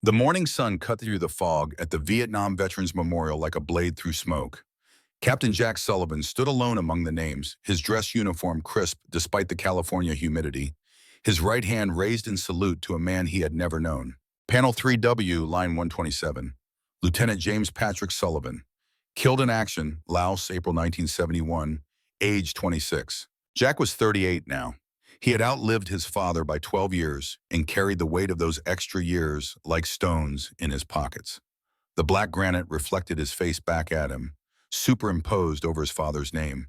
The morning sun cut through the fog at the Vietnam Veterans Memorial like a blade through smoke. Captain Jack Sullivan stood alone among the names, his dress uniform crisp despite the California humidity, his right hand raised in salute to a man he had never known. Panel 3W, line 127. Lieutenant James Patrick Sullivan. Killed in action, Laos, April 1971, age 26. Jack was 38 now. He had outlived his father by 12 years and carried the weight of those extra years like stones in his pockets. The black granite reflected his face back at him, superimposed over his father's name.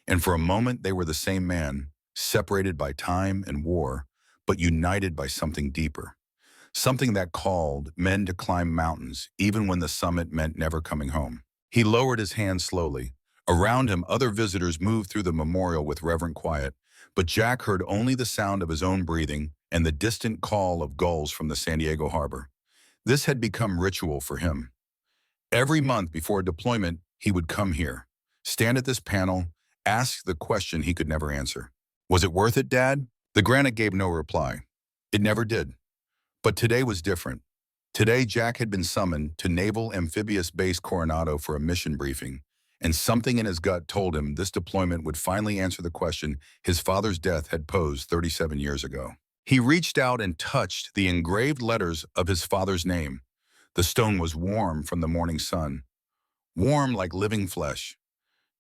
And for a moment they were the same man, separated by time and war, but united by something deeper. Something that called men to climb mountains, even when the summit meant never coming home. He lowered his hand slowly. Around him, other visitors moved through the memorial with reverent quiet, but Jack heard only the sound of his own breathing and the distant call of gulls from the San Diego harbor. This had become ritual for him. Every month before a deployment, he would come here, stand at this panel, ask the question he could never answer. Was it worth it, Dad? The granite gave no reply. It never did. But today was different. Today, Jack had been summoned to Naval Amphibious Base Coronado for a mission briefing, and something in his gut told him this deployment would finally answer the question his father's death had posed 37 years ago. He reached out and touched the engraved letters of his father's name. The stone was warm from the morning sun, warm like living flesh.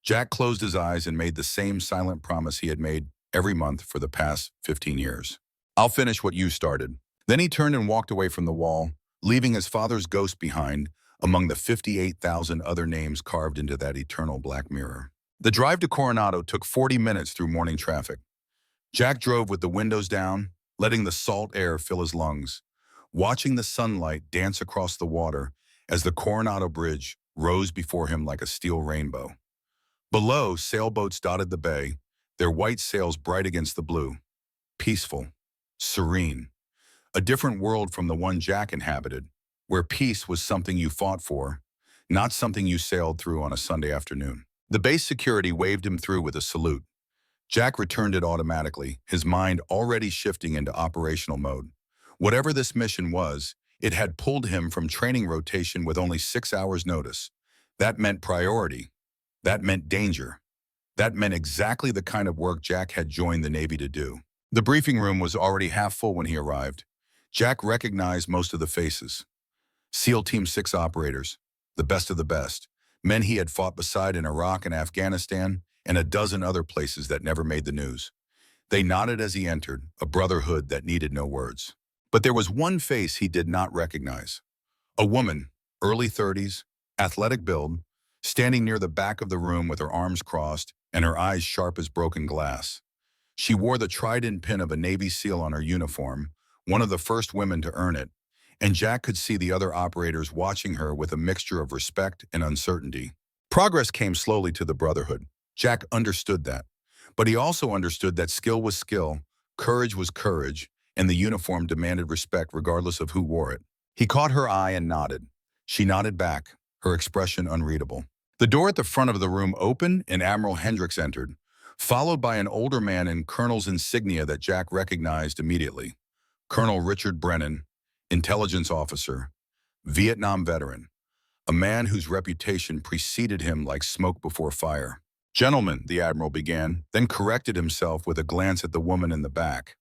Jack closed his eyes and made the same silent promise he had made every month for the past 15 years. I'll finish what you started. Then he turned and walked away from the wall, leaving his father's ghost behind among the 58,000 other names carved into that eternal black mirror. The drive to Coronado took 40 minutes through morning traffic. Jack drove with the windows down, letting the salt air fill his lungs, watching the sunlight dance across the water as the Coronado Bridge rose before him like a steel rainbow. Below, sailboats dotted the bay, their white sails bright against the blue. Peaceful, serene. A different world from the one Jack inhabited, where peace was something you fought for, not something you sailed through on a Sunday afternoon. The base security waved him through with a salute. Jack returned it automatically, his mind already shifting into operational mode. Whatever this mission was, it had pulled him from training rotation with only 6 hours' notice. That meant priority. That meant danger. That meant exactly the kind of work Jack had joined the Navy to do. The briefing room was already half full when he arrived. Jack recognized most of the faces. SEAL Team 6 operators, the best of the best, men he had fought beside in Iraq and Afghanistan, and a dozen other places that never made the news. They nodded as he entered, a brotherhood that needed no words. But there was one face he did not recognize. A woman, early 30s, athletic build, standing near the back of the room with her arms crossed and her eyes sharp as broken glass. She wore the trident pin of a Navy SEAL on her uniform, one of the first women to earn it, and Jack could see the other operators watching her with a mixture of respect and uncertainty. Progress came slowly to the brotherhood. Jack understood that. But he also understood that skill was skill, courage was courage, and the uniform demanded respect regardless of who wore it. He caught her eye and nodded. She nodded back, her expression unreadable. The door at the front of the room opened and Admiral Hendricks entered, followed by an older man in colonel's insignia that Jack recognized immediately. Colonel Richard Brennan, intelligence officer, Vietnam veteran, a man whose reputation preceded him like smoke before fire. Gentlemen, the Admiral began, then corrected himself with a glance at the woman in the back.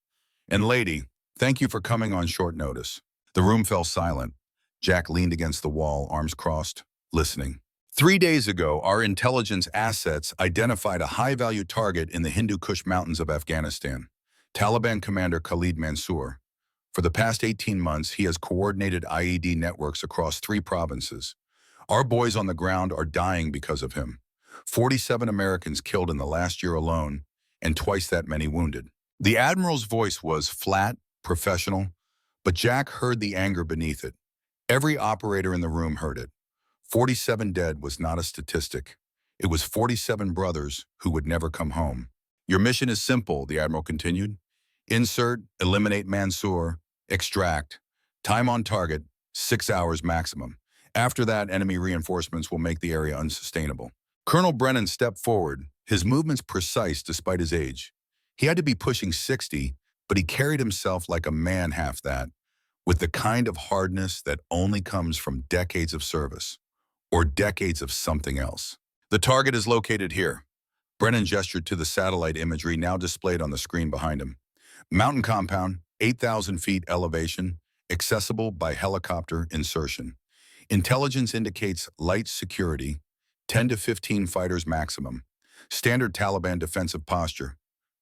And lady, thank you for coming on short notice. The room fell silent. Jack leaned against the wall, arms crossed, listening. 3 days ago, our intelligence assets identified a high-value target in the Hindu Kush Mountains of Afghanistan, Taliban commander Khalid Mansour. For the past 18 months, he has coordinated IED networks across 3 provinces. Our boys on the ground are dying because of him. 47 Americans killed in the last year alone, and twice that many wounded. The Admiral's voice was flat, professional, but Jack heard the anger beneath it. Every operator in the room heard it. 47 dead was not a statistic. It was 47 brothers who would never come home. Your mission is simple, the Admiral continued. Insert, eliminate Mansour, extract. Time on target, 6 hours maximum. After that, enemy reinforcements will make the area unsustainable. Colonel Brennan stepped forward, his movements precise despite his age. He had to be pushing 60, but he carried himself like a man half that, with the kind of hardness that only comes from decades of service or decades of something else. The target is located here. Brennan gestured to the satellite imagery now displayed on the screen behind him. Mountain compound, 8,000 feet elevation, accessible by helicopter insertion. Intelligence indicates light security, 10 to 15 fighters maximum. Standard Taliban defensive posture.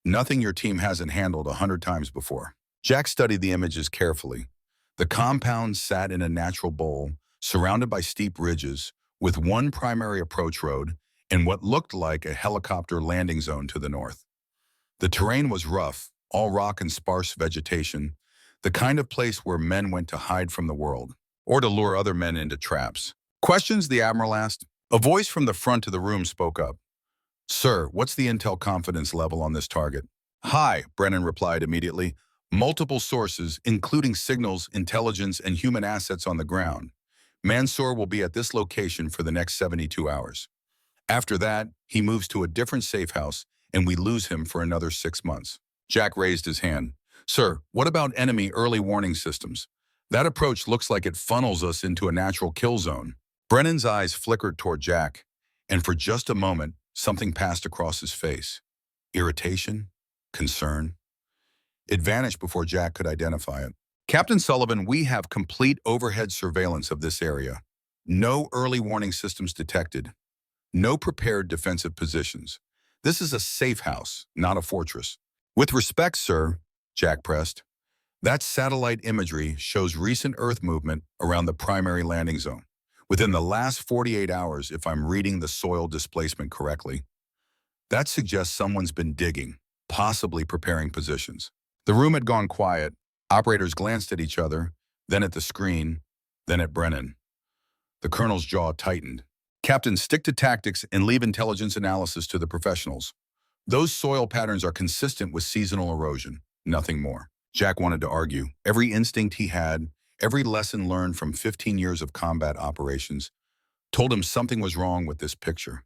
Nothing your team hasn't handled 100 times before. Jack studied the images carefully. The compound sat in a natural bowl, surrounded by steep ridges, with one primary approach road and what looked like a helicopter landing zone to the north. The terrain was rough, all rock and sparse vegetation, the kind of place where men went to hide from the world, or to lure other men into traps. Questions, the Admiral asked. A voice from the front of the room spoke up. Sir, what's the intel confidence level on this target? High, Brennan replied immediately. Multiple sources, including signals, intelligence, and human assets on the ground. Mansour will be at this location for the next 72 hours. After that, he moves to a different safe house, and we lose him for another 6 months. Jack raised his hand. Sir, what about enemy early warning systems? That approach looks like it funnels us into a natural kill zone. Brennan's eyes flickered toward Jack, and for just a moment, something passed across his face. Irritation? Concern? It vanished before Jack could identify it. Captain Sullivan, we have complete overhead surveillance of this area. No early warning systems detected. No prepared defensive positions. This is a safe house, not a fortress. With respect, sir, Jack pressed, that satellite imagery shows recent Earth movement around the primary landing zone. Within the last 48 hours, if I'm reading the soil displacement correctly. That suggests someone's been digging, possibly preparing positions. The room had gone quiet. Operators glanced at each other, then at the screen, then at Brennan. The colonel's jaw tightened. Captain, stick to tactics and leave intelligence analysis to the professionals. Those soil patterns are consistent with seasonal erosion, nothing more. Jack wanted to argue. Every instinct he had, every lesson learned from 15 years of combat operations, told him something was wrong with this picture.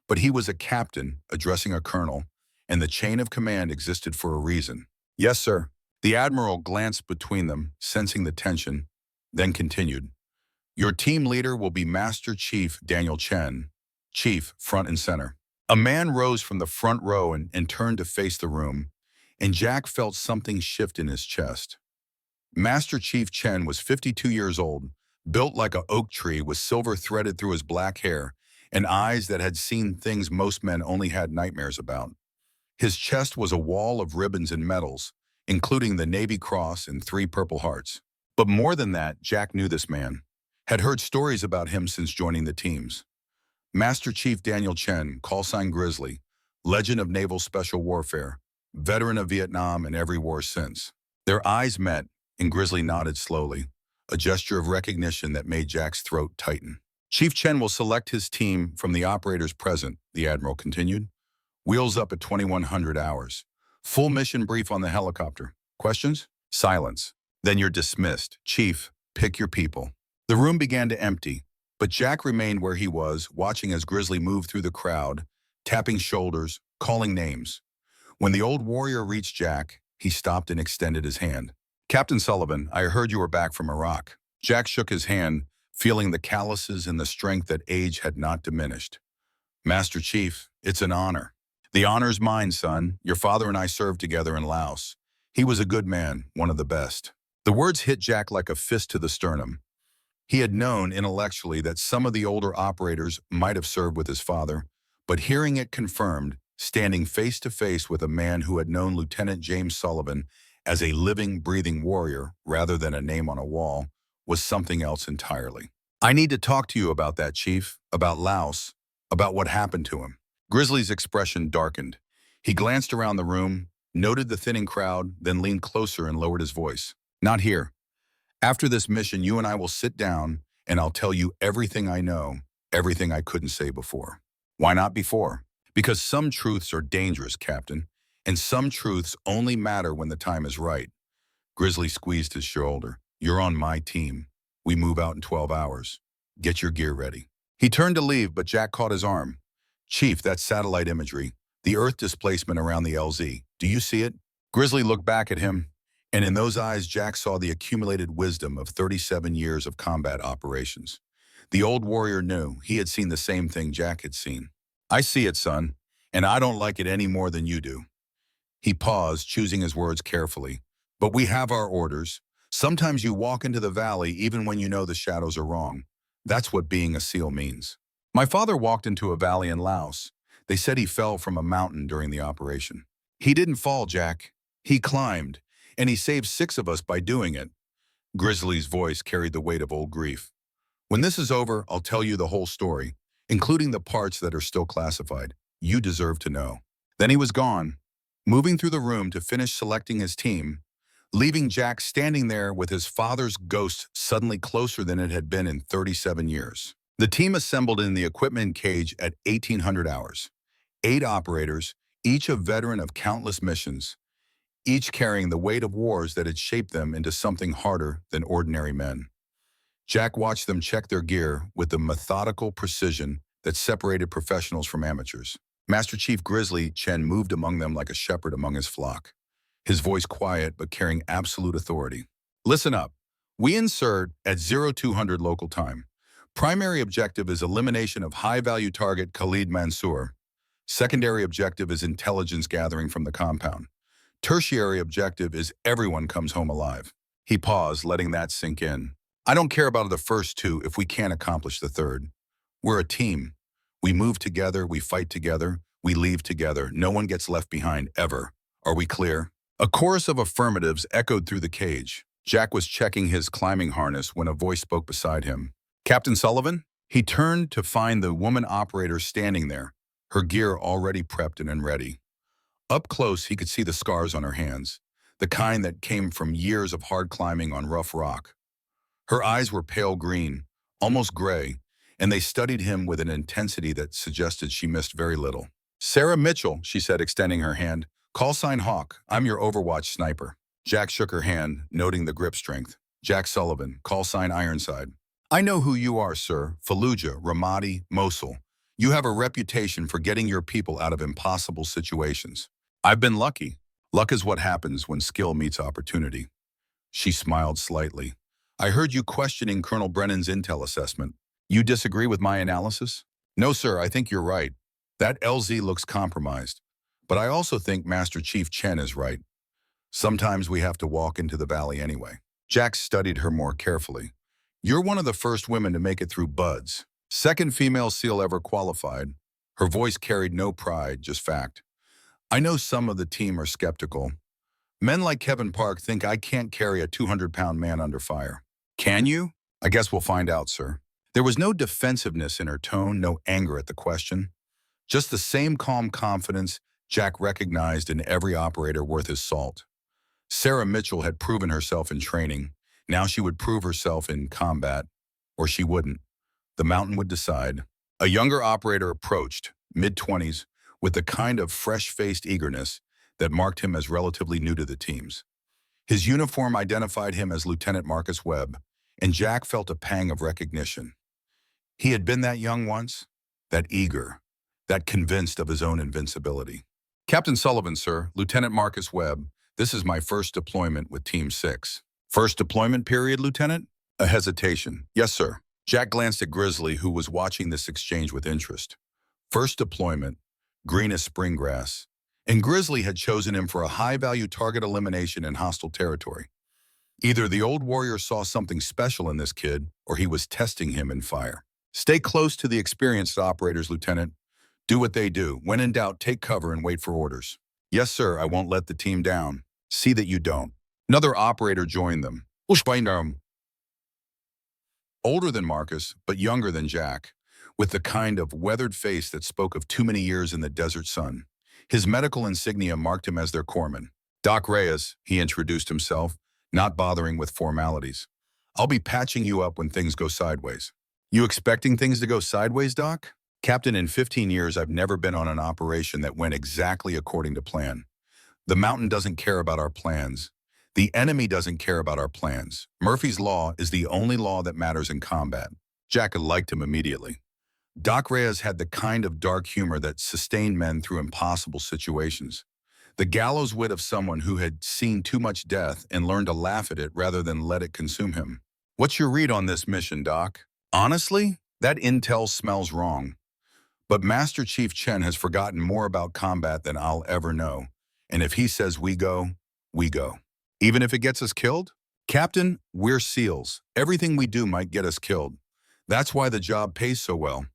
But he was a captain addressing a colonel, and the chain of command existed for a reason. Yes, sir. The Admiral glanced between them, sensing the tension, then continued. Your team leader will be Master Chief Daniel Chen, Chief front and center. A man rose from the front row and turned to face the room, and Jack felt something shift in his chest. Master Chief Chen was 52 years old, built like an oak tree with silver threaded through his black hair and eyes that had seen things most men only had nightmares about. His chest was a wall of ribbons and medals, including the Navy Cross and 3 Purple Hearts. But more than that, Jack knew this man, had heard stories about him since joining the teams. Master Chief Daniel Chen, callsign Grizzly, legend of naval special warfare, veteran of Vietnam and every war since. Their eyes met, and Grizzly nodded slowly, a gesture of recognition that made Jack's throat tighten. Chief Chen will select his team from the operators present, the Admiral continued. Wheels up at 2100 hours. Full mission brief on the helicopter. Questions? Silence. Then you're dismissed. Chief, pick your people. The room began to empty, but Jack remained where he was, watching as Grizzly moved through the crowd, tapping shoulders, calling names. When the old warrior reached Jack, he stopped and extended his hand. Captain Sullivan, I heard you were back from Iraq. Jack shook his hand, feeling the calluses and the strength that age had not diminished. Master Chief, it's an honor. The honor's mine, son. Your father and I served together in Laos. He was a good man, one of the best. The words hit Jack like a fist to the sternum. He had known intellectually that some of the older operators might have served with his father, but hearing it confirmed, standing face to face with a man who had known Lieutenant James Sullivan as a living, breathing warrior rather than a name on a wall, was something else entirely. I need to talk to you about that, Chief, about Laos, about what happened to him. Grizzly's expression darkened. He glanced around the room, noted the thinning crowd, then leaned closer and lowered his voice. Not here. After this mission, you and I will sit down, and I'll tell you everything I know, everything I couldn't say before. Why not before? Because some truths are dangerous, Captain, and some truths only matter when the time is right. Grizzly squeezed his shoulder. You're on my team. We move out in 12 hours. Get your gear ready. He turned to leave, but Jack caught his arm. Chief, that's satellite imagery. The Earth displacement around the LZ. Do you see it? Grizzly looked back at him. And in those eyes, Jack saw the accumulated wisdom of 37 years of combat operations. The old warrior knew he had seen the same thing Jack had seen. I see it, son, and I don't like it any more than you do. He paused, choosing his words carefully. But we have our orders. Sometimes you walk into the valley even when you know the shadows are wrong. That's what being a SEAL means. My father walked into a valley in Laos. They said he fell from a mountain during the operation. He didn't fall, Jack. He climbed, and he saved 6 of us by doing it. Grizzly's voice carried the weight of old grief. When this is over, I'll tell you the whole story, including the parts that are still classified. You deserve to know. Then he was gone, moving through the room to finish selecting his team, leaving Jack standing there with his father's ghost suddenly closer than it had been in 37 years. The team assembled in the equipment cage at 1800 hours. 8 operators, each a veteran of countless missions, each carrying the weight of wars that had shaped them into something harder than ordinary men. Jack watched them check their gear with the methodical precision that separated professionals from amateurs. Master Chief Chen moved among them like a shepherd among his flock, his voice quiet but carrying absolute authority. Listen up. We insert at 0200 local time. Primary objective is elimination of high-value target Khalid Mansour. Secondary objective is intelligence gathering from the compound. Tertiary objective is everyone comes home alive. He paused, letting that sink in. I don't care about the first 2 if we can't accomplish the third. We're a team. We move together, we fight together, we leave together. No one gets left behind, ever. Are we clear? A chorus of affirmatives echoed through the cage. Jack was checking his climbing harness when a voice spoke beside him. Captain Sullivan? He turned to find the woman operator standing there, her gear already prepped and ready. Up close, he could see the scars on her hands, the kind that came from years of hard climbing on rough rock. Her eyes were pale green, almost gray, and they studied him with an intensity that suggested she missed very little. Sarah Mitchell, she said, extending her hand. Call sign Hawk, I'm your Overwatch sniper. Jack shook her hand, noting the grip strength. Jack Sullivan, call sign Ironside. I know who you are, sir. Fallujah, Ramadi, Mosul. You have a reputation for getting your people out of impossible situations. I've been lucky. Luck is what happens when skill meets opportunity. She smiled slightly. I heard you questioning Colonel Brennan's intel assessment. You disagree with my analysis? No, sir, I think you're right. That LZ looks compromised. But I also think Master Chief Chen is right. Sometimes we have to walk into the valley anyway. Jack studied her more carefully. You're one of the first women to make it through BUDS. Second female SEAL ever qualified. Her voice carried no pride, just fact. I know some of the team are skeptical. Men like Kevin Park think I can't carry a 200-pound man under fire. Can you? I guess we'll find out, sir. There was no defensiveness in her tone, no anger at the question. Just the same calm confidence Jack recognized in every operator worth his salt. Sarah Mitchell had proven herself in training. Now she would prove herself in combat, or she wouldn't. The mountain would decide. A younger operator approached, mid-20s, with the kind of fresh-faced eagerness that marked him as relatively new to the teams. His uniform identified him as Lieutenant Marcus Webb, and Jack felt a pang of recognition. He had been that young once, that eager, that convinced of his own invincibility. Captain Sullivan, sir, Lieutenant Marcus Webb, this is my first deployment with Team 6. First deployment period, Lieutenant? A hesitation. Yes, sir. Jack glanced at Grizzly, who was watching this exchange with interest. First deployment, green as spring grass, and Grizzly had chosen him for a high-value target elimination in hostile territory. Either the old warrior saw something special in this kid, or he was testing him in fire. Stay close to the experienced operators, Lieutenant. Do what they do. When in doubt, take cover and wait for orders. Yes, sir, I won't let the team down. See that you don't. Another operator joined them. Older than Marcus, but younger than Jack, with the kind of weathered face that spoke of too many years in the desert sun. His medical insignia marked him as their corpsman. Doc Reyes, he introduced himself, not bothering with formalities. I'll be patching you up when things go sideways. You expecting things to go sideways, Doc? Captain, in 15 years, I've never been on an operation that went exactly according to plan. The mountain doesn't care about our plans. The enemy doesn't care about our plans. Murphy's Law is the only law that matters in combat. Jack had liked him immediately. Doc Reyes had the kind of dark humor that sustained men through impossible situations. The gallows wit of someone who had seen too much death and learned to laugh at it rather than let it consume him. What's your read on this mission, Doc? Honestly, that intel smells wrong. But Master Chief Chen has forgotten more about combat than I'll ever know. And if he says we go, we go. Even if it gets us killed? Captain, we're SEALs. Everything we do might get us killed. That's why the job pays so well.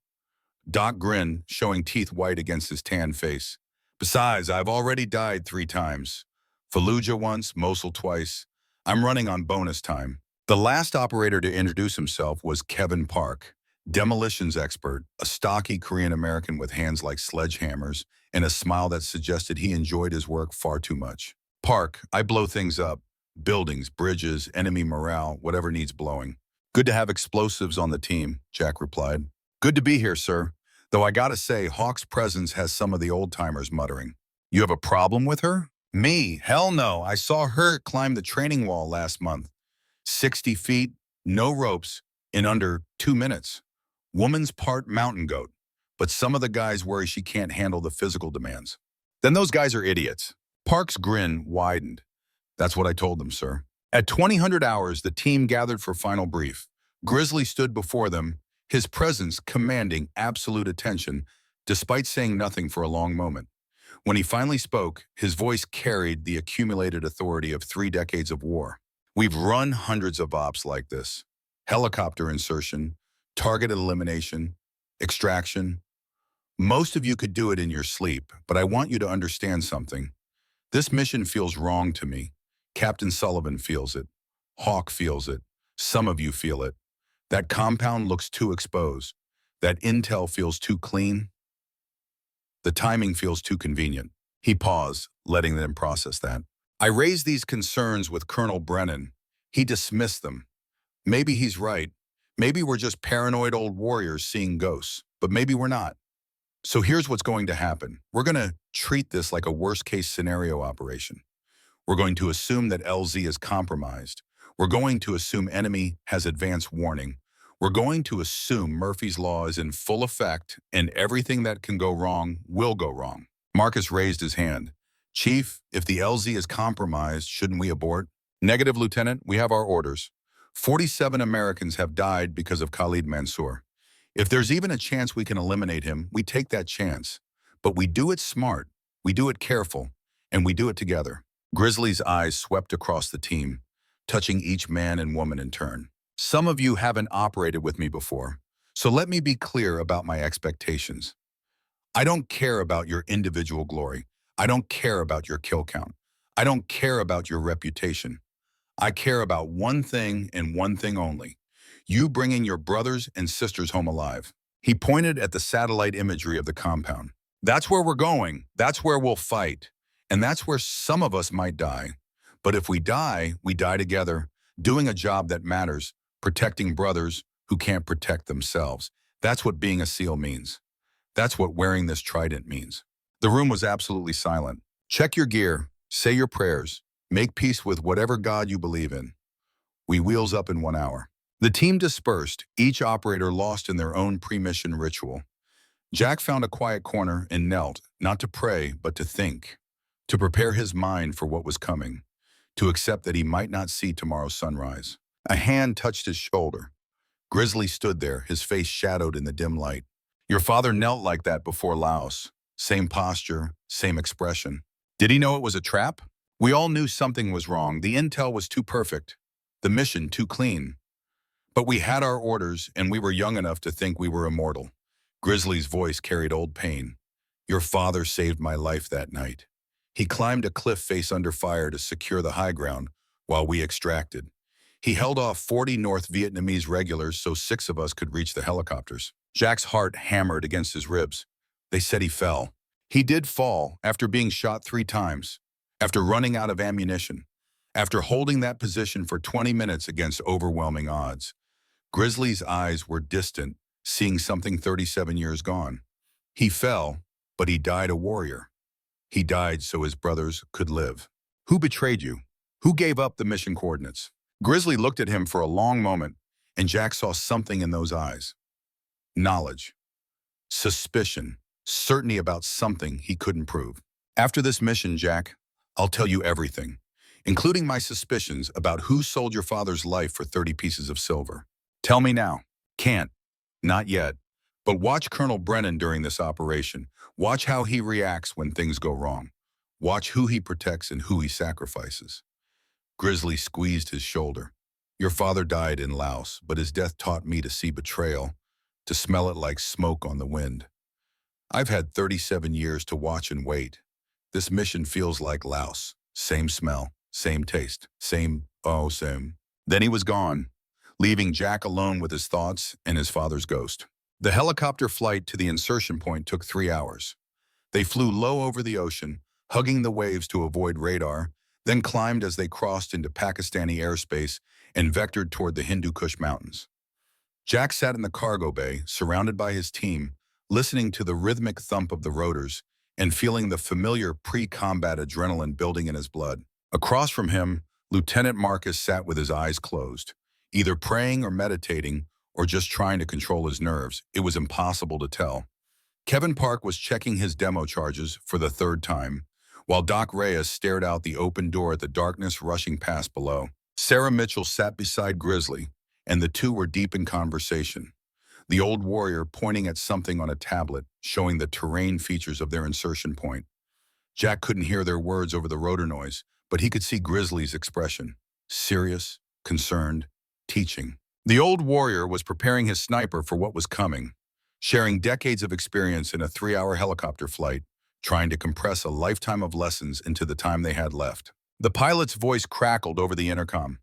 Doc grinned, showing teeth white against his tan face. Besides, I've already died 3 times. Fallujah once, Mosul twice. I'm running on bonus time. The last operator to introduce himself was Kevin Park, demolitions expert, a stocky Korean-American with hands like sledgehammers and a smile that suggested he enjoyed his work far too much. Park, I blow things up. Buildings, bridges, enemy morale, whatever needs blowing. Good to have explosives on the team, Jack replied. Good to be here, sir. Though I gotta say, Hawk's presence has some of the old-timers muttering. You have a problem with her? Me? Hell no. I saw her climb the training wall last month. 60 feet, no ropes, in under 2 minutes. Woman's part mountain goat, but some of the guys worry she can't handle the physical demands. Then those guys are idiots. Park's grin widened. That's what I told them, sir. At 2000 hours, the team gathered for final brief. Grizzly stood before them, his presence commanding absolute attention, despite saying nothing for a long moment. When he finally spoke, his voice carried the accumulated authority of 3 decades of war. We've run hundreds of ops like this. Helicopter insertion, targeted elimination, extraction. Most of you could do it in your sleep, but I want you to understand something. This mission feels wrong to me. Captain Sullivan feels it. Hawk feels it. Some of you feel it. That compound looks too exposed. That intel feels too clean. The timing feels too convenient. He paused, letting them process that. I raised these concerns with Colonel Brennan. He dismissed them. Maybe he's right. Maybe we're just paranoid old warriors seeing ghosts, but maybe we're not. So here's what's going to happen. We're going to treat this like a worst-case scenario operation. We're going to assume that LZ is compromised. We're going to assume enemy has advance warning. We're going to assume Murphy's Law is in full effect and everything that can go wrong will go wrong. Marcus raised his hand. Chief, if the LZ is compromised, shouldn't we abort? Negative, Lieutenant. We have our orders. 47 Americans have died because of Khalid Mansour. If there's even a chance we can eliminate him, we take that chance. But we do it smart, we do it careful, and we do it together. Grizzly's eyes swept across the team, touching each man and woman in turn. Some of you haven't operated with me before, so let me be clear about my expectations. I don't care about your individual glory. I don't care about your kill count. I don't care about your reputation. I care about one thing and one thing only. You bringing your brothers and sisters home alive. He pointed at the satellite imagery of the compound. That's where we're going. That's where we'll fight. And that's where some of us might die. But if we die together, doing a job that matters, protecting brothers who can't protect themselves. That's what being a SEAL means. That's what wearing this trident means. The room was absolutely silent. Check your gear, say your prayers, make peace with whatever God you believe in. We wheels up in 1 hour. The team dispersed, each operator lost in their own pre-mission ritual. Jack found a quiet corner and knelt, not to pray, but to think, to prepare his mind for what was coming, to accept that he might not see tomorrow's sunrise. A hand touched his shoulder. Grizzly stood there, his face shadowed in the dim light. Your father knelt like that before Laos. Same posture, same expression. Did he know it was a trap? We all knew something was wrong. The intel was too perfect. The mission too clean. But we had our orders, and we were young enough to think we were immortal. Grizzly's voice carried old pain. Your father saved my life that night. He climbed a cliff face under fire to secure the high ground while we extracted. He held off 40 North Vietnamese regulars so 6 of us could reach the helicopters. Jack's heart hammered against his ribs. They said he fell. He did fall after being shot 3 times, after running out of ammunition, after holding that position for 20 minutes against overwhelming odds. Grizzly's eyes were distant, seeing something 37 years gone. He fell, but he died a warrior. He died so his brothers could live. Who betrayed you? Who gave up the mission coordinates? Grizzly looked at him for a long moment, and Jack saw something in those eyes. Knowledge, suspicion, certainty about something he couldn't prove. After this mission, Jack, I'll tell you everything, including my suspicions about who sold your father's life for 30 pieces of silver. Tell me now. Can't. Not yet. But watch Colonel Brennan during this operation. Watch how he reacts when things go wrong. Watch who he protects and who he sacrifices. Grizzly squeezed his shoulder. Your father died in Laos, but his death taught me to see betrayal, to smell it like smoke on the wind. I've had 37 years to watch and wait. This mission feels like Laos. Same smell, same taste, same. Then he was gone, leaving Jack alone with his thoughts and his father's ghost. The helicopter flight to the insertion point took 3 hours. They flew low over the ocean, hugging the waves to avoid radar, then climbed as they crossed into Pakistani airspace and vectored toward the Hindu Kush Mountains. Jack sat in the cargo bay, surrounded by his team, listening to the rhythmic thump of the rotors and feeling the familiar pre-combat adrenaline building in his blood. Across from him, Lieutenant Marcus sat with his eyes closed, either praying or meditating or just trying to control his nerves. It was impossible to tell. Kevin Park was checking his demo charges for the 3rd time, while Doc Reyes stared out the open door at the darkness rushing past below. Sarah Mitchell sat beside Grizzly, and the two were deep in conversation, the old warrior pointing at something on a tablet, showing the terrain features of their insertion point. Jack couldn't hear their words over the rotor noise, but he could see Grizzly's expression. Serious, concerned, teaching. The old warrior was preparing his sniper for what was coming, sharing decades of experience in a 3-hour helicopter flight, trying to compress a lifetime of lessons into the time they had left. The pilot's voice crackled over the intercom.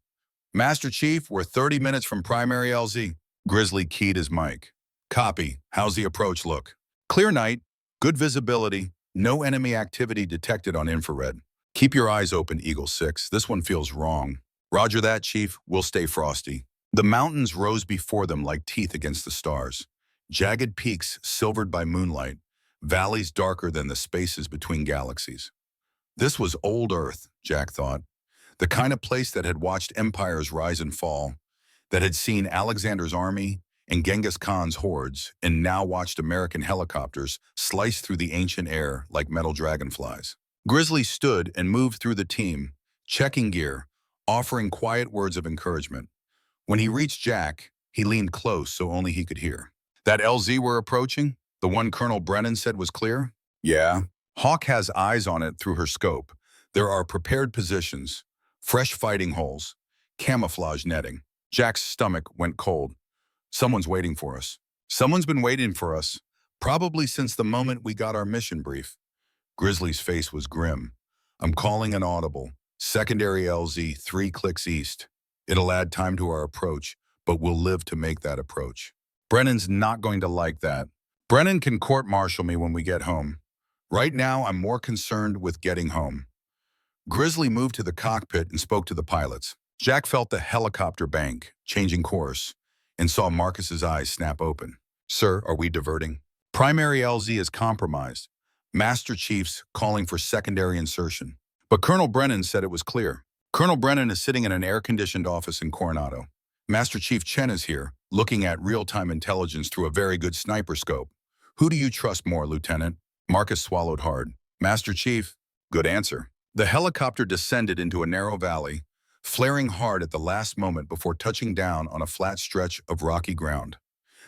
Master Chief, we're 30 minutes from primary LZ. Grizzly keyed his mic. Copy. How's the approach look? Clear night, good visibility, no enemy activity detected on infrared. Keep your eyes open, Eagle 6. This one feels wrong. Roger that, Chief. We'll stay frosty. The mountains rose before them like teeth against the stars. Jagged peaks silvered by moonlight, valleys darker than the spaces between galaxies. This was old Earth, Jack thought. The kind of place that had watched empires rise and fall, that had seen Alexander's army and Genghis Khan's hordes, and now watched American helicopters slice through the ancient air like metal dragonflies. Grizzly stood and moved through the team, checking gear, offering quiet words of encouragement. When he reached Jack, he leaned close so only he could hear. That LZ we're approaching? The one Colonel Brennan said was clear? Yeah. Hawk has eyes on it through her scope. There are prepared positions, fresh fighting holes, camouflage netting. Jack's stomach went cold. Someone's waiting for us. Someone's been waiting for us, probably since the moment we got our mission brief. Grizzly's face was grim. I'm calling an audible. Secondary LZ, 3 clicks east. It'll add time to our approach, but we'll live to make that approach. Brennan's not going to like that. Brennan can court-martial me when we get home. Right now, I'm more concerned with getting home. Grizzly moved to the cockpit and spoke to the pilots. Jack felt the helicopter bank, changing course, and saw Marcus's eyes snap open. Sir, are we diverting? Primary LZ is compromised. Master Chief's calling for secondary insertion. But Colonel Brennan said it was clear. Colonel Brennan is sitting in an air-conditioned office in Coronado. Master Chief Chen is here, looking at real-time intelligence through a very good sniper scope. Who do you trust more, Lieutenant? Marcus swallowed hard. Master Chief, good answer. The helicopter descended into a narrow valley, flaring hard at the last moment before touching down on a flat stretch of rocky ground.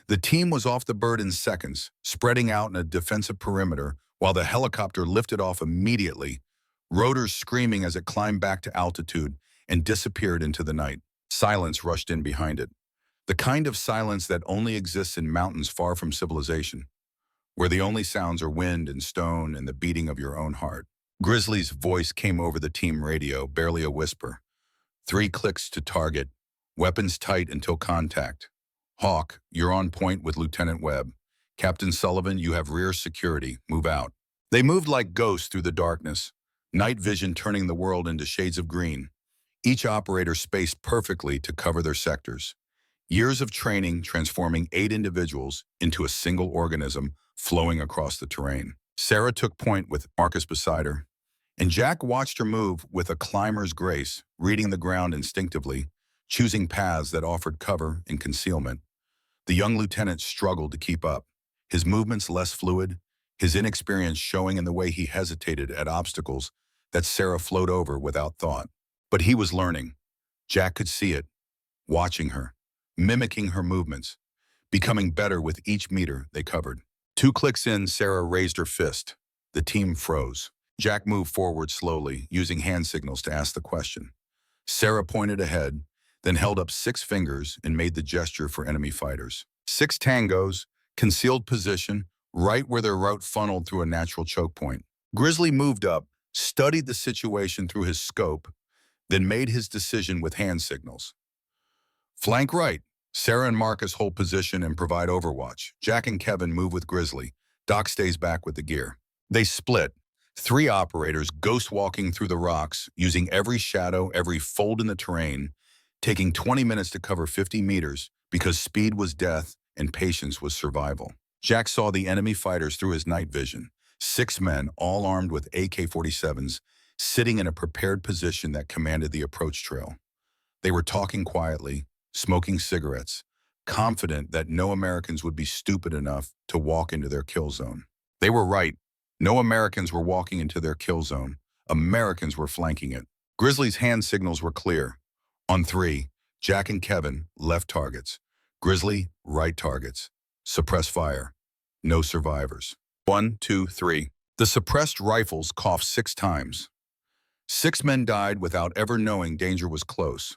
The team was off the bird in seconds, spreading out in a defensive perimeter while the helicopter lifted off immediately, rotors screaming as it climbed back to altitude and disappeared into the night. Silence rushed in behind it, the kind of silence that only exists in mountains far from civilization, where the only sounds are wind and stone and the beating of your own heart. Grizzly's voice came over the team radio, barely a whisper. 3 clicks to target. Weapons tight until contact. Hawk, you're on point with Lieutenant Webb. Captain Sullivan, you have rear security. Move out. They moved like ghosts through the darkness, night vision turning the world into shades of green. Each operator spaced perfectly to cover their sectors. Years of training transforming 8 individuals into a single organism flowing across the terrain. Sarah took point with Marcus beside her, and Jack watched her move with a climber's grace, reading the ground instinctively, choosing paths that offered cover and concealment. The young lieutenant struggled to keep up, his movements less fluid, his inexperience showing in the way he hesitated at obstacles that Sarah flowed over without thought. But he was learning. Jack could see it, watching her, mimicking her movements, becoming better with each meter they covered. 2 clicks in, Sarah raised her fist. The team froze. Jack moved forward slowly, using hand signals to ask the question. Sarah pointed ahead, then held up 6 fingers and made the gesture for enemy fighters. 6 tangos, concealed position, right where their route funneled through a natural choke point. Grizzly moved up, studied the situation through his scope, then made his decision with hand signals. Flank right. Sarah and Marcus hold position and provide overwatch. Jack and Kevin move with Grizzly. Doc stays back with the gear. They split. 3 operators ghost walking through the rocks, using every shadow, every fold in the terrain, taking 20 minutes to cover 50 meters because speed was death and patience was survival. Jack saw the enemy fighters through his night vision. 6 men, all armed with AK-47s, sitting in a prepared position that commanded the approach trail. They were talking quietly, smoking cigarettes, confident that no Americans would be stupid enough to walk into their kill zone. They were right. No Americans were walking into their kill zone. Americans were flanking it. Grizzly's hand signals were clear. On 3, Jack and Kevin, left targets. Grizzly, right targets. Suppress fire. No survivors. 1, 2, 3. The suppressed rifles coughed 6 times. 6 men died without ever knowing danger was close.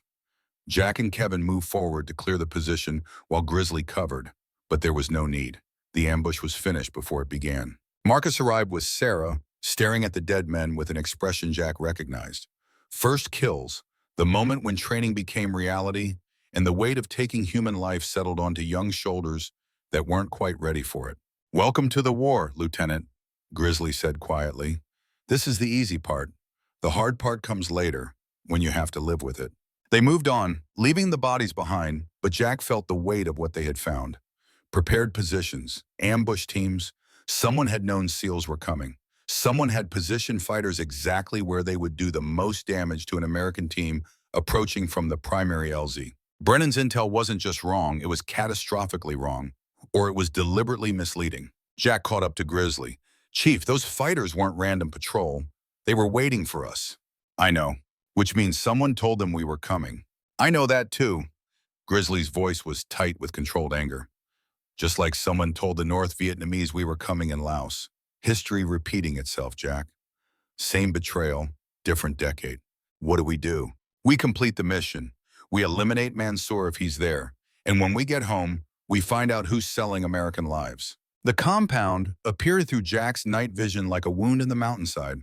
Jack and Kevin moved forward to clear the position while Grizzly covered, but there was no need. The ambush was finished before it began. Marcus arrived with Sarah, staring at the dead men with an expression Jack recognized. First kills, the moment when training became reality, and the weight of taking human life settled onto young shoulders that weren't quite ready for it. "Welcome to the war, Lieutenant," Grizzly said quietly. "This is the easy part. The hard part comes later, when you have to live with it." They moved on, leaving the bodies behind, but Jack felt the weight of what they had found. Prepared positions, ambush teams. Someone had known SEALs were coming. Someone had positioned fighters exactly where they would do the most damage to an American team approaching from the primary LZ. Brennan's intel wasn't just wrong, it was catastrophically wrong, or it was deliberately misleading. Jack caught up to Grizzly. "Chief, those fighters weren't random patrol. They were waiting for us." "I know. Which means someone told them we were coming." "I know that too." Grizzly's voice was tight with controlled anger. "Just like someone told the North Vietnamese we were coming in Laos. History repeating itself, Jack. Same betrayal, different decade. What do? We complete the mission. We eliminate Mansour if he's there. And when we get home, we find out who's selling American lives." The compound appeared through Jack's night vision like a wound in the mountainside.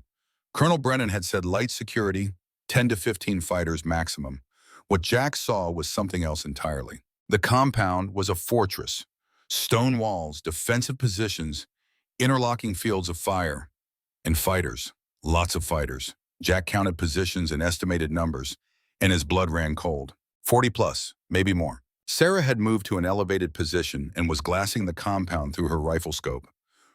Colonel Brennan had said light security, 10 to 15 fighters maximum. What Jack saw was something else entirely. The compound was a fortress. Stone walls, defensive positions, interlocking fields of fire, and fighters. Lots of fighters. Jack counted positions and estimated numbers, and his blood ran cold. 40 plus, maybe more. Sarah had moved to an elevated position and was glassing the compound through her rifle scope.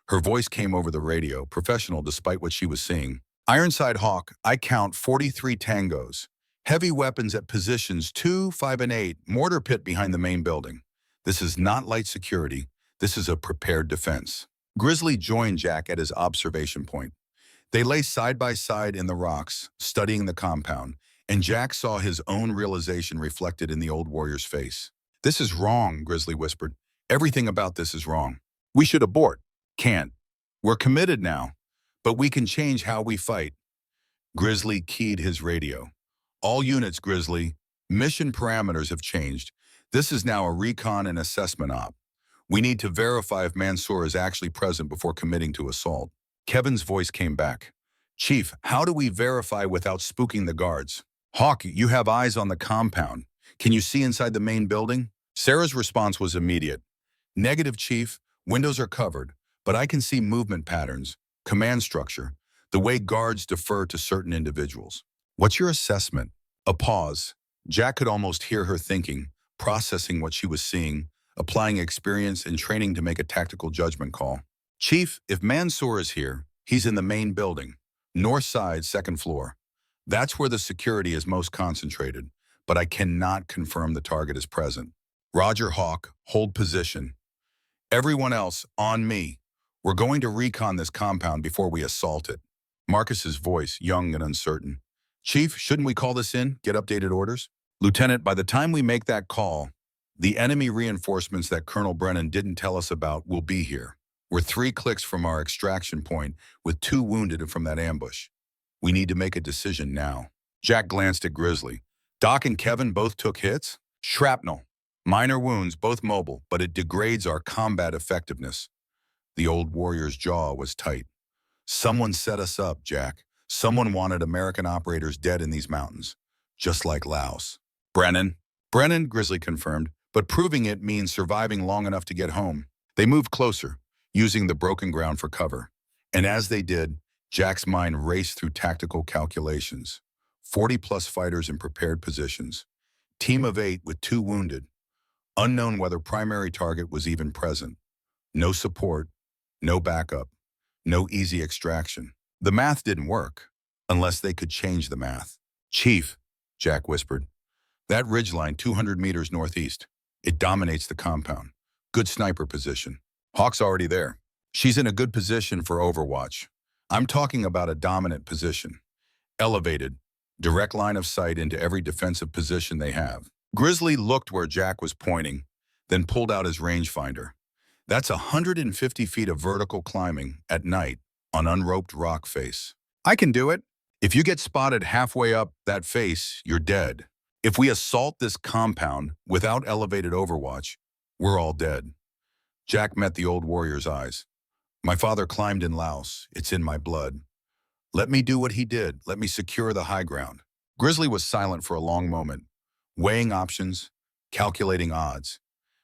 Her voice came over the radio, professional despite what she was seeing. "Ironside Hawk, I count 43 tangos. Heavy weapons at positions 2, 5, and 8. Mortar pit behind the main building. This is not light security. This is a prepared defense." Grizzly joined Jack at his observation point. They lay side by side in the rocks, studying the compound, and Jack saw his own realization reflected in the old warrior's face. "This is wrong," Grizzly whispered. "Everything about this is wrong. We should abort." "Can't. We're committed now. But we can change how we fight." Grizzly keyed his radio. "All units, Grizzly. Mission parameters have changed. This is now a recon and assessment op. We need to verify if Mansour is actually present before committing to assault." Kevin's voice came back. "Chief, how do we verify without spooking the guards?" "Hawk, you have eyes on the compound. Can you see inside the main building?" Sarah's response was immediate. "Negative, Chief. Windows are covered, but I can see movement patterns, command structure, the way guards defer to certain individuals." "What's your assessment?" A pause. Jack could almost hear her thinking, processing what she was seeing, applying experience and training to make a tactical judgment call. "Chief, if Mansour is here, he's in the main building, north side, 2nd floor. That's where the security is most concentrated, but I cannot confirm the target is present." "Roger, Hawk, hold position. Everyone else, on me. We're going to recon this compound before we assault it. Marcus's voice, young and uncertain. Chief, shouldn't we call this in, get updated orders? Lieutenant, by the time we make that call, the enemy reinforcements that Colonel Brennan didn't tell us about will be here. We're 3 clicks from our extraction point with 2 wounded from that ambush. We need to make a decision now. Jack glanced at Grizzly. Doc and Kevin both took hits? Shrapnel. Minor wounds, both mobile, but it degrades our combat effectiveness. The old warrior's jaw was tight. Someone set us up, Jack. Someone wanted American operators dead in these mountains, just like Laos. Brennan? Brennan, Grizzly confirmed, but proving it means surviving long enough to get home. They moved closer, using the broken ground for cover. And as they did, Jack's mind raced through tactical calculations. 40-plus fighters in prepared positions. Team of 8 with 2 wounded. Unknown whether primary target was even present. No support, no backup, no easy extraction. The math didn't work, unless they could change the math. Chief, Jack whispered, that ridgeline 200 meters northeast. It dominates the compound. Good sniper position. Hawk's already there. She's in a good position for overwatch. I'm talking about a dominant position. Elevated, direct line of sight into every defensive position they have. Grizzly looked where Jack was pointing, then pulled out his rangefinder. That's 150 feet of vertical climbing at night on unroped rock face. I can do it. If you get spotted halfway up that face, you're dead. If we assault this compound without elevated overwatch, we're all dead. Jack met the old warrior's eyes. My father climbed in Laos. It's in my blood. Let me do what he did. Let me secure the high ground. Grizzly was silent for a long moment, weighing options, calculating odds,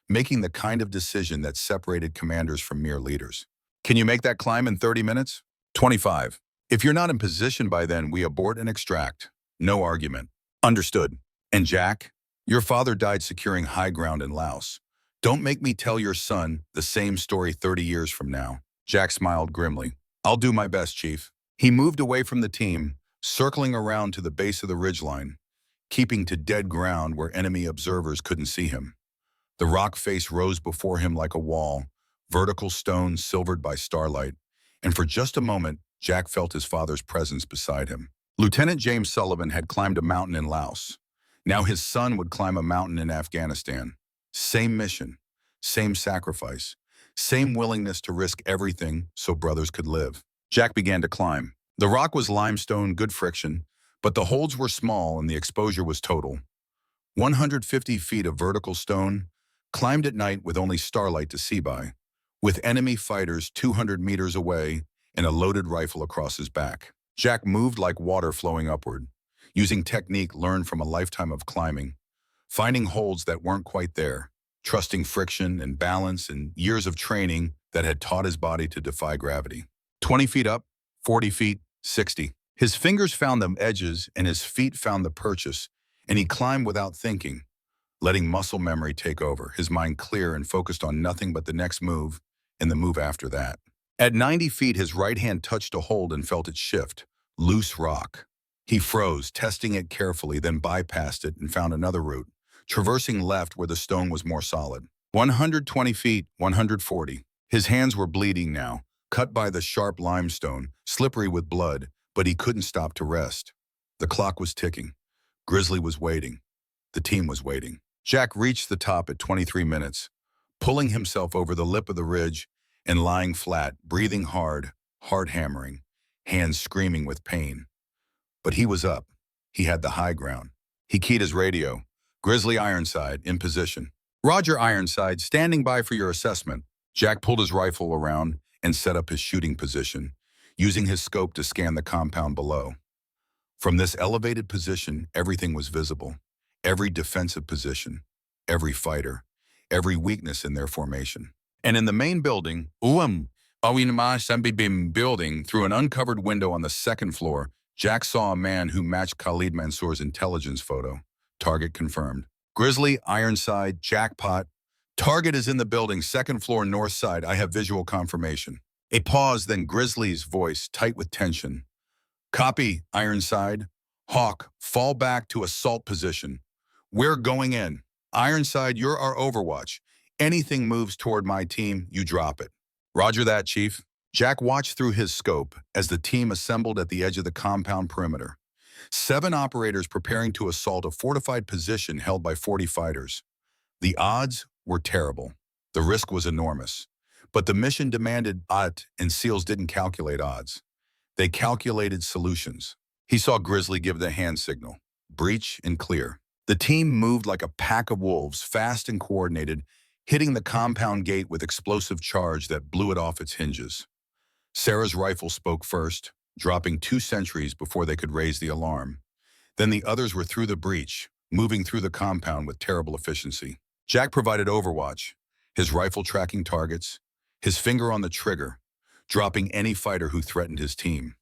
making the kind of decision that separated commanders from mere leaders. Can you make that climb in 30 minutes? 25. If you're not in position by then, we abort and extract. No argument. Understood. And Jack, your father died securing high ground in Laos. Don't make me tell your son the same story 30 years from now. Jack smiled grimly. I'll do my best, Chief. He moved away from the team, circling around to the base of the ridgeline, keeping to dead ground where enemy observers couldn't see him. The rock face rose before him like a wall, vertical stone silvered by starlight, and for just a moment, Jack felt his father's presence beside him. Lieutenant James Sullivan had climbed a mountain in Laos. Now his son would climb a mountain in Afghanistan. Same mission, same sacrifice, same willingness to risk everything so brothers could live. Jack began to climb. The rock was limestone, good friction, but the holds were small and the exposure was total. 150 feet of vertical stone, climbed at night with only starlight to see by, with enemy fighters 200 meters away and a loaded rifle across his back. Jack moved like water flowing upward, using technique learned from a lifetime of climbing, finding holds that weren't quite there, trusting friction and balance and years of training that had taught his body to defy gravity. 20 feet up, 40 feet, 60. His fingers found the edges and his feet found the purchase, and he climbed without thinking, letting muscle memory take over, his mind clear and focused on nothing but the next move and the move after that. At 90 feet, his right hand touched a hold and felt it shift. Loose rock. He froze, testing it carefully, then bypassed it and found another route, traversing left where the stone was more solid. 120 feet, 140. His hands were bleeding now, cut by the sharp limestone, slippery with blood, but he couldn't stop to rest. The clock was ticking. Grizzly was waiting. The team was waiting. Jack reached the top at 23 minutes, pulling himself over the lip of the ridge and lying flat, breathing hard, heart hammering, hands screaming with pain. But he was up. He had the high ground. He keyed his radio. Grizzly Ironside, in position. Roger Ironside, standing by for your assessment. Jack pulled his rifle around and set up his shooting position, using his scope to scan the compound below. From this elevated position, everything was visible. Every defensive position, every fighter, every weakness in their formation. And in the main building, building, through an uncovered window on the second floor, Jack saw a man who matched Khalid Mansour's intelligence photo. Target confirmed. Grizzly, Ironside, jackpot. Target is in the building, second floor, north side. I have visual confirmation. A pause, then Grizzly's voice, tight with tension. Copy, Ironside. Hawk, fall back to assault position. We're going in. Ironside, you're our overwatch. Anything moves toward my team, you drop it. Roger that, Chief. Jack watched through his scope as the team assembled at the edge of the compound perimeter. 7 operators preparing to assault a fortified position held by 40 fighters. The odds were terrible. The risk was enormous. But the mission demanded and SEALs didn't calculate odds. They calculated solutions. He saw Grizzly give the hand signal. Breach and clear. The team moved like a pack of wolves, fast and coordinated, hitting the compound gate with explosive charge that blew it off its hinges. Sarah's rifle spoke first, dropping 2 sentries before they could raise the alarm. Then the others were through the breach, moving through the compound with terrible efficiency. Jack provided overwatch, his rifle tracking targets, his finger on the trigger, dropping any fighter who threatened his team.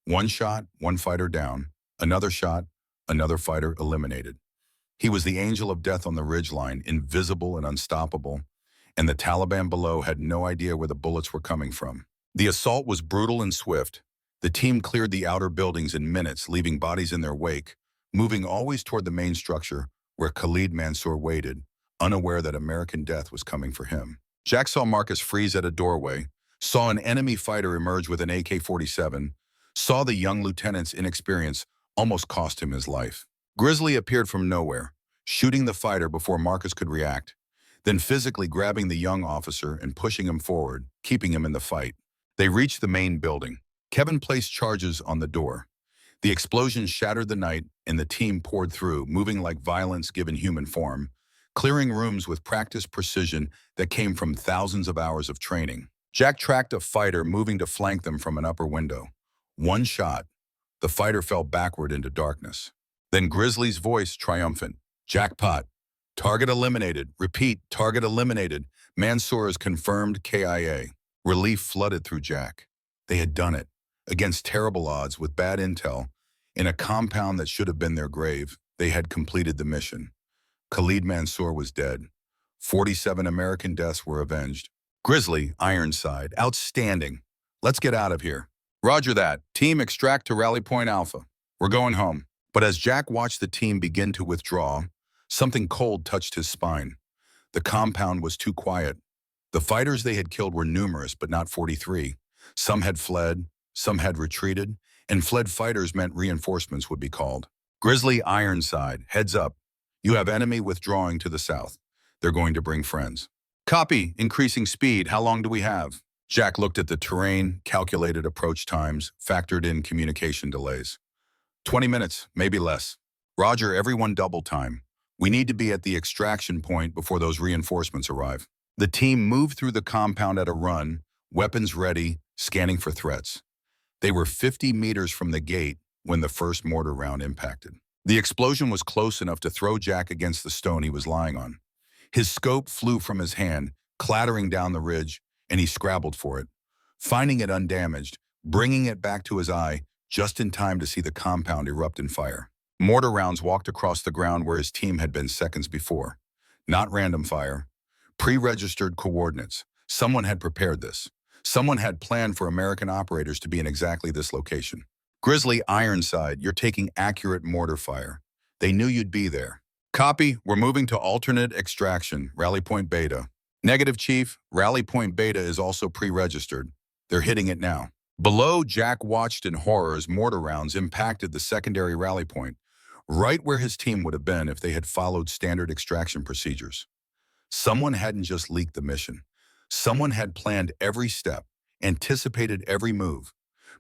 1 shot, 1 fighter down. Another shot, another fighter eliminated. He was the angel of death on the ridgeline, invisible and unstoppable, and the Taliban below had no idea where the bullets were coming from. The assault was brutal and swift. The team cleared the outer buildings in minutes, leaving bodies in their wake, moving always toward the main structure where Khalid Mansour waited, unaware that American death was coming for him. Jack saw Marcus freeze at a doorway, saw an enemy fighter emerge with an AK-47, saw the young lieutenant's inexperience almost cost him his life. Grizzly appeared from nowhere, shooting the fighter before Marcus could react, then physically grabbing the young officer and pushing him forward, keeping him in the fight. They reached the main building. Kevin placed charges on the door. The explosion shattered the night, and the team poured through, moving like violence given human form, clearing rooms with practiced precision that came from thousands of hours of training. Jack tracked a fighter moving to flank them from an upper window. 1 shot. The fighter fell backward into darkness. Then Grizzly's voice triumphant. Jackpot. Target eliminated. Repeat, target eliminated. Mansour is confirmed KIA. Relief flooded through Jack. They had done it. Against terrible odds, with bad intel, in a compound that should have been their grave, they had completed the mission. Khalid Mansour was dead. 47 American deaths were avenged. Grizzly, Ironside, outstanding. Let's get out of here. Roger that. Team extract to Rally Point Alpha. We're going home. But as Jack watched the team begin to withdraw, something cold touched his spine. The compound was too quiet. The fighters they had killed were numerous, but not 43. Some had fled, some had retreated, and fled fighters meant reinforcements would be called. Grizzly, Ironside, heads up. You have enemy withdrawing to the south. They're going to bring friends. Copy, increasing speed. How long do we have? Jack looked at the terrain, calculated approach times, factored in communication delays. 20 minutes, maybe less. Roger, everyone double time. We need to be at the extraction point before those reinforcements arrive. The team moved through the compound at a run, weapons ready, scanning for threats. They were 50 meters from the gate when the first mortar round impacted. The explosion was close enough to throw Jack against the stone he was lying on. His scope flew from his hand, clattering down the ridge, and he scrabbled for it, finding it undamaged, bringing it back to his eye just in time to see the compound erupt in fire. Mortar rounds walked across the ground where his team had been seconds before. Not random fire. Pre-registered coordinates. Someone had prepared this. Someone had planned for American operators to be in exactly this location. Grizzly, Ironside, you're taking accurate mortar fire. They knew you'd be there. Copy, we're moving to alternate extraction, Rally Point Beta. Negative, Chief. Rally Point Beta is also pre-registered. They're hitting it now. Below, Jack watched in horror as mortar rounds impacted the secondary rally point, right where his team would have been if they had followed standard extraction procedures. Someone hadn't just leaked the mission. Someone had planned every step, anticipated every move,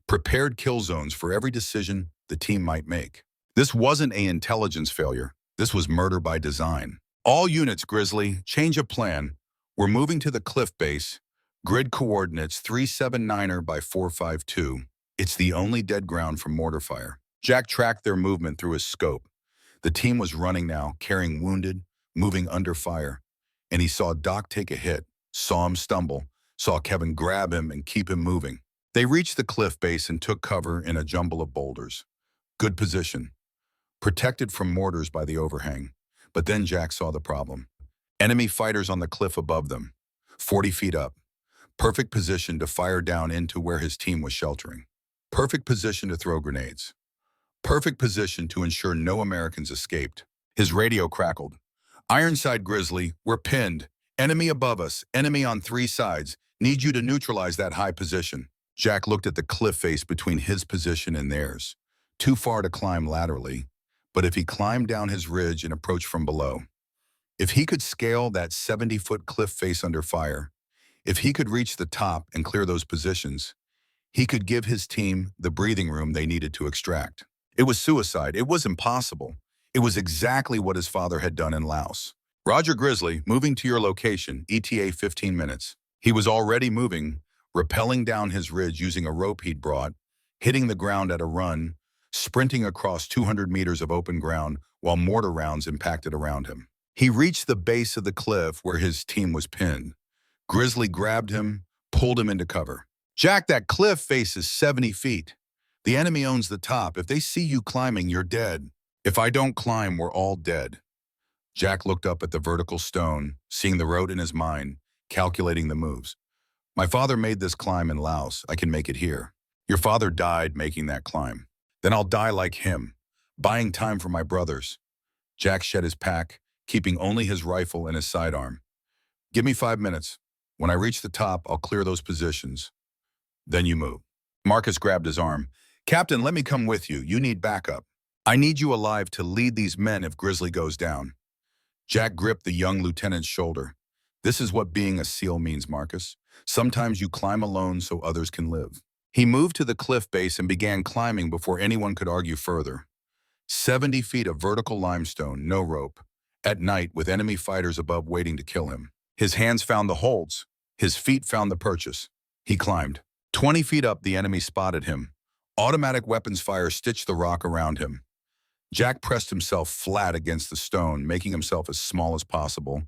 prepared kill zones for every decision the team might make. This wasn't an intelligence failure. This was murder by design. All units, Grizzly, change of plan. We're moving to the cliff base. Grid coordinates 379er by 452. It's the only dead ground from mortar fire. Jack tracked their movement through his scope. The team was running now, carrying wounded, moving under fire. And he saw Doc take a hit, saw him stumble, saw Kevin grab him and keep him moving. They reached the cliff base and took cover in a jumble of boulders. Good position. Protected from mortars by the overhang. But then Jack saw the problem. Enemy fighters on the cliff above them, 40 feet up. Perfect position to fire down into where his team was sheltering. Perfect position to throw grenades. Perfect position to ensure no Americans escaped. His radio crackled. Ironside, Grizzly, we're pinned. Enemy above us, enemy on 3 sides. Need you to neutralize that high position. Jack looked at the cliff face between his position and theirs. Too far to climb laterally, but if he climbed down his ridge and approached from below, if he could scale that 70-foot cliff face under fire, if he could reach the top and clear those positions, he could give his team the breathing room they needed to extract. It was suicide. It was impossible. It was exactly what his father had done in Laos. Roger Grizzly, moving to your location, ETA 15 minutes. He was already moving, rappelling down his ridge using a rope he'd brought, hitting the ground at a run, sprinting across 200 meters of open ground while mortar rounds impacted around him. He reached the base of the cliff where his team was pinned. Grizzly grabbed him, pulled him into cover. Jack, that cliff faces 70 feet. The enemy owns the top. If they see you climbing, you're dead. If I don't climb, we're all dead. Jack looked up at the vertical stone, seeing the road in his mind, calculating the moves. My father made this climb in Laos. I can make it here. Your father died making that climb. Then I'll die like him, buying time for my brothers. Jack shed his pack, keeping only his rifle and his sidearm. Give me 5 minutes. When I reach the top, I'll clear those positions. Then you move. Marcus grabbed his arm. Captain, let me come with you. You need backup. I need you alive to lead these men if Grizzly goes down. Jack gripped the young lieutenant's shoulder. This is what being a SEAL means, Marcus. Sometimes you climb alone so others can live. He moved to the cliff base and began climbing before anyone could argue further. 70 feet of vertical limestone, no rope. At night, with enemy fighters above waiting to kill him. His hands found the holds. His feet found the purchase. He climbed. 20 feet up, the enemy spotted him. Automatic weapons fire stitched the rock around him. Jack pressed himself flat against the stone, making himself as small as possible,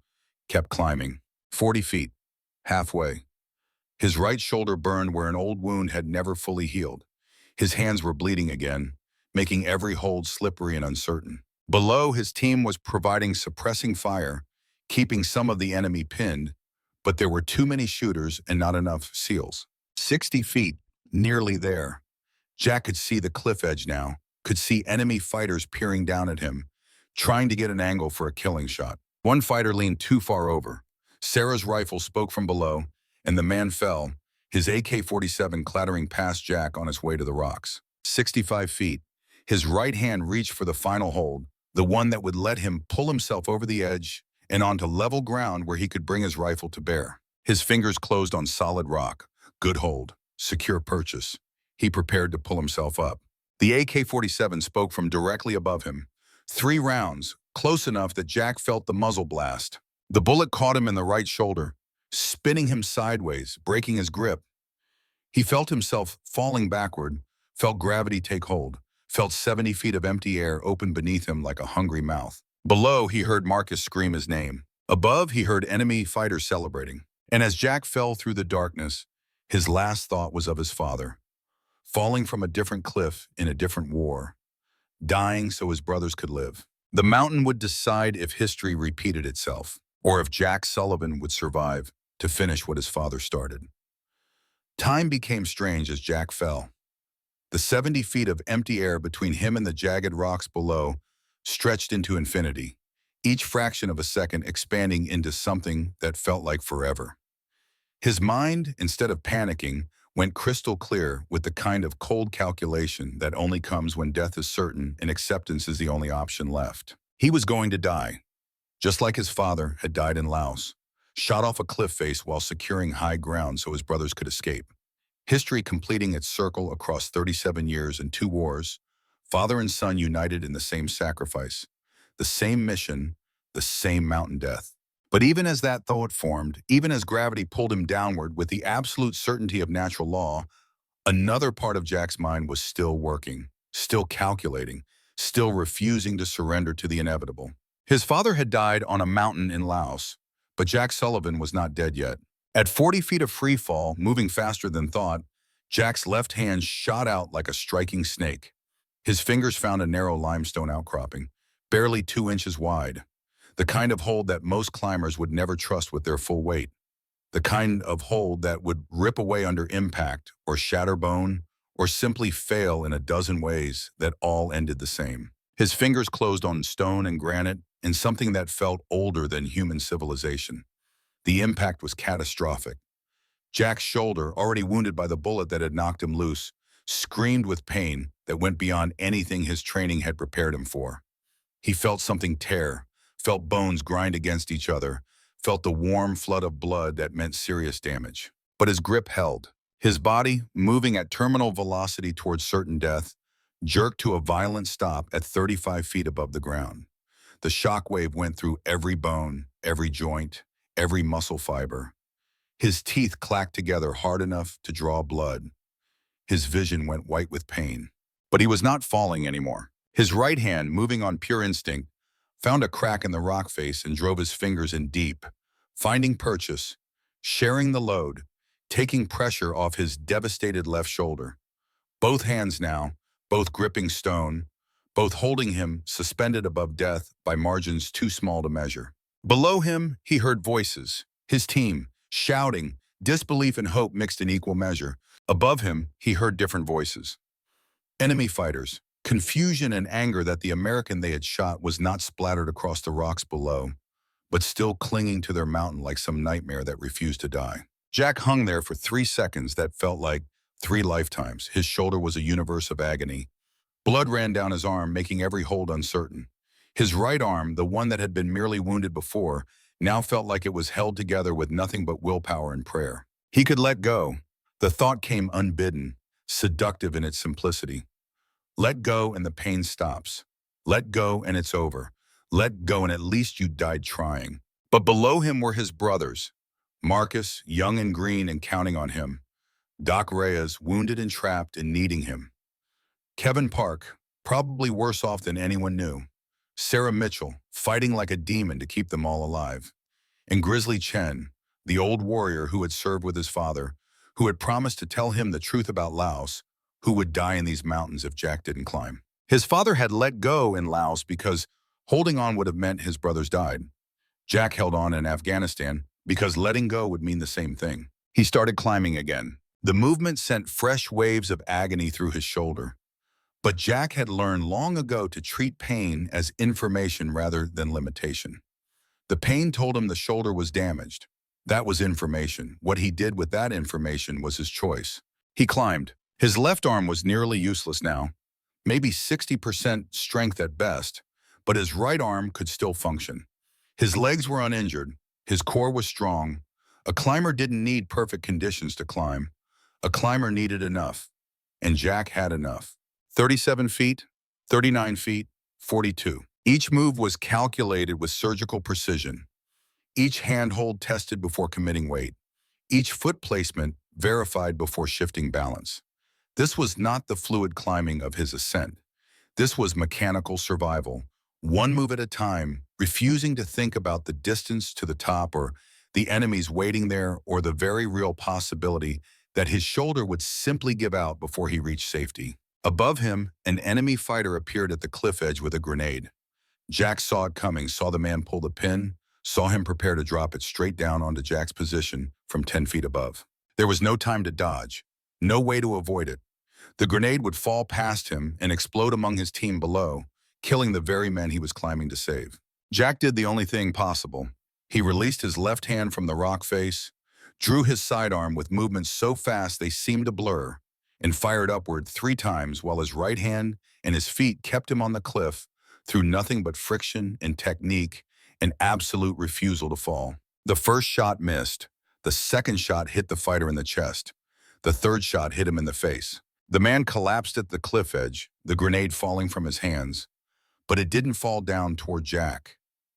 kept climbing. 40 feet. Halfway. His right shoulder burned where an old wound had never fully healed. His hands were bleeding again, making every hold slippery and uncertain. Below, his team was providing suppressing fire, keeping some of the enemy pinned, but there were too many shooters and not enough SEALs. 60 feet, nearly there. Jack could see the cliff edge now, could see enemy fighters peering down at him, trying to get an angle for a killing shot. One fighter leaned too far over. Sarah's rifle spoke from below, and the man fell, his AK-47 clattering past Jack on his way to the rocks. 65 feet. His right hand reached for the final hold, the one that would let him pull himself over the edge and onto level ground where he could bring his rifle to bear. His fingers closed on solid rock. Good hold. Secure purchase. He prepared to pull himself up. The AK-47 spoke from directly above him. 3 rounds, close enough that Jack felt the muzzle blast. The bullet caught him in the right shoulder, spinning him sideways, breaking his grip. He felt himself falling backward, felt gravity take hold, felt 70 feet of empty air open beneath him like a hungry mouth. Below, he heard Marcus scream his name. Above, he heard enemy fighters celebrating. And as Jack fell through the darkness, his last thought was of his father, falling from a different cliff in a different war, dying so his brothers could live. The mountain would decide if history repeated itself, or if Jack Sullivan would survive to finish what his father started. Time became strange as Jack fell. The 70 feet of empty air between him and the jagged rocks below stretched into infinity, each fraction of a second expanding into something that felt like forever. His mind, instead of panicking, went crystal clear with the kind of cold calculation that only comes when death is certain and acceptance is the only option left. He was going to die, just like his father had died in Laos, shot off a cliff face while securing high ground so his brothers could escape. History completing its circle across 37 years and 2 wars, father and son united in the same sacrifice, the same mission, the same mountain death. But even as that thought formed, even as gravity pulled him downward with the absolute certainty of natural law, another part of Jack's mind was still working, still calculating, still refusing to surrender to the inevitable. His father had died on a mountain in Laos, but Jack Sullivan was not dead yet. At 40 feet of free fall, moving faster than thought, Jack's left hand shot out like a striking snake. His fingers found a narrow limestone outcropping, barely 2 inches wide. The kind of hold that most climbers would never trust with their full weight. The kind of hold that would rip away under impact, or shatter bone, or simply fail in a dozen ways that all ended the same. His fingers closed on stone and granite in something that felt older than human civilization. The impact was catastrophic. Jack's shoulder, already wounded by the bullet that had knocked him loose, screamed with pain that went beyond anything his training had prepared him for. He felt something tear, felt bones grind against each other, felt the warm flood of blood that meant serious damage. But his grip held. His body, moving at terminal velocity towards certain death, jerked to a violent stop at 35 feet above the ground. The shockwave went through every bone, every joint, every muscle fiber. His teeth clacked together hard enough to draw blood. His vision went white with pain. But he was not falling anymore. His right hand, moving on pure instinct, found a crack in the rock face and drove his fingers in deep, finding purchase, sharing the load, taking pressure off his devastated left shoulder. Both hands now, both gripping stone, both holding him suspended above death by margins too small to measure. Below him, he heard voices, his team, shouting, disbelief and hope mixed in equal measure. Above him, he heard different voices. Enemy fighters, confusion and anger that the American they had shot was not splattered across the rocks below, but still clinging to their mountain like some nightmare that refused to die. Jack hung there for 3 seconds that felt like 3 lifetimes. His shoulder was a universe of agony. Blood ran down his arm, making every hold uncertain. His right arm, the one that had been merely wounded before, now felt like it was held together with nothing but willpower and prayer. He could let go. The thought came unbidden, seductive in its simplicity. Let go and the pain stops. Let go and it's over. Let go and at least you died trying. But below him were his brothers. Marcus, young and green and counting on him. Doc Reyes, wounded and trapped and needing him. Kevin Park, probably worse off than anyone knew. Sarah Mitchell, fighting like a demon to keep them all alive. And Grizzly Chen, the old warrior who had served with his father, who had promised to tell him the truth about Laos, who would die in these mountains if Jack didn't climb. His father had let go in Laos because holding on would have meant his brothers died. Jack held on in Afghanistan because letting go would mean the same thing. He started climbing again. The movement sent fresh waves of agony through his shoulder. But Jack had learned long ago to treat pain as information rather than limitation. The pain told him the shoulder was damaged. That was information. What he did with that information was his choice. He climbed. His left arm was nearly useless now, maybe 60% strength at best, but his right arm could still function. His legs were uninjured. His core was strong. A climber didn't need perfect conditions to climb. A climber needed enough, and Jack had enough. 37 feet, 39 feet, 42. Each move was calculated with surgical precision. Each handhold tested before committing weight. Each foot placement verified before shifting balance. This was not the fluid climbing of his ascent. This was mechanical survival, one move at a time, refusing to think about the distance to the top or the enemies waiting there or the very real possibility that his shoulder would simply give out before he reached safety. Above him, an enemy fighter appeared at the cliff edge with a grenade. Jack saw it coming, saw the man pull the pin, saw him prepare to drop it straight down onto Jack's position from 10 feet above. There was no time to dodge, no way to avoid it. The grenade would fall past him and explode among his team below, killing the very men he was climbing to save. Jack did the only thing possible. He released his left hand from the rock face, drew his sidearm with movements so fast they seemed to blur, and fired upward 3 times while his right hand and his feet kept him on the cliff through nothing but friction and technique and absolute refusal to fall. The first shot missed. The second shot hit the fighter in the chest. The third shot hit him in the face. The man collapsed at the cliff edge, the grenade falling from his hands, but it didn't fall down toward Jack.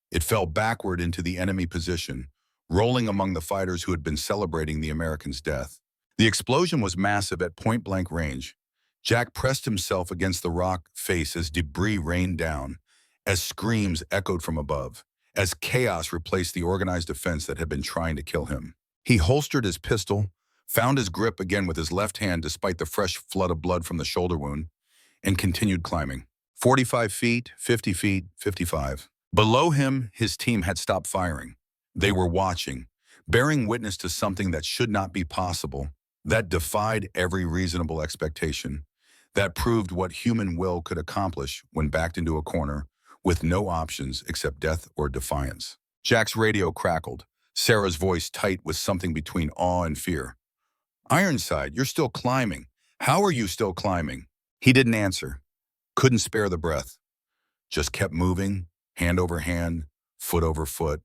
It fell backward into the enemy position, rolling among the fighters who had been celebrating the American's death. The explosion was massive at point-blank range. Jack pressed himself against the rock face as debris rained down, as screams echoed from above, as chaos replaced the organized defense that had been trying to kill him. He holstered his pistol, found his grip again with his left hand despite the fresh flood of blood from the shoulder wound, and continued climbing. 45 feet, 50 feet, 55. Below him, his team had stopped firing. They were watching, bearing witness to something that should not be possible, that defied every reasonable expectation, that proved what human will could accomplish when backed into a corner with no options except death or defiance. Jack's radio crackled, Sarah's voice tight with something between awe and fear. Ironside, you're still climbing. How are you still climbing? He didn't answer, couldn't spare the breath, just kept moving, hand over hand, foot over foot,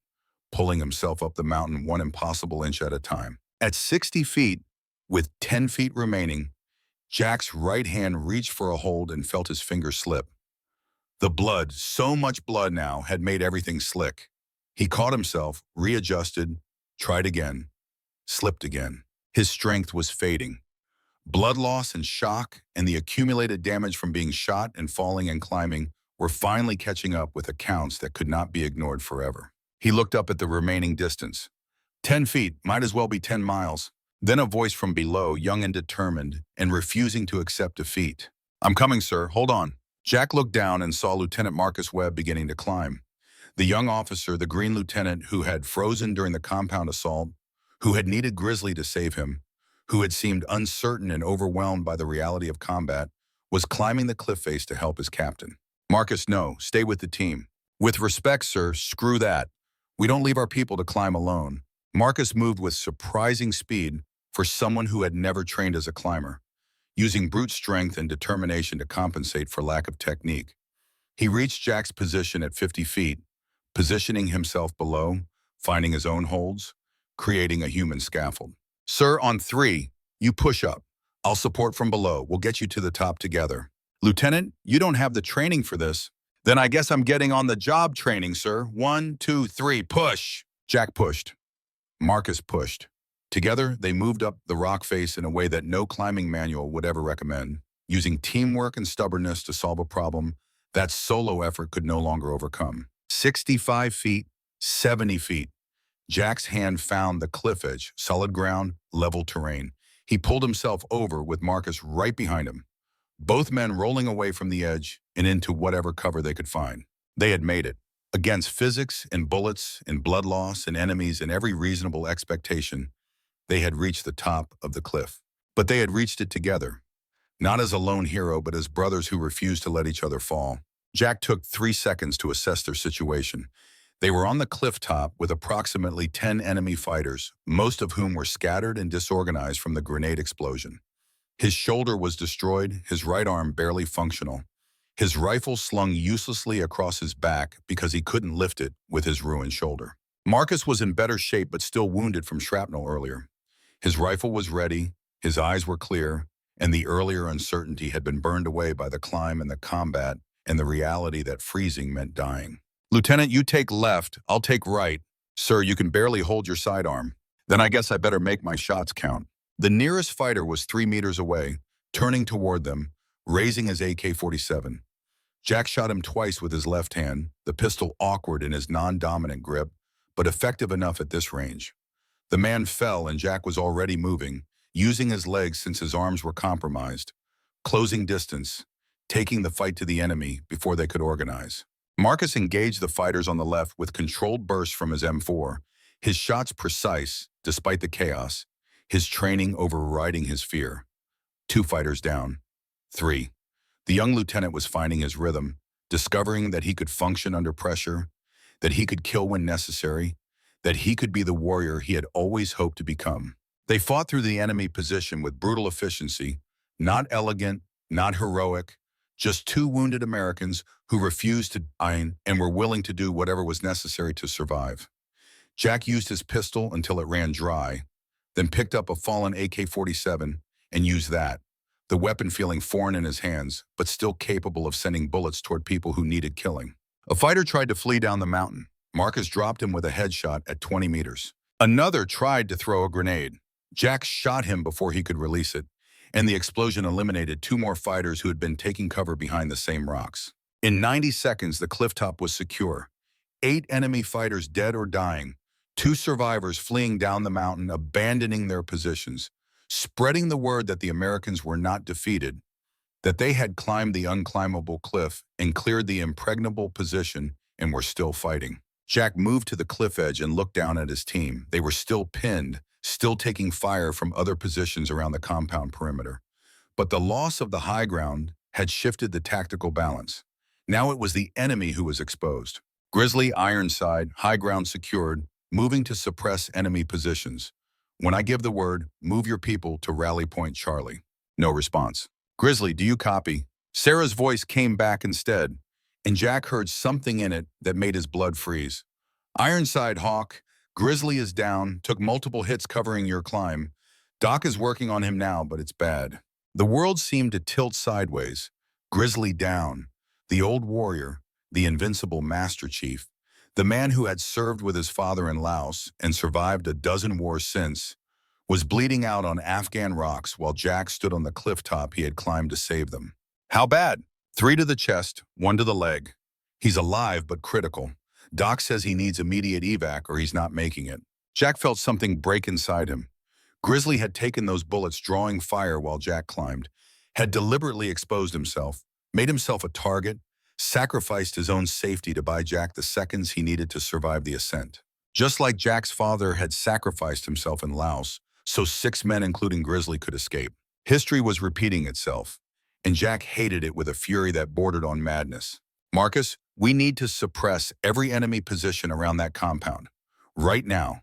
pulling himself up the mountain one impossible inch at a time. At 60 feet, with 10 feet remaining, Jack's right hand reached for a hold and felt his finger slip. The blood, so much blood now, had made everything slick. He caught himself, readjusted, tried again, slipped again. His strength was fading. Blood loss and shock and the accumulated damage from being shot and falling and climbing were finally catching up with accounts that could not be ignored forever. He looked up at the remaining distance. 10 feet, might as well be 10 miles. Then a voice from below, young and determined, and refusing to accept defeat. "I'm coming, sir. Hold on." Jack looked down and saw Lieutenant Marcus Webb beginning to climb. The young officer, the green lieutenant who had frozen during the compound assault, who had needed Grizzly to save him, who had seemed uncertain and overwhelmed by the reality of combat, was climbing the cliff face to help his captain. "Marcus, no. Stay with the team." "With respect, sir, screw that. We don't leave our people to climb alone." Marcus moved with surprising speed for someone who had never trained as a climber, using brute strength and determination to compensate for lack of technique. He reached Jack's position at 50 feet, positioning himself below, finding his own holds, creating a human scaffold. "Sir, on 3, you push up. I'll support from below. We'll get you to the top together." "Lieutenant, you don't have the training for this." "Then I guess I'm getting on the job training, sir. 1, 2, 3, push." Jack pushed. Marcus pushed. Together, they moved up the rock face in a way that no climbing manual would ever recommend, using teamwork and stubbornness to solve a problem that solo effort could no longer overcome. 65 feet, 70 feet. Jack's hand found the cliff edge, solid ground, level terrain. He pulled himself over with Marcus right behind him, both men rolling away from the edge and into whatever cover they could find. They had made it. Against physics and bullets and blood loss and enemies and every reasonable expectation, they had reached the top of the cliff. But they had reached it together, not as a lone hero, but as brothers who refused to let each other fall. Jack took 3 seconds to assess their situation. They were on the cliff top with approximately 10 enemy fighters, most of whom were scattered and disorganized from the grenade explosion. His shoulder was destroyed, his right arm barely functional. His rifle slung uselessly across his back because he couldn't lift it with his ruined shoulder. Marcus was in better shape but still wounded from shrapnel earlier. His rifle was ready, his eyes were clear, and the earlier uncertainty had been burned away by the climb and the combat and the reality that freezing meant dying. "Lieutenant, you take left, I'll take right. Sir, you can barely hold your sidearm." "Then I guess I better make my shots count." The nearest fighter was 3 meters away, turning toward them, raising his AK-47. Jack shot him twice with his left hand, the pistol awkward in his non-dominant grip, but effective enough at this range. The man fell and Jack was already moving, using his legs since his arms were compromised, closing distance, taking the fight to the enemy before they could organize. Marcus engaged the fighters on the left with controlled bursts from his M4, his shots precise despite the chaos, his training overriding his fear. 2 fighters down. 3. The young lieutenant was finding his rhythm, discovering that he could function under pressure, that he could kill when necessary, that he could be the warrior he had always hoped to become. They fought through the enemy position with brutal efficiency, not elegant, not heroic, just 2 wounded Americans who refused to die and were willing to do whatever was necessary to survive. Jack used his pistol until it ran dry, then picked up a fallen AK-47 and used that, the weapon feeling foreign in his hands, but still capable of sending bullets toward people who needed killing. A fighter tried to flee down the mountain. Marcus dropped him with a headshot at 20 meters. Another tried to throw a grenade. Jack shot him before he could release it, and the explosion eliminated 2 more fighters who had been taking cover behind the same rocks. In 90 seconds, the cliff top was secure. 8 enemy fighters dead or dying, 2 survivors fleeing down the mountain, abandoning their positions, spreading the word that the Americans were not defeated, that they had climbed the unclimbable cliff and cleared the impregnable position and were still fighting. Jack moved to the cliff edge and looked down at his team. They were still pinned, still taking fire from other positions around the compound perimeter. But the loss of the high ground had shifted the tactical balance. Now it was the enemy who was exposed. Grizzly, Ironside, high ground secured, moving to suppress enemy positions, When I give the word, move your people to Rally Point Charlie. No response. Grizzly, do you copy? Sarah's voice came back instead, and Jack heard something in it that made his blood freeze. Ironside Hawk, Grizzly is down, took multiple hits covering your climb. Doc is working on him now, but it's bad. The world seemed to tilt sideways. Grizzly down. The old warrior, the invincible Master Chief, the man who had served with his father in Laos and survived a dozen wars since, was bleeding out on Afghan rocks while Jack stood on the cliff top he had climbed to save them. How bad? 3 to the chest, 1 to the leg. He's alive but critical. Doc says he needs immediate evac or he's not making it. Jack felt something break inside him. Grizzly had taken those bullets drawing fire while Jack climbed, had deliberately exposed himself, made himself a target, sacrificed his own safety to buy Jack the seconds he needed to survive the ascent. Just like Jack's father had sacrificed himself in Laos, so 6 men including Grizzly could escape. History was repeating itself, and Jack hated it with a fury that bordered on madness. Marcus, we need to suppress every enemy position around that compound. Right now.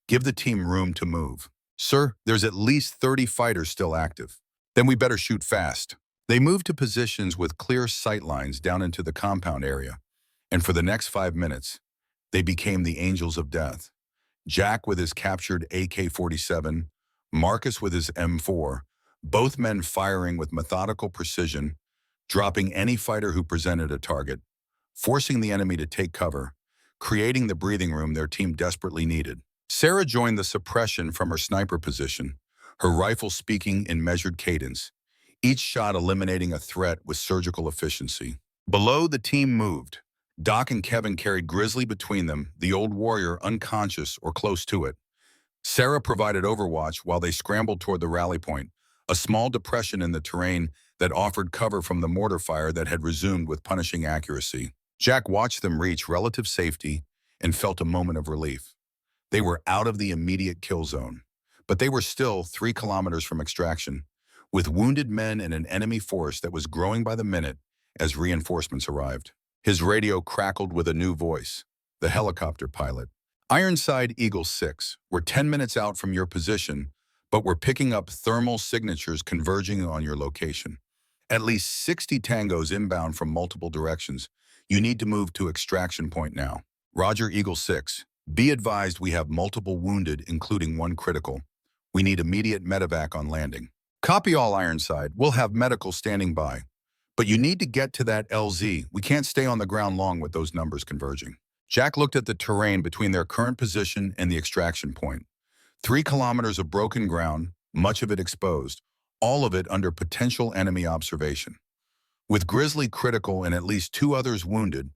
Give the team room to move. Sir, there's at least 30 fighters still active. Then we better shoot fast. They moved to positions with clear sight lines down into the compound area, and for the next 5 minutes, they became the angels of death. Jack with his captured AK-47, Marcus with his M4, both men firing with methodical precision, dropping any fighter who presented a target, forcing the enemy to take cover, creating the breathing room their team desperately needed. Sarah joined the suppression from her sniper position, her rifle speaking in measured cadence, each shot eliminating a threat with surgical efficiency. Below, the team moved. Doc and Kevin carried Grizzly between them, the old warrior unconscious or close to it. Sarah provided overwatch while they scrambled toward the rally point, a small depression in the terrain that offered cover from the mortar fire that had resumed with punishing accuracy. Jack watched them reach relative safety and felt a moment of relief. They were out of the immediate kill zone, but they were still 3 kilometers from extraction, with wounded men and an enemy force that was growing by the minute as reinforcements arrived. His radio crackled with a new voice, the helicopter pilot. Ironside Eagle 6, we're 10 minutes out from your position, but we're picking up thermal signatures converging on your location. At least 60 tangos inbound from multiple directions. You need to move to extraction point now. Roger, Eagle 6. Be advised we have multiple wounded, including 1 critical. We need immediate medevac on landing. Copy all, Ironside. We'll have medical standing by. But you need to get to that LZ. We can't stay on the ground long with those numbers converging. Jack looked at the terrain between their current position and the extraction point. 3 kilometers of broken ground, much of it exposed, all of it under potential enemy observation. With Grizzly critical and at least 2 others wounded,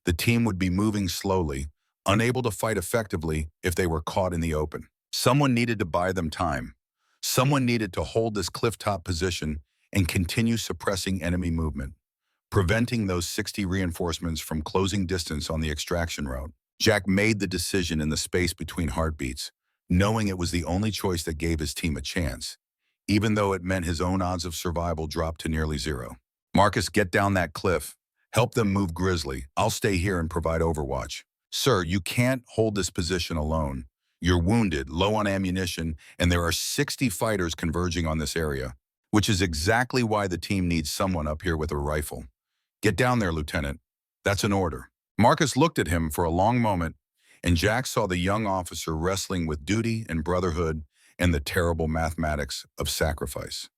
the team would be moving slowly, unable to fight effectively if they were caught in the open. Someone needed to buy them time. Someone needed to hold this clifftop position and continue suppressing enemy movement, preventing those 60 reinforcements from closing distance on the extraction route. Jack made the decision in the space between heartbeats, knowing it was the only choice that gave his team a chance, even though it meant his own odds of survival dropped to nearly 0. Marcus, get down that cliff. Help them move Grizzly. I'll stay here and provide overwatch. Sir, you can't hold this position alone. You're wounded, low on ammunition, and there are 60 fighters converging on this area, which is exactly why the team needs someone up here with a rifle. Get down there, Lieutenant. That's an order. Marcus looked at him for a long moment, and Jack saw the young officer wrestling with duty and brotherhood and the terrible mathematics of sacrifice.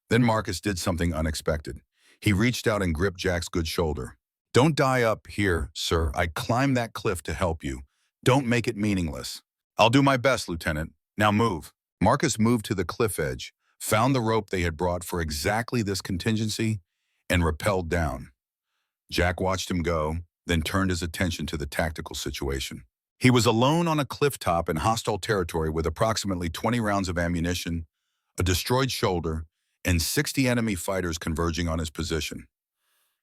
Then Marcus did something unexpected. He reached out and gripped Jack's good shoulder. Don't die up here, sir. I climbed that cliff to help you. Don't make it meaningless. I'll do my best, Lieutenant. Now move. Marcus moved to the cliff edge, found the rope they had brought for exactly this contingency, and rappelled down. Jack watched him go, then turned his attention to the tactical situation. He was alone on a cliff top in hostile territory with approximately 20 rounds of ammunition, a destroyed shoulder, and 60 enemy fighters converging on his position.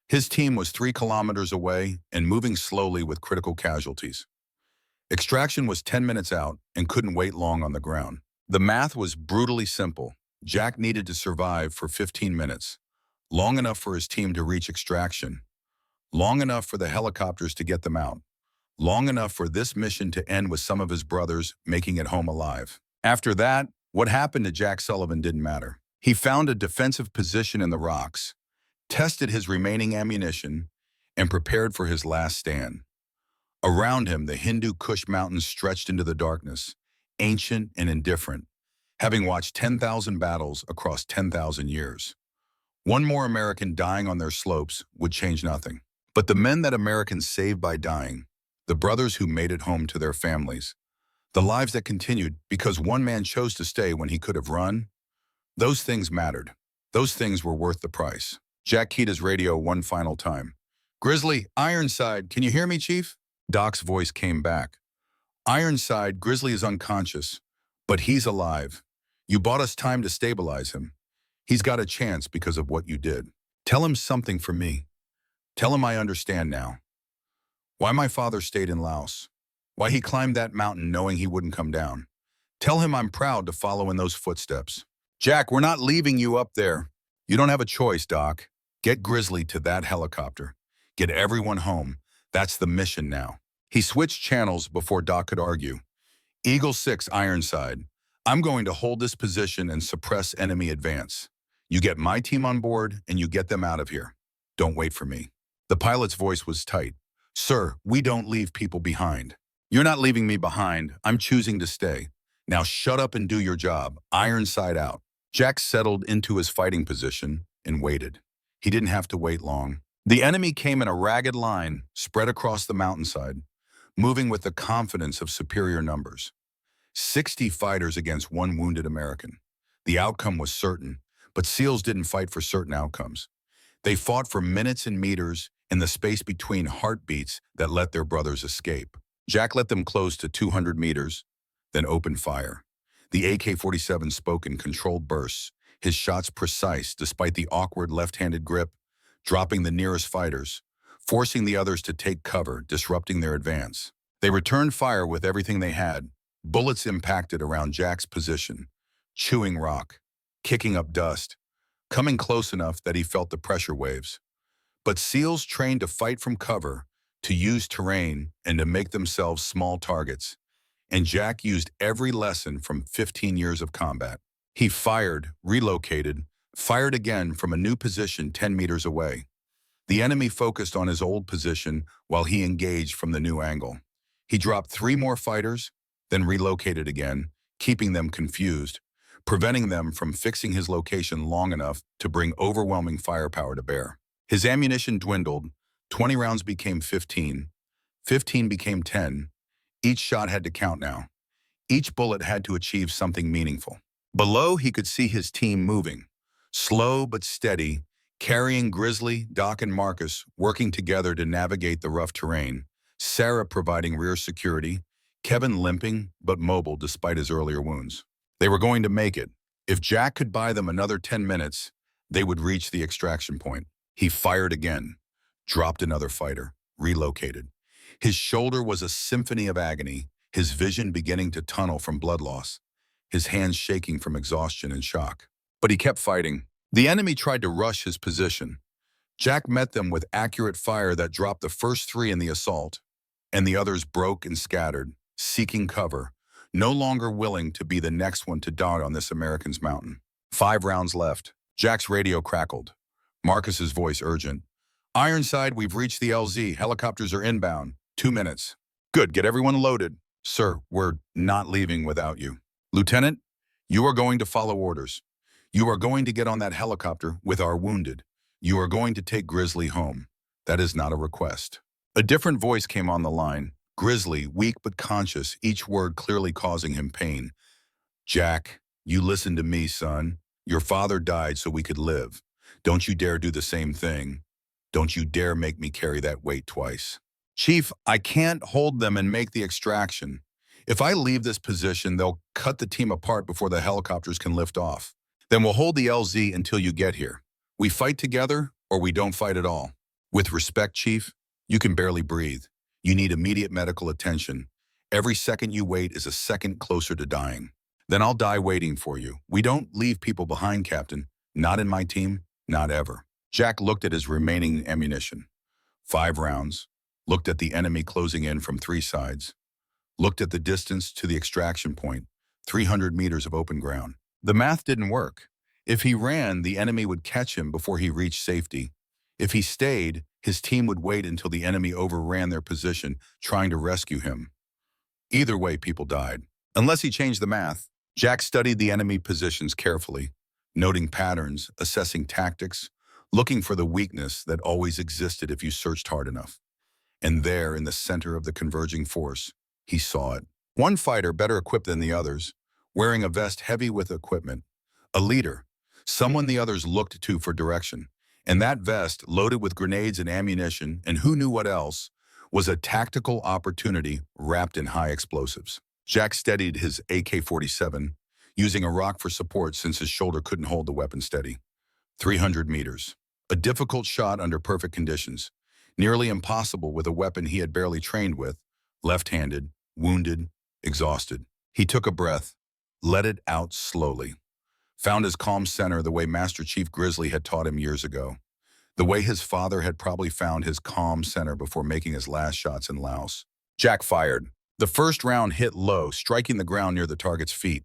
His team was 3 kilometers away and moving slowly with critical casualties. Extraction was 10 minutes out and couldn't wait long on the ground. The math was brutally simple. Jack needed to survive for 15 minutes, long enough for his team to reach extraction, long enough for the helicopters to get them out, long enough for this mission to end with some of his brothers making it home alive. After that, what happened to Jack Sullivan didn't matter. He found a defensive position in the rocks, tested his remaining ammunition, and prepared for his last stand. Around him, the Hindu Kush Mountains stretched into the darkness, ancient and indifferent, having watched 10,000 battles across 10,000 years. One more American dying on their slopes would change nothing. But the men that Americans saved by dying, the brothers who made it home to their families, the lives that continued because one man chose to stay when he could have run, those things mattered. Those things were worth the price. Jack keyed his radio one final time. "Grizzly, Ironside, can you hear me, Chief?" Doc's voice came back. "Ironside, Grizzly is unconscious, but he's alive. You bought us time to stabilize him. He's got a chance because of what you did. Tell him something for me. Tell him I understand now. Why my father stayed in Laos. Why he climbed that mountain knowing he wouldn't come down. Tell him I'm proud to follow in those footsteps. Jack, we're not leaving you up there. You don't have a choice, Doc. Get Grizzly to that helicopter. Get everyone home. That's the mission now." He switched channels before Doc could argue. "Eagle 6, Ironside. I'm going to hold this position and suppress enemy advance. You get my team on board and you get them out of here. Don't wait for me." The pilot's voice was tight. "Sir, we don't leave people behind." "You're not leaving me behind. I'm choosing to stay. Now shut up and do your job. Ironside out." Jack settled into his fighting position and waited. He didn't have to wait long. The enemy came in a ragged line, spread across the mountainside, moving with the confidence of superior numbers. 60 fighters against one wounded American. The outcome was certain, but SEALs didn't fight for certain outcomes. They fought for minutes and meters in the space between heartbeats that let their brothers escape. Jack let them close to 200 meters, then opened fire. The AK-47 spoke in controlled bursts, his shots precise despite the awkward left-handed grip, dropping the nearest fighters, forcing the others to take cover, disrupting their advance. They returned fire with everything they had. Bullets impacted around Jack's position, chewing rock, kicking up dust, coming close enough that he felt the pressure waves. But SEALs trained to fight from cover, to use terrain, and to make themselves small targets. And Jack used every lesson from 15 years of combat. He fired, relocated, fired again from a new position 10 meters away. The enemy focused on his old position while he engaged from the new angle. He dropped 3 more fighters, then relocated again, keeping them confused, preventing them from fixing his location long enough to bring overwhelming firepower to bear. His ammunition dwindled. 20 rounds became 15. 15 became 10. Each shot had to count now. Each bullet had to achieve something meaningful. Below, he could see his team moving. Slow but steady, carrying Grizzly, Doc, and Marcus working together to navigate the rough terrain. Sarah providing rear security. Kevin limping but mobile despite his earlier wounds. They were going to make it. If Jack could buy them another 10 minutes, they would reach the extraction point. He fired again, dropped another fighter, relocated. His shoulder was a symphony of agony, his vision beginning to tunnel from blood loss, his hands shaking from exhaustion and shock. But he kept fighting. The enemy tried to rush his position. Jack met them with accurate fire that dropped the first 3 in the assault, and the others broke and scattered, seeking cover, no longer willing to be the next one to die on this American's mountain. 5 rounds left. Jack's radio crackled. Marcus's voice urgent. "Ironside, we've reached the LZ. Helicopters are inbound. 2 minutes. Good, get everyone loaded. Sir, we're not leaving without you. Lieutenant, you are going to follow orders. You are going to get on that helicopter with our wounded. You are going to take Grizzly home. That is not a request." A different voice came on the line. Grizzly, weak but conscious, each word clearly causing him pain. "Jack, you listen to me, son. Your father died so we could live. Don't you dare do the same thing. Don't you dare make me carry that weight twice." "Chief, I can't hold them and make the extraction. If I leave this position, they'll cut the team apart before the helicopters can lift off. Then we'll hold the LZ until you get here. We fight together or we don't fight at all." "With respect, Chief, you can barely breathe. You need immediate medical attention. Every second you wait is a second closer to dying." "Then I'll die waiting for you. We don't leave people behind, Captain. Not in my team, not ever." Jack looked at his remaining ammunition. 5 rounds. Looked at the enemy closing in from 3 sides. Looked at the distance to the extraction point. 300 meters of open ground. The math didn't work. If he ran, the enemy would catch him before he reached safety. If he stayed, his team would wait until the enemy overran their position, trying to rescue him. Either way, people died. Unless he changed the math. Jack studied the enemy positions carefully, noting patterns, assessing tactics, looking for the weakness that always existed if you searched hard enough. And there, in the center of the converging force, he saw it. One fighter better equipped than the others, wearing a vest heavy with equipment. A leader, someone the others looked to for direction. And that vest, loaded with grenades and ammunition, and who knew what else, was a tactical opportunity wrapped in high explosives. Jack steadied his AK-47, using a rock for support since his shoulder couldn't hold the weapon steady. 300 meters. A difficult shot under perfect conditions. Nearly impossible with a weapon he had barely trained with, left-handed, wounded, exhausted. He took a breath, let it out slowly. Found his calm center the way Master Chief Grizzly had taught him years ago. The way his father had probably found his calm center before making his last shots in Laos. Jack fired. The first round hit low, striking the ground near the target's feet.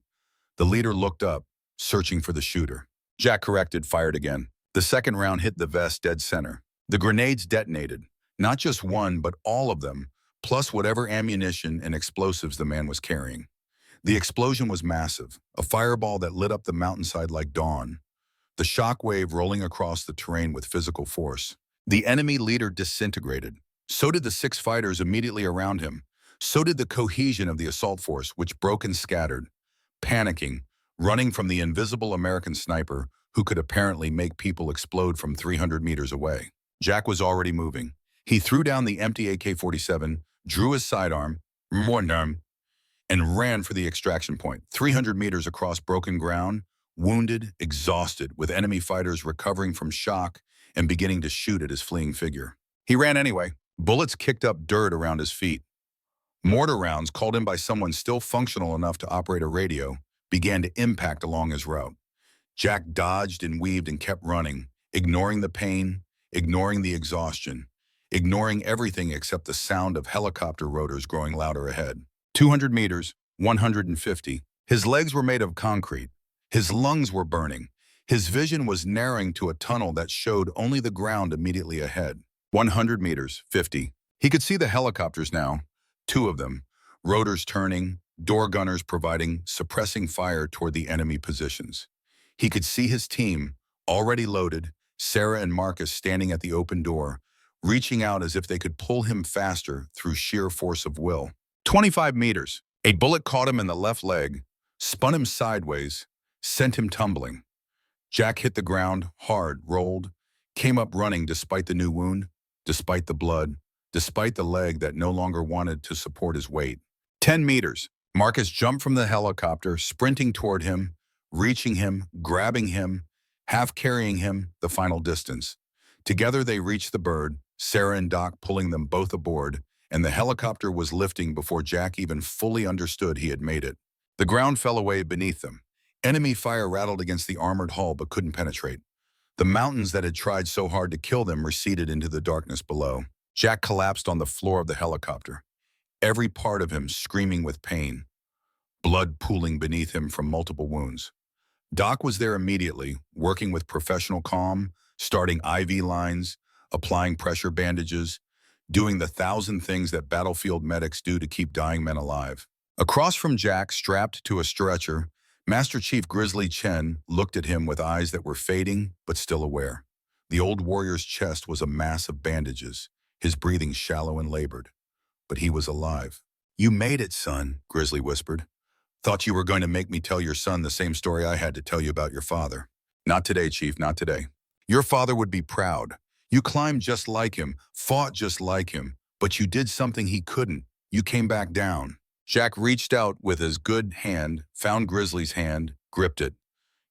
The leader looked up, searching for the shooter. Jack corrected, fired again. The second round hit the vest dead center. The grenades detonated. Not just one, but all of them, plus whatever ammunition and explosives the man was carrying. The explosion was massive, a fireball that lit up the mountainside like dawn. The shockwave rolling across the terrain with physical force. The enemy leader disintegrated. So did the 6 fighters immediately around him. So did the cohesion of the assault force, which broke and scattered. Panicking, running from the invisible American sniper who could apparently make people explode from 300 meters away. Jack was already moving. He threw down the empty AK-47, drew his sidearm, and ran for the extraction point, 300 meters across broken ground, wounded, exhausted, with enemy fighters recovering from shock and beginning to shoot at his fleeing figure. He ran anyway. Bullets kicked up dirt around his feet. Mortar rounds, called in by someone still functional enough to operate a radio, began to impact along his route. Jack dodged and weaved and kept running, ignoring the pain, ignoring the exhaustion, ignoring everything except the sound of helicopter rotors growing louder ahead. 200 meters, 150. His legs were made of concrete. His lungs were burning. His vision was narrowing to a tunnel that showed only the ground immediately ahead. 100 meters, 50. He could see the helicopters now, 2 of them, rotors turning, door gunners providing suppressing fire toward the enemy positions. He could see his team, already loaded, Sarah and Marcus standing at the open door, reaching out as if they could pull him faster through sheer force of will. 25 meters. A bullet caught him in the left leg, spun him sideways, sent him tumbling. Jack hit the ground, hard, rolled, came up running despite the new wound, despite the blood, despite the leg that no longer wanted to support his weight. 10 meters. Marcus jumped from the helicopter, sprinting toward him, reaching him, grabbing him, half carrying him the final distance. Together they reached the bird, Sarah and Doc pulling them both aboard, and the helicopter was lifting before Jack even fully understood he had made it. The ground fell away beneath them. Enemy fire rattled against the armored hull but couldn't penetrate. The mountains that had tried so hard to kill them receded into the darkness below. Jack collapsed on the floor of the helicopter, every part of him screaming with pain, blood pooling beneath him from multiple wounds. Doc was there immediately, working with professional calm, starting IV lines, applying pressure bandages, doing the 1,000 things that battlefield medics do to keep dying men alive. Across from Jack, strapped to a stretcher, Master Chief Grizzly Chen looked at him with eyes that were fading but still aware. The old warrior's chest was a mass of bandages, his breathing shallow and labored. But he was alive. "You made it, son," Grizzly whispered. "Thought you were going to make me tell your son the same story I had to tell you about your father. Not today, Chief, not today. Your father would be proud. You climbed just like him, fought just like him, but you did something he couldn't. You came back down." Jack reached out with his good hand, found Grizzly's hand, gripped it.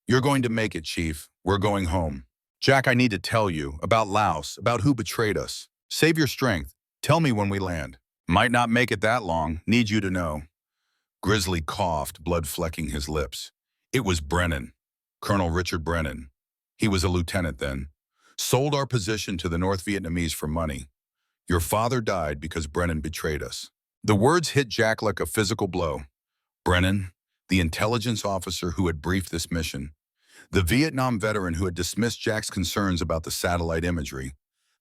"You're going to make it, Chief. We're going home." "Jack, I need to tell you about Laos, about who betrayed us. Save your strength. Tell me when we land." "Might not make it that long. Need you to know." Grizzly coughed, blood flecking his lips. "It was Brennan. Colonel Richard Brennan. He was a lieutenant then. Sold our position to the North Vietnamese for money. Your father died because Brennan betrayed us." The words hit Jack like a physical blow. Brennan, the intelligence officer who had briefed this mission, the Vietnam veteran who had dismissed Jack's concerns about the satellite imagery,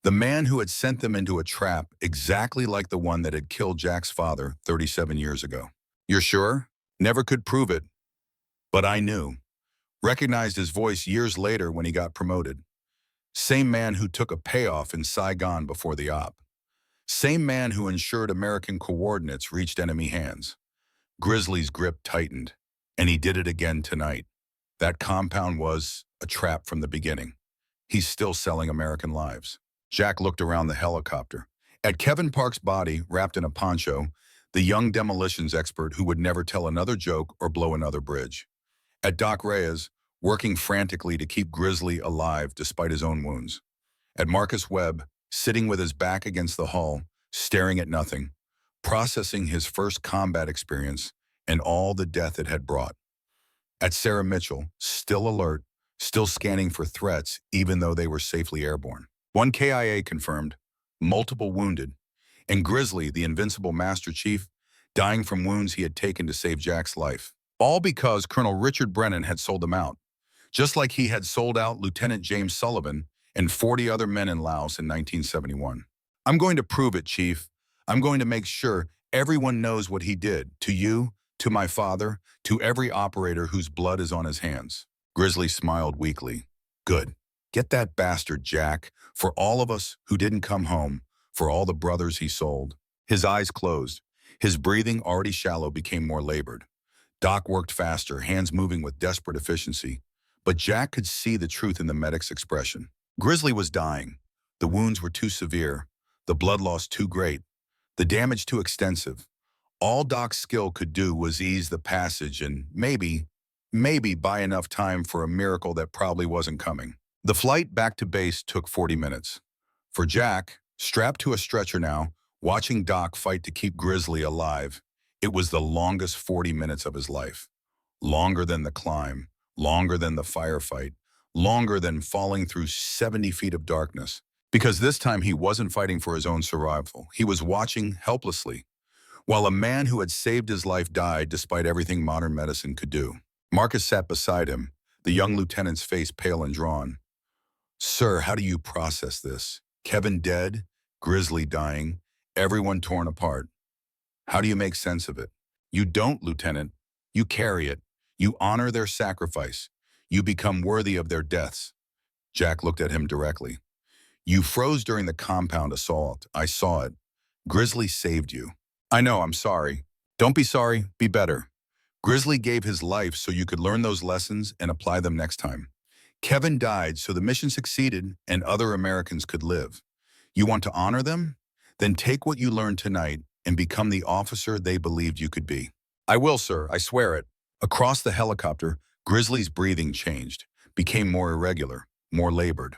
the man who had sent them into a trap exactly like the one that had killed Jack's father 37 years ago. You're sure? Never could prove it, but I knew. Recognized his voice years later when he got promoted. Same man who took a payoff in Saigon before the op. Same man who ensured American coordinates reached enemy hands. Grizzly's grip tightened, and he did it again tonight. That compound was a trap from the beginning. He's still selling American lives. Jack looked around the helicopter. At Kevin Park's body, wrapped in a poncho, the young demolitions expert who would never tell another joke or blow another bridge. At Doc Reyes, working frantically to keep Grizzly alive despite his own wounds. At Marcus Webb, sitting with his back against the hull, staring at nothing, processing his first combat experience and all the death it had brought. At Sarah Mitchell, still alert, still scanning for threats even though they were safely airborne. One KIA confirmed, multiple wounded, and Grizzly, the invincible Master Chief, dying from wounds he had taken to save Jack's life. All because Colonel Richard Brennan had sold them out, just like he had sold out Lieutenant James Sullivan and 40 other men in Laos in 1971. I'm going to prove it, Chief. I'm going to make sure everyone knows what he did, to you, to my father, to every operator whose blood is on his hands. Grizzly smiled weakly. Good. Get that bastard, Jack, for all of us who didn't come home, for all the brothers he sold. His eyes closed. His breathing, already shallow, became more labored. Doc worked faster, hands moving with desperate efficiency. But Jack could see the truth in the medic's expression. Grizzly was dying. The wounds were too severe. The blood loss too great. The damage too extensive. All Doc's skill could do was ease the passage and maybe buy enough time for a miracle that probably wasn't coming. The flight back to base took 40 minutes. For Jack, strapped to a stretcher now, watching Doc fight to keep Grizzly alive, it was the longest 40 minutes of his life. Longer than the climb, longer than the firefight, longer than falling through 70 feet of darkness. Because this time he wasn't fighting for his own survival. He was watching helplessly, while a man who had saved his life died despite everything modern medicine could do. Marcus sat beside him, the young lieutenant's face pale and drawn. Sir, how do you process this? Kevin dead, Grizzly dying, everyone torn apart. How do you make sense of it? You don't, Lieutenant. You carry it. You honor their sacrifice. You become worthy of their deaths. Jack looked at him directly. You froze during the compound assault. I saw it. Grizzly saved you. I know, I'm sorry. Don't be sorry, be better. Grizzly gave his life so you could learn those lessons and apply them next time. Kevin died so the mission succeeded and other Americans could live. You want to honor them? Then take what you learned tonight and become the officer they believed you could be. I will, sir, I swear it. Across the helicopter, Grizzly's breathing changed, became more irregular, more labored.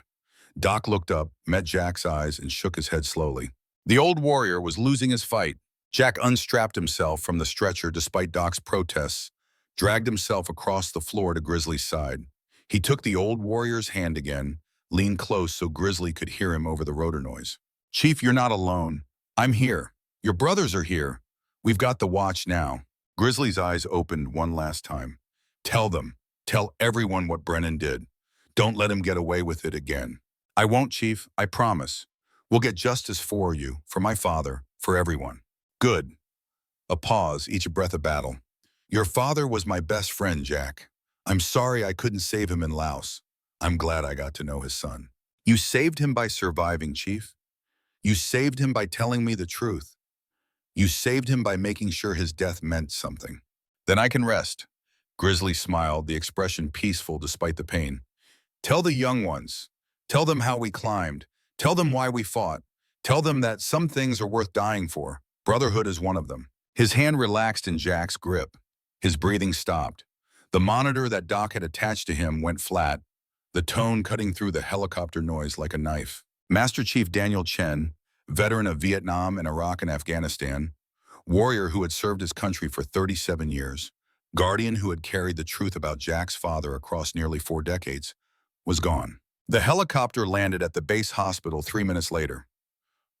Doc looked up, met Jack's eyes, and shook his head slowly. The old warrior was losing his fight. Jack unstrapped himself from the stretcher despite Doc's protests, dragged himself across the floor to Grizzly's side. He took the old warrior's hand again, leaned close so Grizzly could hear him over the rotor noise. Chief, you're not alone. I'm here. Your brothers are here. We've got the watch now. Grizzly's eyes opened one last time. Tell them. Tell everyone what Brennan did. Don't let him get away with it again. I won't, Chief. I promise. We'll get justice for you, for my father, for everyone. Good. A pause, each a breath of battle. Your father was my best friend, Jack. I'm sorry I couldn't save him in Laos. I'm glad I got to know his son. You saved him by surviving, Chief. You saved him by telling me the truth. You saved him by making sure his death meant something. Then I can rest. Grizzly smiled, the expression peaceful despite the pain. Tell the young ones. Tell them how we climbed. Tell them why we fought. Tell them that some things are worth dying for. Brotherhood is one of them. His hand relaxed in Jack's grip. His breathing stopped. The monitor that Doc had attached to him went flat, the tone cutting through the helicopter noise like a knife. Master Chief Daniel Chen, veteran of Vietnam and Iraq and Afghanistan, warrior who had served his country for 37 years, guardian who had carried the truth about Jack's father across nearly 4 decades, was gone. The helicopter landed at the base hospital 3 minutes later.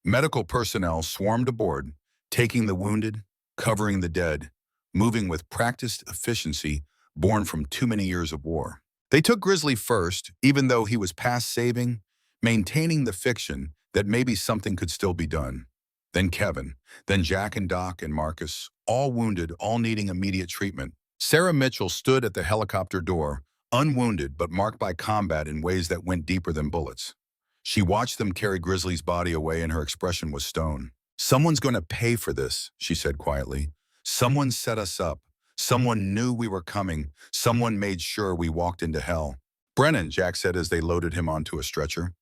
Medical personnel swarmed aboard, taking the wounded, covering the dead, moving with practiced efficiency born from too many years of war. They took Grizzly first, even though he was past saving, maintaining the fiction that maybe something could still be done. Then Kevin, then Jack and Doc and Marcus, all wounded, all needing immediate treatment. Sarah Mitchell stood at the helicopter door, unwounded but marked by combat in ways that went deeper than bullets. She watched them carry Grizzly's body away and her expression was stone. "Someone's going to pay for this," she said quietly. "Someone set us up. Someone knew we were coming. Someone made sure we walked into hell." "Brennan," Jack said as they loaded him onto a stretcher.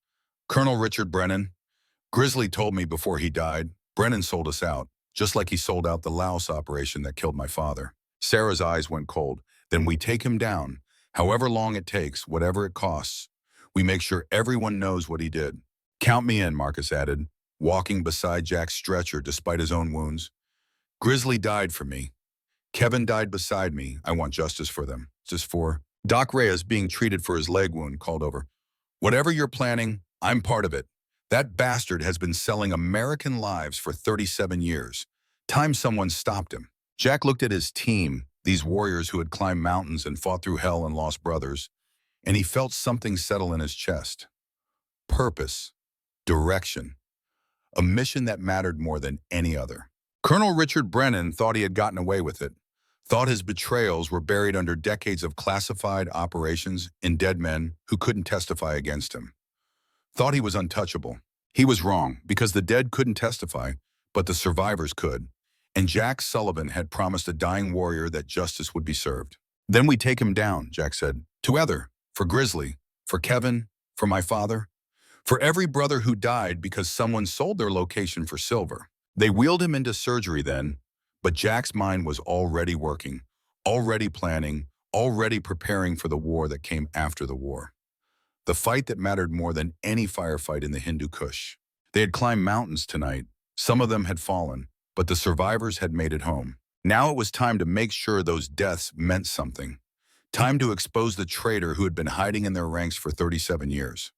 "Colonel Richard Brennan. Grizzly told me before he died. Brennan sold us out, just like he sold out the Laos operation that killed my father." Sarah's eyes went cold. "Then we take him down. However long it takes, whatever it costs. We make sure everyone knows what he did." "Count me in," Marcus added, walking beside Jack's stretcher despite his own wounds. "Grizzly died for me. Kevin died beside me. I want justice for them." Just for Doc Reyes, being treated for his leg wound, called over. "Whatever you're planning, I'm part of it. That bastard has been selling American lives for 37 years. Time someone stopped him." Jack looked at his team, these warriors who had climbed mountains and fought through hell and lost brothers, and he felt something settle in his chest. Purpose. Direction. A mission that mattered more than any other. Colonel Richard Brennan thought he had gotten away with it, thought his betrayals were buried under decades of classified operations and dead men who couldn't testify against him. Thought he was untouchable. He was wrong, because the dead couldn't testify, but the survivors could. And Jack Sullivan had promised a dying warrior that justice would be served. "Then we take him down," Jack said. "Together. For Grizzly. For Kevin. For my father. For every brother who died because someone sold their location for silver." They wheeled him into surgery then, but Jack's mind was already working, already planning, already preparing for the war that came after the war. The fight that mattered more than any firefight in the Hindu Kush. They had climbed mountains tonight. Some of them had fallen, but the survivors had made it home. Now it was time to make sure those deaths meant something. Time to expose the traitor who had been hiding in their ranks for 37 years.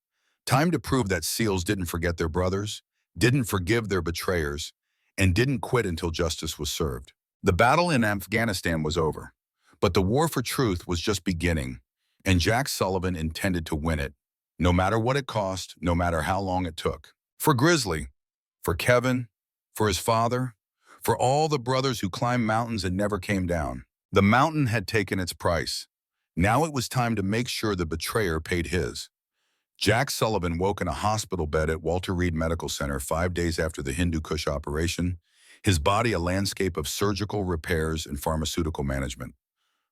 Time to prove that SEALs didn't forget their brothers, didn't forgive their betrayers, and didn't quit until justice was served. The battle in Afghanistan was over, but the war for truth was just beginning, and Jack Sullivan intended to win it, no matter what it cost, no matter how long it took. For Grizzly, for Kevin, for his father, for all the brothers who climbed mountains and never came down. The mountain had taken its price. Now it was time to make sure the betrayer paid his. Jack Sullivan woke in a hospital bed at Walter Reed Medical Center 5 days after the Hindu Kush operation, his body a landscape of surgical repairs and pharmaceutical management.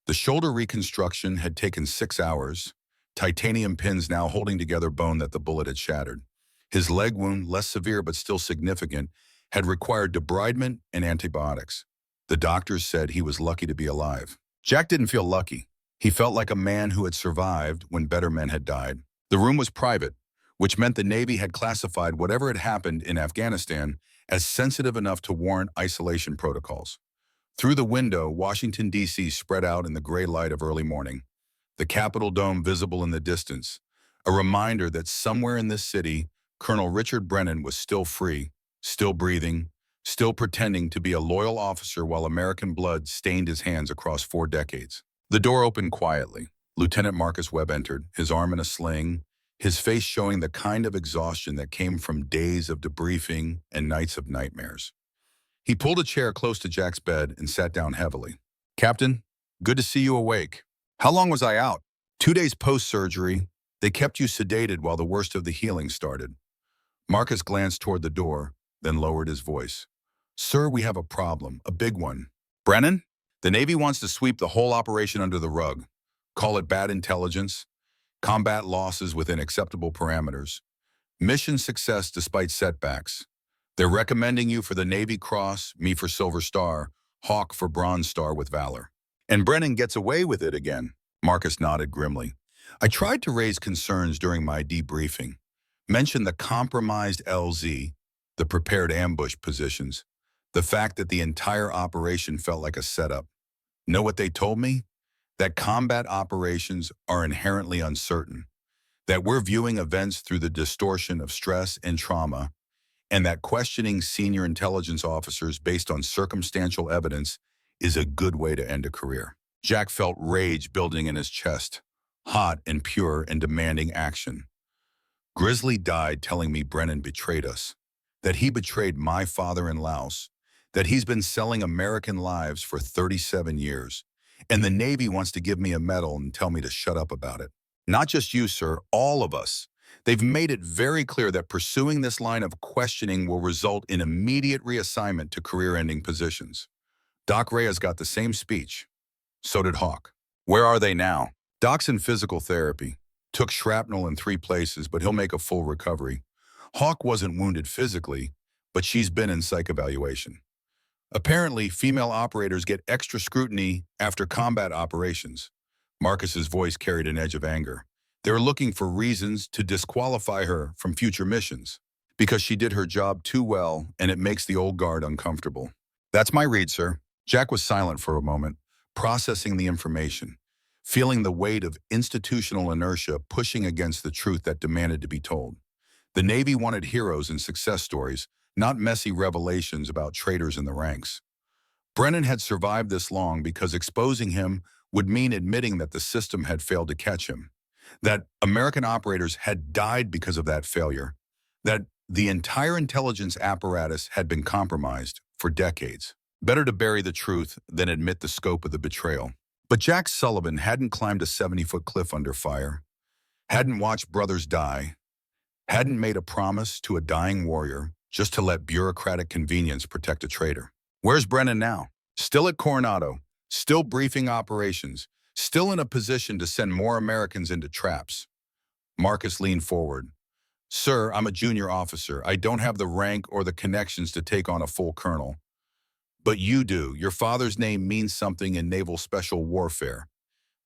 The shoulder reconstruction had taken 6 hours, titanium pins now holding together bone that the bullet had shattered. His leg wound, less severe but still significant, had required debridement and antibiotics. The doctors said he was lucky to be alive. Jack didn't feel lucky. He felt like a man who had survived when better men had died. The room was private, which meant the Navy had classified whatever had happened in Afghanistan as sensitive enough to warrant isolation protocols. Through the window, Washington, D.C. spread out in the gray light of early morning, the Capitol dome visible in the distance, a reminder that somewhere in this city, Colonel Richard Brennan was still free, still breathing, still pretending to be a loyal officer while American blood stained his hands across 4 decades. The door opened quietly. Lieutenant Marcus Webb entered, his arm in a sling, his face showing the kind of exhaustion that came from days of debriefing and nights of nightmares. He pulled a chair close to Jack's bed and sat down heavily. "Captain, good to see you awake. How long was I out?" 2 days post-surgery. They kept you sedated while the worst of the healing started." Marcus glanced toward the door, then lowered his voice. "Sir, we have a problem, a big one." "Brennan? The Navy wants to sweep the whole operation under the rug. Call it bad intelligence, combat losses within acceptable parameters, mission success despite setbacks. They're recommending you for the Navy Cross, me for Silver Star, Hawk for Bronze Star with Valor. And Brennan gets away with it again." Marcus nodded grimly. "I tried to raise concerns during my debriefing. Mention the compromised LZ, the prepared ambush positions, the fact that the entire operation felt like a setup. Know what they told me? That combat operations are inherently uncertain, that we're viewing events through the distortion of stress and trauma, and that questioning senior intelligence officers based on circumstantial evidence is a good way to end a career. Jack felt rage building in his chest, hot and pure and demanding action. Grizzly died telling me Brennan betrayed us, that he betrayed my father in Laos, that he's been selling American lives for 37 years, and the Navy wants to give me a medal and tell me to shut up about it. Not just you, sir, all of us. They've made it very clear that pursuing this line of questioning will result in immediate reassignment to career-ending positions. Doc Reyes got the same speech. So did Hawk. Where are they now? Doc's in physical therapy. Took shrapnel in 3 places, but he'll make a full recovery. Hawk wasn't wounded physically, but she's been in psych evaluation. Apparently, female operators get extra scrutiny after combat operations. Marcus's voice carried an edge of anger. They're looking for reasons to disqualify her from future missions because she did her job too well and it makes the old guard uncomfortable. That's my read, sir. Jack was silent for a moment, processing the information, feeling the weight of institutional inertia pushing against the truth that demanded to be told. The Navy wanted heroes and success stories, not messy revelations about traitors in the ranks. Brennan had survived this long because exposing him would mean admitting that the system had failed to catch him, that American operators had died because of that failure, that the entire intelligence apparatus had been compromised for decades. Better to bury the truth than admit the scope of the betrayal. But Jack Sullivan hadn't climbed a 70-foot cliff under fire, hadn't watched brothers die, hadn't made a promise to a dying warrior just to let bureaucratic convenience protect a traitor. Where's Brennan now? Still at Coronado, still briefing operations, still in a position to send more Americans into traps. Marcus leaned forward. Sir, I'm a junior officer. I don't have the rank or the connections to take on a full colonel. But you do. Your father's name means something in naval special warfare.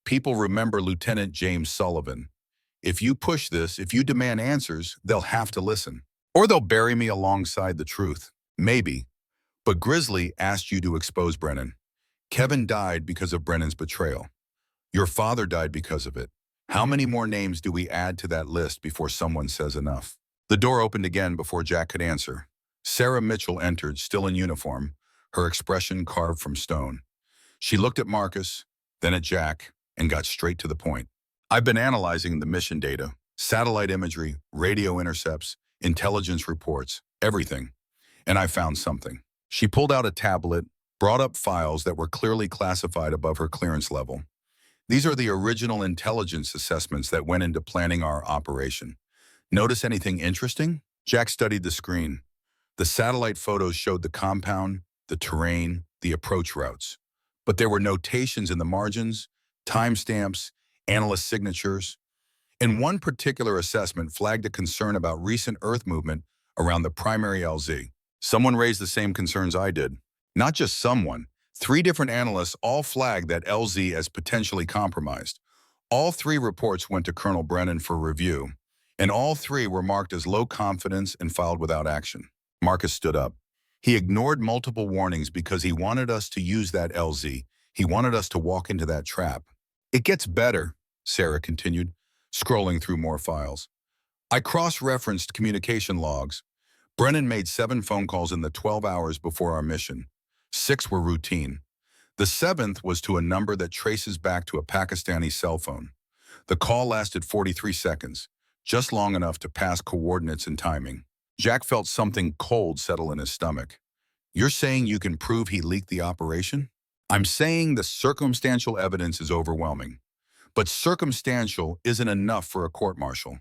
People remember Lieutenant James Sullivan. If you push this, if you demand answers, they'll have to listen. Or they'll bury me alongside the truth. Maybe. But Grizzly asked you to expose Brennan. Kevin died because of Brennan's betrayal. Your father died because of it. How many more names do we add to that list before someone says enough? The door opened again before Jack could answer. Sarah Mitchell entered, still in uniform, her expression carved from stone. She looked at Marcus, then at Jack, and got straight to the point. I've been analyzing the mission data, satellite imagery, radio intercepts, intelligence reports, everything. And I found something. She pulled out a tablet, brought up files that were clearly classified above her clearance level. These are the original intelligence assessments that went into planning our operation. Notice anything interesting? Jack studied the screen. The satellite photos showed the compound, the terrain, the approach routes. But there were notations in the margins, timestamps, analyst signatures. And one particular assessment flagged a concern about recent Earth movement around the primary LZ. Someone raised the same concerns I did. Not just someone. 3 different analysts all flagged that LZ as potentially compromised. All 3 reports went to Colonel Brennan for review, and all 3 were marked as low confidence and filed without action. Marcus stood up. He ignored multiple warnings because he wanted us to use that LZ. He wanted us to walk into that trap. It gets better, Sarah continued, scrolling through more files. I cross-referenced communication logs. Brennan made 7 phone calls in the 12 hours before our mission. 6 were routine. The 7th was to a number that traces back to a Pakistani cell phone. The call lasted 43 seconds, just long enough to pass coordinates and timing. Jack felt something cold settle in his stomach. You're saying you can prove he leaked the operation? I'm saying the circumstantial evidence is overwhelming. But circumstantial isn't enough for a court-martial.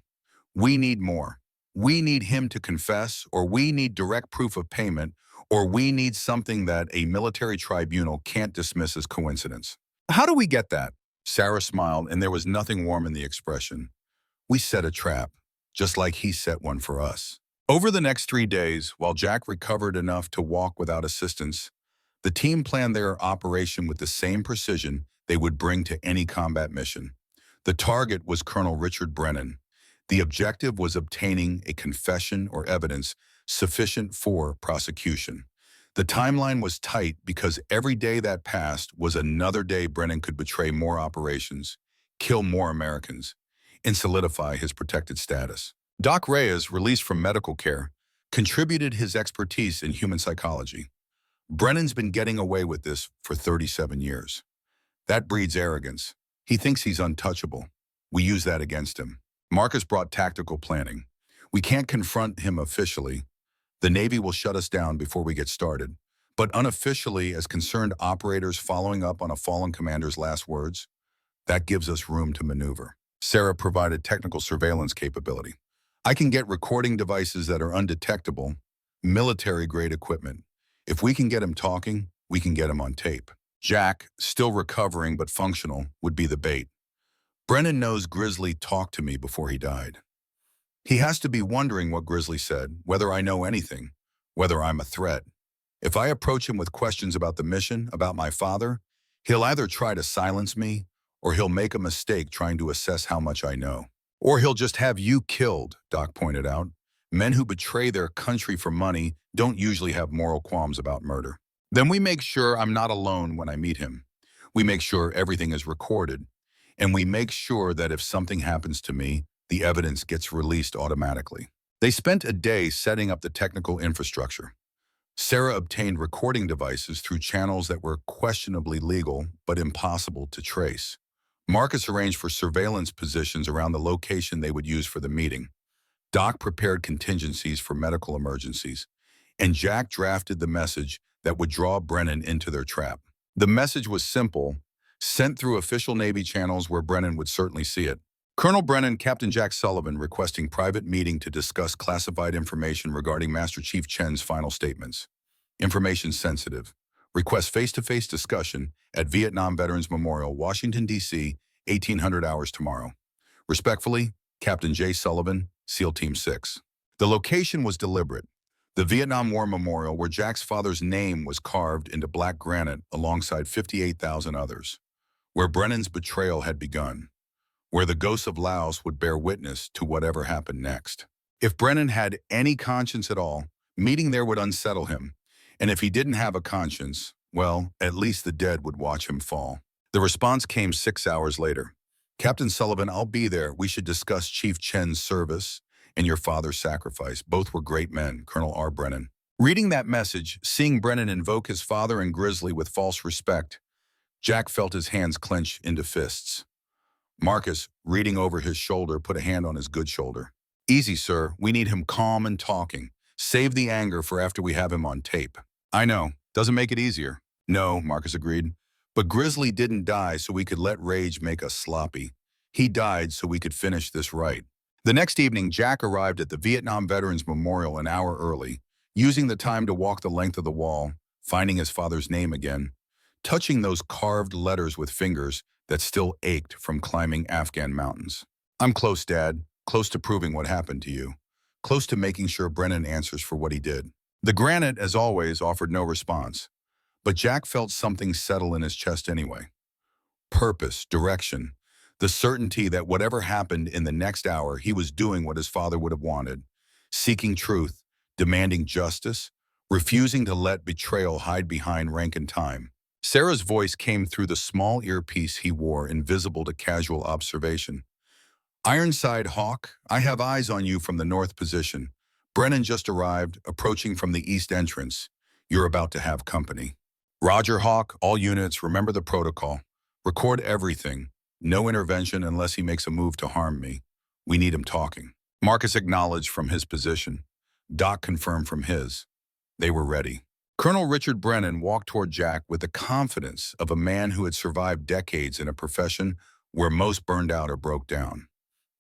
We need more. We need him to confess, or we need direct proof of payment, or we need something that a military tribunal can't dismiss as coincidence. How do we get that? Sarah smiled, and there was nothing warm in the expression. We set a trap, just like he set one for us. Over the next 3 days, while Jack recovered enough to walk without assistance, the team planned their operation with the same precision they would bring to any combat mission. The target was Colonel Richard Brennan. The objective was obtaining a confession or evidence sufficient for prosecution. The timeline was tight because every day that passed was another day Brennan could betray more operations, kill more Americans, and solidify his protected status. Doc Reyes, released from medical care, contributed his expertise in human psychology. Brennan's been getting away with this for 37 years. That breeds arrogance. He thinks he's untouchable. We use that against him. Marcus brought tactical planning. We can't confront him officially. The Navy will shut us down before we get started. But unofficially, as concerned operators following up on a fallen commander's last words, that gives us room to maneuver. Sarah provided technical surveillance capability. I can get recording devices that are undetectable, military-grade equipment. If we can get him talking, we can get him on tape. Jack, still recovering but functional, would be the bait. Brennan knows Grizzly talked to me before he died. He has to be wondering what Grizzly said, whether I know anything, whether I'm a threat. If I approach him with questions about the mission, about my father, he'll either try to silence me, or he'll make a mistake trying to assess how much I know. Or he'll just have you killed, Doc pointed out. Men who betray their country for money don't usually have moral qualms about murder. Then we make sure I'm not alone when I meet him. We make sure everything is recorded. And we make sure that if something happens to me, the evidence gets released automatically. They spent a day setting up the technical infrastructure. Sarah obtained recording devices through channels that were questionably legal but impossible to trace. Marcus arranged for surveillance positions around the location they would use for the meeting. Doc prepared contingencies for medical emergencies, and Jack drafted the message that would draw Brennan into their trap. The message was simple, sent through official Navy channels where Brennan would certainly see it. Colonel Brennan, Captain Jack Sullivan requesting private meeting to discuss classified information regarding Master Chief Chen's final statements. Information sensitive. Request face-to-face discussion at Vietnam Veterans Memorial, Washington, D.C., 1800 hours tomorrow. Respectfully, Captain J. Sullivan, SEAL Team 6. The location was deliberate. The Vietnam War Memorial, where Jack's father's name was carved into black granite alongside 58,000 others. Where Brennan's betrayal had begun. Where the ghosts of Laos would bear witness to whatever happened next. If Brennan had any conscience at all, meeting there would unsettle him. And if he didn't have a conscience, well, at least the dead would watch him fall. The response came 6 hours later. Captain Sullivan, I'll be there. We should discuss Chief Chen's service and your father's sacrifice. Both were great men, Colonel R. Brennan. Reading that message, seeing Brennan invoke his father and Grizzly with false respect, Jack felt his hands clench into fists. Marcus, reading over his shoulder, put a hand on his good shoulder. Easy, sir. We need him calm and talking. Save the anger for after we have him on tape. I know. Doesn't make it easier. No, Marcus agreed. But Grizzly didn't die so we could let rage make us sloppy. He died so we could finish this right. The next evening, Jack arrived at the Vietnam Veterans Memorial an hour early, using the time to walk the length of the wall, finding his father's name again, touching those carved letters with fingers that still ached from climbing Afghan mountains. I'm close, Dad. Close to proving what happened to you. Close to making sure Brennan answers for what he did. The granite, as always, offered no response. But Jack felt something settle in his chest anyway. Purpose, direction, the certainty that whatever happened in the next hour, he was doing what his father would have wanted, seeking truth, demanding justice, refusing to let betrayal hide behind rank and time. Sarah's voice came through the small earpiece he wore, invisible to casual observation. Ironside Hawk, I have eyes on you from the north position. Brennan just arrived, approaching from the east entrance. You're about to have company. Roger Hawk, all units, remember the protocol. Record everything. No intervention unless he makes a move to harm me. We need him talking. Marcus acknowledged from his position. Doc confirmed from his. They were ready. Colonel Richard Brennan walked toward Jack with the confidence of a man who had survived decades in a profession where most burned out or broke down.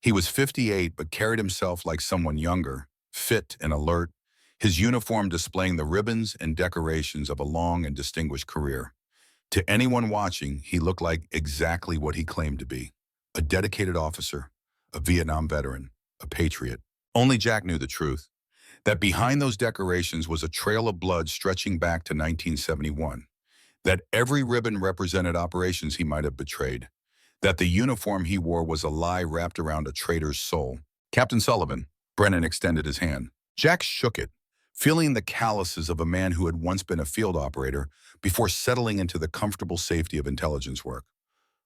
He was 58 but carried himself like someone younger, fit and alert, his uniform displaying the ribbons and decorations of a long and distinguished career. To anyone watching, he looked like exactly what he claimed to be. A dedicated officer, a Vietnam veteran, a patriot. Only Jack knew the truth. That behind those decorations was a trail of blood stretching back to 1971. That every ribbon represented operations he might have betrayed. That the uniform he wore was a lie wrapped around a traitor's soul. Captain Sullivan, Brennan extended his hand. Jack shook it, feeling the calluses of a man who had once been a field operator before settling into the comfortable safety of intelligence work.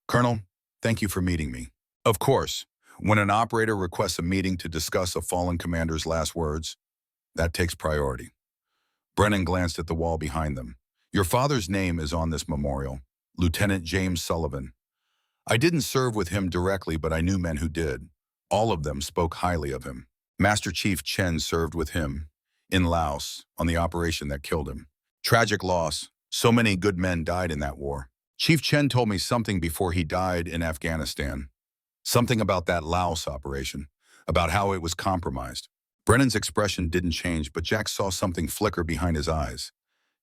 Colonel, thank you for meeting me. Of course, when an operator requests a meeting to discuss a fallen commander's last words, that takes priority. Brennan glanced at the wall behind them. Your father's name is on this memorial, Lieutenant James Sullivan. I didn't serve with him directly, but I knew men who did. All of them spoke highly of him. Master Chief Chen served with him in Laos on the operation that killed him. Tragic loss. So many good men died in that war. Chief Chen told me something before he died in Afghanistan. Something about that Laos operation, about how it was compromised. Brennan's expression didn't change, but Jack saw something flicker behind his eyes.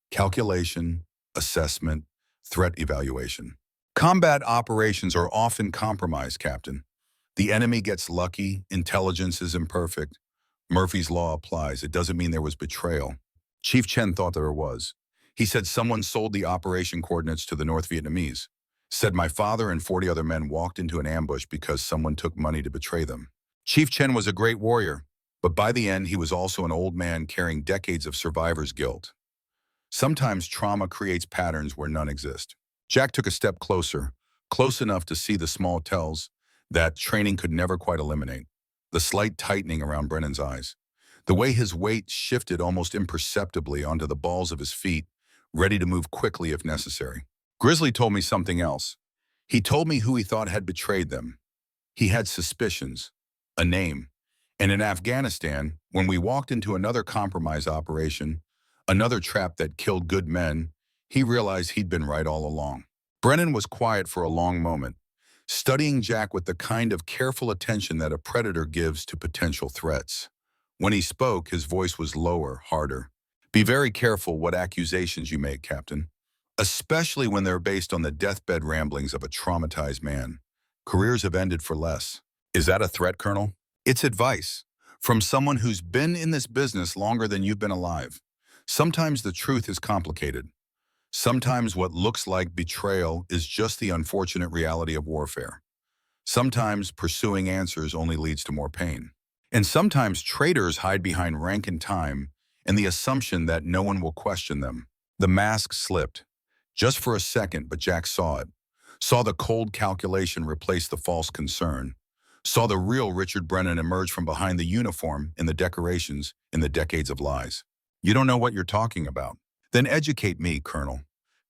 Calculation, assessment, threat evaluation. Combat operations are often compromised, Captain. The enemy gets lucky, intelligence is imperfect. Murphy's Law applies. It doesn't mean there was betrayal. Chief Chen thought there was. He said someone sold the operation coordinates to the North Vietnamese. Said my father and 40 other men walked into an ambush because someone took money to betray them. Chief Chen was a great warrior, but by the end he was also an old man carrying decades of survivor's guilt. Sometimes trauma creates patterns where none exist. Jack took a step closer, close enough to see the small tells that training could never quite eliminate. The slight tightening around Brennan's eyes. The way his weight shifted almost imperceptibly onto the balls of his feet, ready to move quickly if necessary. Grizzly told me something else. He told me who he thought had betrayed them. He had suspicions, a name. And in Afghanistan, when we walked into another compromise operation, another trap that killed good men, he realized he'd been right all along. Brennan was quiet for a long moment, studying Jack with the kind of careful attention that a predator gives to potential threats. When he spoke, his voice was lower, harder. Be very careful what accusations you make, Captain, especially when they're based on the deathbed ramblings of a traumatized man. Careers have ended for less. Is that a threat, Colonel? It's advice from someone who's been in this business longer than you've been alive. Sometimes the truth is complicated. Sometimes what looks like betrayal is just the unfortunate reality of warfare. Sometimes pursuing answers only leads to more pain. And sometimes traitors hide behind rank and time and the assumption that no one will question them. The mask slipped. Just for a second, but Jack saw it. Saw the cold calculation replace the false concern. Saw the real Richard Brennan emerge from behind the uniform and the decorations in the decades of lies. You don't know what you're talking about. Then educate me, Colonel.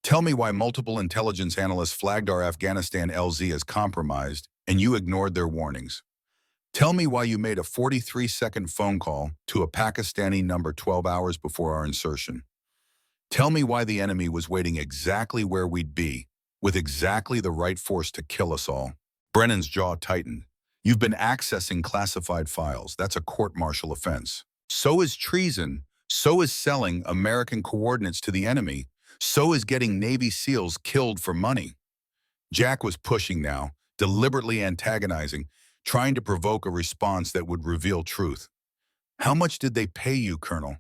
Tell me why multiple intelligence analysts flagged our Afghanistan LZ as compromised and you ignored their warnings. Tell me why you made a 43-second phone call to a Pakistani number 12 hours before our insertion. Tell me why the enemy was waiting exactly where we'd be, with exactly the right force to kill us all. Brennan's jaw tightened. You've been accessing classified files. That's a court-martial offense. So is treason. So is selling American coordinates to the enemy. So is getting Navy SEALs killed for money. Jack was pushing now, deliberately antagonizing, trying to provoke a response that would reveal truth. How much did they pay you, Colonel?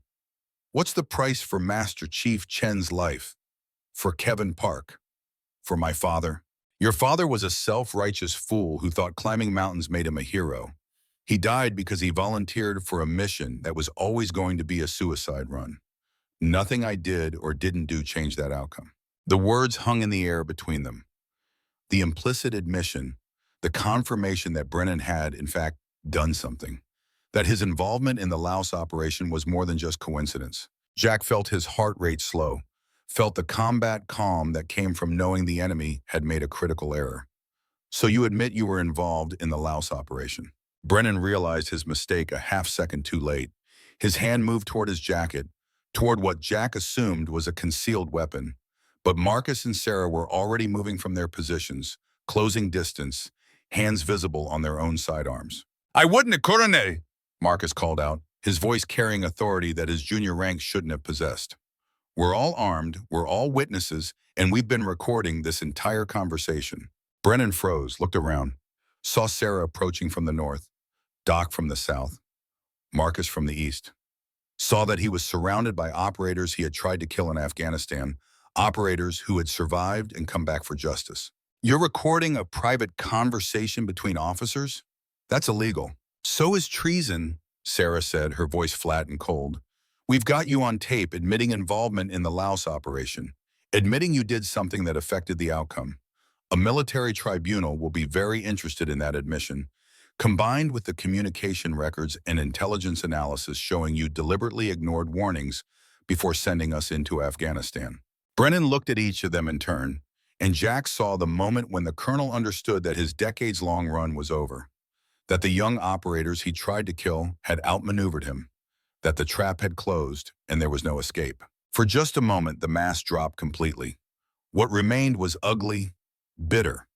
What's the price for Master Chief Chen's life? For Kevin Park? For my father? Your father was a self-righteous fool who thought climbing mountains made him a hero. He died because he volunteered for a mission that was always going to be a suicide run. Nothing I did or didn't do changed that outcome. The words hung in the air between them. The implicit admission, the confirmation that Brennan had, in fact, done something. That his involvement in the Laos operation was more than just coincidence. Jack felt his heart rate slow, felt the combat calm that came from knowing the enemy had made a critical error. So you admit you were involved in the Laos operation. Brennan realized his mistake a half-second too late. His hand moved toward his jacket, toward what Jack assumed was a concealed weapon. But Marcus and Sarah were already moving from their positions, closing distance, hands visible on their own sidearms. I wouldn't, Colonel, Marcus called out, his voice carrying authority that his junior rank shouldn't have possessed. We're all armed, we're all witnesses, and we've been recording this entire conversation. Brennan froze, looked around, saw Sarah approaching from the north, Doc from the south, Marcus from the east. Saw that he was surrounded by operators he had tried to kill in Afghanistan, operators who had survived and come back for justice. You're recording a private conversation between officers? That's illegal. So is treason, Sarah said, her voice flat and cold. We've got you on tape admitting involvement in the Laos operation, admitting you did something that affected the outcome. A military tribunal will be very interested in that admission, combined with the communication records and intelligence analysis showing you deliberately ignored warnings before sending us into Afghanistan. Brennan looked at each of them in turn, and Jack saw the moment when the colonel understood that his decades-long run was over, that the young operators he tried to kill had outmaneuvered him, that the trap had closed and there was no escape. For just a moment, the mask dropped completely. What remained was ugly, bitter,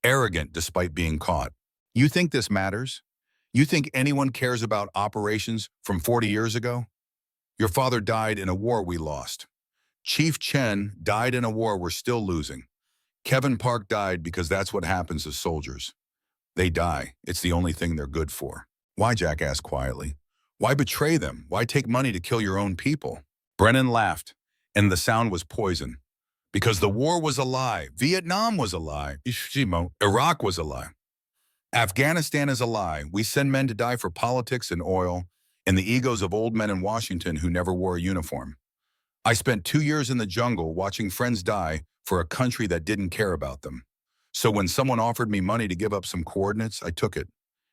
arrogant despite being caught. You think this matters? You think anyone cares about operations from 40 years ago? Your father died in a war we lost. Chief Chen died in a war we're still losing. Kevin Park died because that's what happens to soldiers. They die. It's the only thing they're good for. Why, Jack asked quietly. Why betray them? Why take money to kill your own people? Brennan laughed, and the sound was poison. Because the war was a lie. Vietnam was a lie. Iraq was a lie. Afghanistan is a lie. We send men to die for politics and oil and the egos of old men in Washington who never wore a uniform. I spent 2 years in the jungle watching friends die for a country that didn't care about them. So when someone offered me money to give up some coordinates, I took it.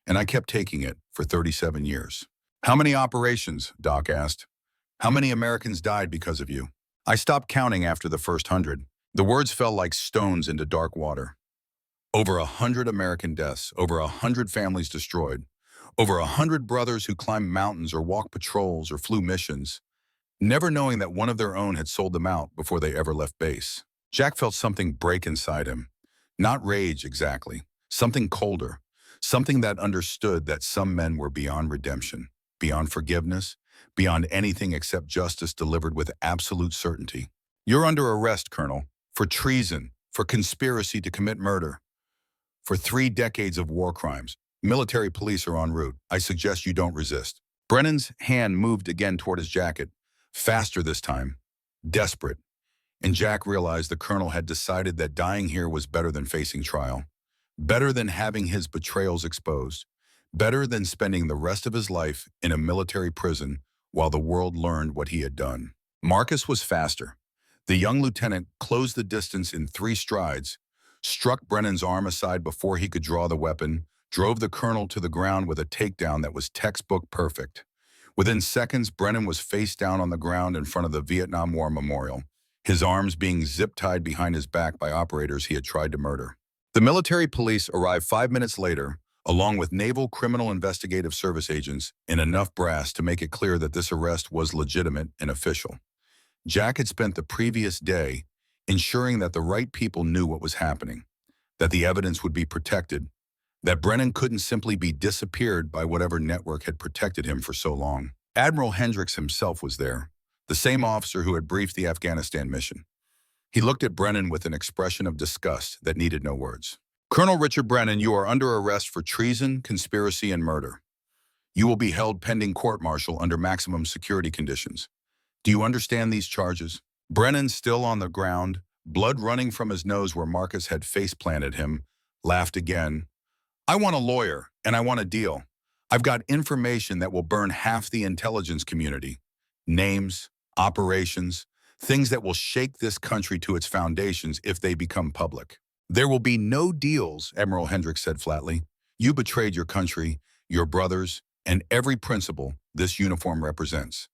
And I kept taking it for 37 years. How many operations? Doc asked. How many Americans died because of you? I stopped counting after the first 100. The words fell like stones into dark water. Over 100 American deaths, over 100 families destroyed, over 100 brothers who climbed mountains or walked patrols or flew missions, never knowing that one of their own had sold them out before they ever left base. Jack felt something break inside him. Not rage exactly, something colder, something that understood that some men were beyond redemption, beyond forgiveness, beyond anything except justice delivered with absolute certainty. You're under arrest, Colonel, for treason, for conspiracy to commit murder, for 3 decades of war crimes. Military police are en route. I suggest you don't resist. Brennan's hand moved again toward his jacket, faster this time, desperate. And Jack realized the colonel had decided that dying here was better than facing trial, better than having his betrayals exposed, better than spending the rest of his life in a military prison while the world learned what he had done. Marcus was faster. The young lieutenant closed the distance in 3 strides, struck Brennan's arm aside before he could draw the weapon, drove the colonel to the ground with a takedown that was textbook perfect. Within seconds, Brennan was face down on the ground in front of the Vietnam War Memorial, his arms being zip-tied behind his back by operators he had tried to murder. The military police arrived 5 minutes later, along with Naval Criminal Investigative Service agents and enough brass to make it clear that this arrest was legitimate and official. Jack had spent the previous day ensuring that the right people knew what was happening, that the evidence would be protected, that Brennan couldn't simply be disappeared by whatever network had protected him for so long. Admiral Hendricks himself was there, the same officer who had briefed the Afghanistan mission. He looked at Brennan with an expression of disgust that needed no words. Colonel Richard Brennan, you are under arrest for treason, conspiracy, and murder. You will be held pending court-martial under maximum security conditions. Do you understand these charges? Brennan, still on the ground, blood running from his nose where Marcus had face-planted him, laughed again. I want a lawyer, and I want a deal. I've got information that will burn half the intelligence community. Names, operations, things that will shake this country to its foundations if they become public. There will be no deals, Admiral Hendricks said flatly. You betrayed your country, your brothers, and every principle this uniform represents.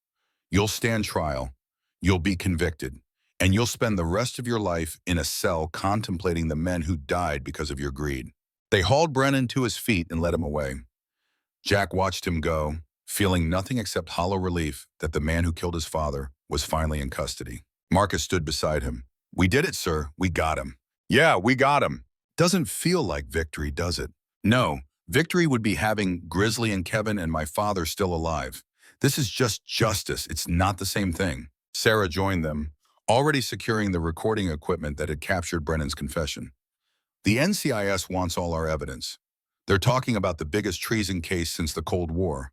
You'll stand trial, you'll be convicted, and you'll spend the rest of your life in a cell contemplating the men who died because of your greed. They hauled Brennan to his feet and led him away. Jack watched him go, feeling nothing except hollow relief that the man who killed his father was finally in custody. Marcus stood beside him. We did it, sir. We got him. Yeah, we got him. Doesn't feel like victory, does it? No, victory would be having Grizzly and Kevin and my father still alive. This is just justice. It's not the same thing. Sarah joined them, already securing the recording equipment that had captured Brennan's confession. The NCIS wants all our evidence. They're talking about the biggest treason case since the Cold War.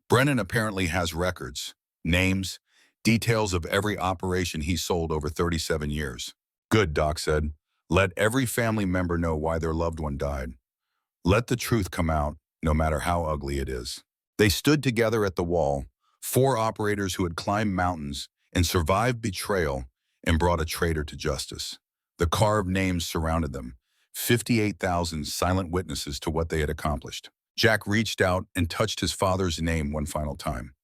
Brennan apparently has records, names, details of every operation he sold over 37 years. Good, Doc said. Let every family member know why their loved one died. Let the truth come out, no matter how ugly it is. They stood together at the wall, 4 operators who had climbed mountains and survived betrayal and brought a traitor to justice. The carved names surrounded them, 58,000 silent witnesses to what they had accomplished. Jack reached out and touched his father's name one final time.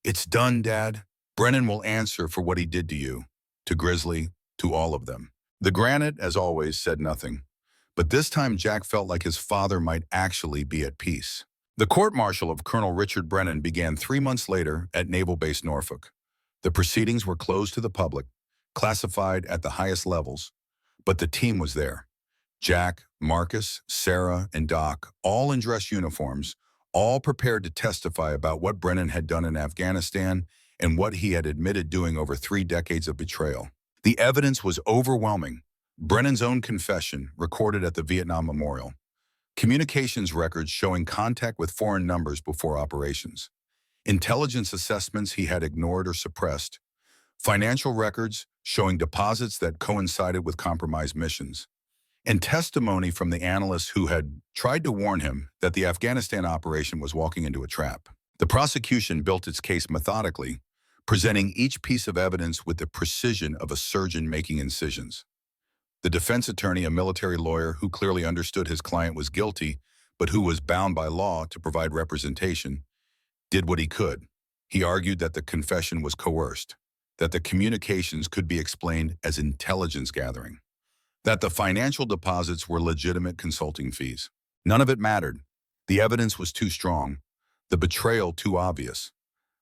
It's done, Dad. Brennan will answer for what he did to you, to Grizzly, to all of them. The granite, as always, said nothing. But this time Jack felt like his father might actually be at peace. The court-martial of Colonel Richard Brennan began 3 months later at Naval Base Norfolk. The proceedings were closed to the public, classified at the highest levels, but the team was there. Jack, Marcus, Sarah, and Doc, all in dress uniforms, all prepared to testify about what Brennan had done in Afghanistan and what he had admitted doing over 3 decades of betrayal. The evidence was overwhelming. Brennan's own confession, recorded at the Vietnam Memorial. Communications records showing contact with foreign numbers before operations. Intelligence assessments he had ignored or suppressed. Financial records showing deposits that coincided with compromised missions. And testimony from the analysts who had tried to warn him that the Afghanistan operation was walking into a trap. The prosecution built its case methodically, presenting each piece of evidence with the precision of a surgeon making incisions. The defense attorney, a military lawyer who clearly understood his client was guilty, but who was bound by law to provide representation, did what he could. He argued that the confession was coerced, that the communications could be explained as intelligence gathering, that the financial deposits were legitimate consulting fees. None of it mattered. The evidence was too strong, the betrayal too obvious,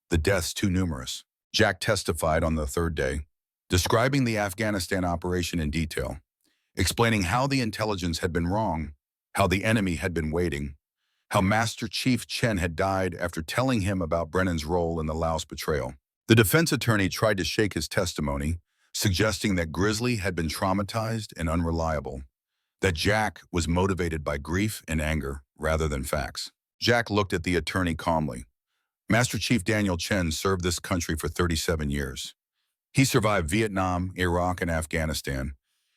the deaths too numerous. Jack testified on the third day, describing the Afghanistan operation in detail, explaining how the intelligence had been wrong, how the enemy had been waiting, how Master Chief Chen had died after telling him about Brennan's role in the Laos betrayal. The defense attorney tried to shake his testimony, suggesting that Grizzly had been traumatized and unreliable, that Jack was motivated by grief and anger rather than facts. Jack looked at the attorney calmly. Master Chief Daniel Chen served this country for 37 years. He survived Vietnam, Iraq, and Afghanistan.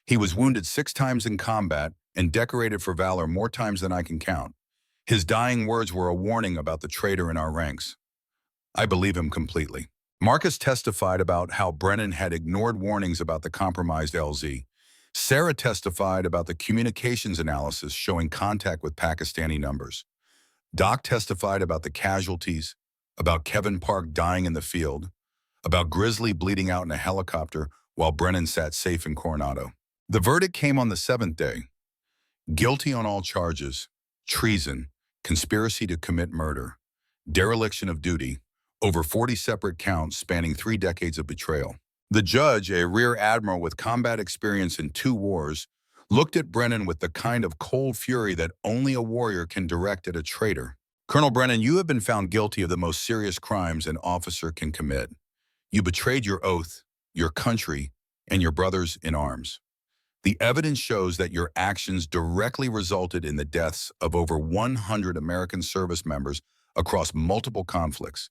He was wounded 6 times in combat and decorated for valor more times than I can count. His dying words were a warning about the traitor in our ranks. I believe him completely. Marcus testified about how Brennan had ignored warnings about the compromised LZ. Sarah testified about the communications analysis showing contact with Pakistani numbers. Doc testified about the casualties, about Kevin Park dying in the field, about Grizzly bleeding out in a helicopter while Brennan sat safe in Coronado. The verdict came on the 7th day. Guilty on all charges: treason, conspiracy to commit murder, dereliction of duty, over 40 separate counts spanning 3 decades of betrayal. The judge, a rear admiral with combat experience in 2 wars, looked at Brennan with the kind of cold fury that only a warrior can direct at a traitor. Colonel Brennan, you have been found guilty of the most serious crimes an officer can commit. You betrayed your oath, your country, and your brothers in arms. The evidence shows that your actions directly resulted in the deaths of over 100 American service members across multiple conflicts.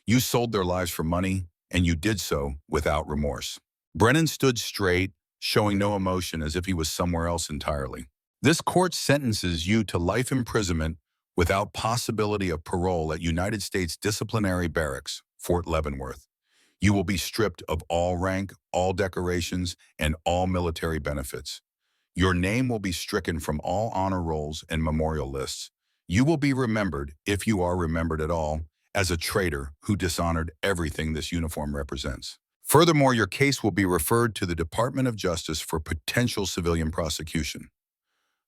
You sold their lives for money, and you did so without remorse. Brennan stood straight, showing no emotion, as if he was somewhere else entirely. This court sentences you to life imprisonment without possibility of parole at United States Disciplinary Barracks, Fort Leavenworth. You will be stripped of all rank, all decorations, and all military benefits. Your name will be stricken from all honor rolls and memorial lists. You will be remembered, if you are remembered at all, as a traitor who dishonored everything this uniform represents. Furthermore, your case will be referred to the Department of Justice for potential civilian prosecution.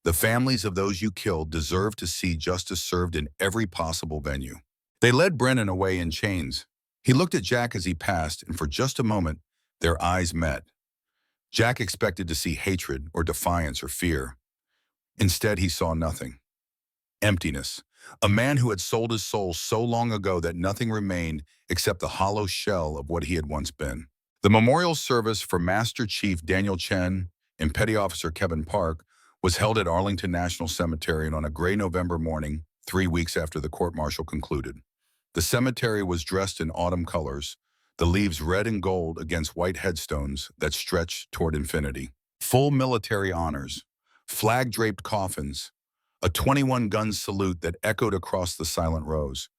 The families of those you killed deserve to see justice served in every possible venue. They led Brennan away in chains. He looked at Jack as he passed, and for just a moment, their eyes met. Jack expected to see hatred or defiance or fear. Instead, he saw nothing. Emptiness. A man who had sold his soul so long ago that nothing remained except the hollow shell of what he had once been. The memorial service for Master Chief Daniel Chen and Petty Officer Kevin Park was held at Arlington National Cemetery on a gray November morning, 3 weeks after the court-martial concluded. The cemetery was dressed in autumn colors, the leaves red and gold against white headstones that stretched toward infinity. Full military honors, flag-draped coffins, a 21-gun salute that echoed across the silent rows.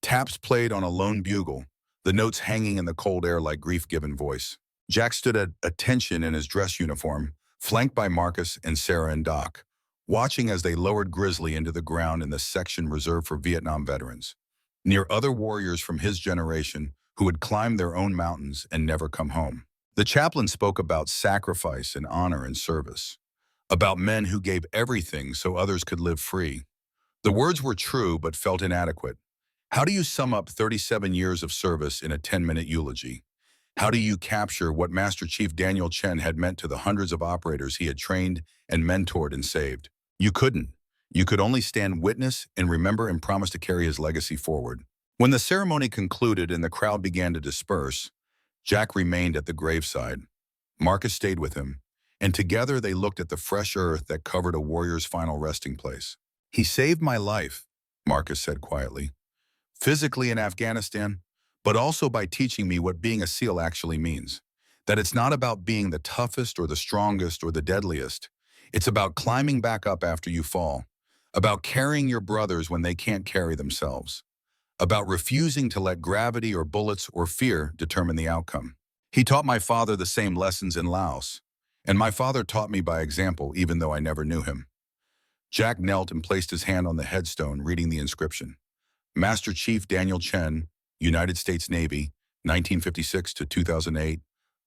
Taps played on a lone bugle, the notes hanging in the cold air like grief-given voice. Jack stood at attention in his dress uniform, flanked by Marcus and Sarah and Doc, watching as they lowered Grizzly into the ground in the section reserved for Vietnam veterans, near other warriors from his generation who had climbed their own mountains and never come home. The chaplain spoke about sacrifice and honor and service, about men who gave everything so others could live free. The words were true but felt inadequate. How do you sum up 37 years of service in a 10-minute eulogy? How do you capture what Master Chief Daniel Chen had meant to the hundreds of operators he had trained and mentored and saved? You couldn't. You could only stand witness and remember and promise to carry his legacy forward. When the ceremony concluded and the crowd began to disperse, Jack remained at the graveside. Marcus stayed with him, and together they looked at the fresh earth that covered a warrior's final resting place. "He saved my life," Marcus said quietly, "physically in Afghanistan, but also by teaching me what being a SEAL actually means. That it's not about being the toughest or the strongest or the deadliest. It's about climbing back up after you fall, about carrying your brothers when they can't carry themselves, about refusing to let gravity or bullets or fear determine the outcome. He taught my father the same lessons in Laos, and my father taught me by example even though I never knew him." Jack knelt and placed his hand on the headstone, reading the inscription. Master Chief Daniel Chen, United States Navy, 1956 to 2008,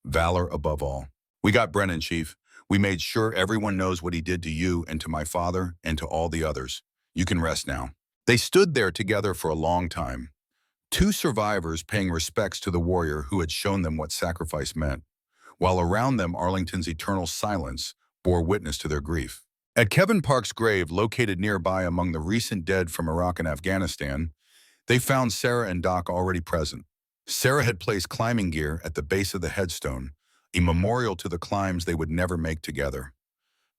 valor above all. "We got Brennan, Chief. We made sure everyone knows what he did to you and to my father and to all the others. You can rest now." They stood there together for a long time, two survivors paying respects to the warrior who had shown them what sacrifice meant, while around them Arlington's eternal silence bore witness to their grief. At Kevin Park's grave, located nearby among the recent dead from Iraq and Afghanistan, they found Sarah and Doc already present. Sarah had placed climbing gear at the base of the headstone, a memorial to the climbs they would never make together.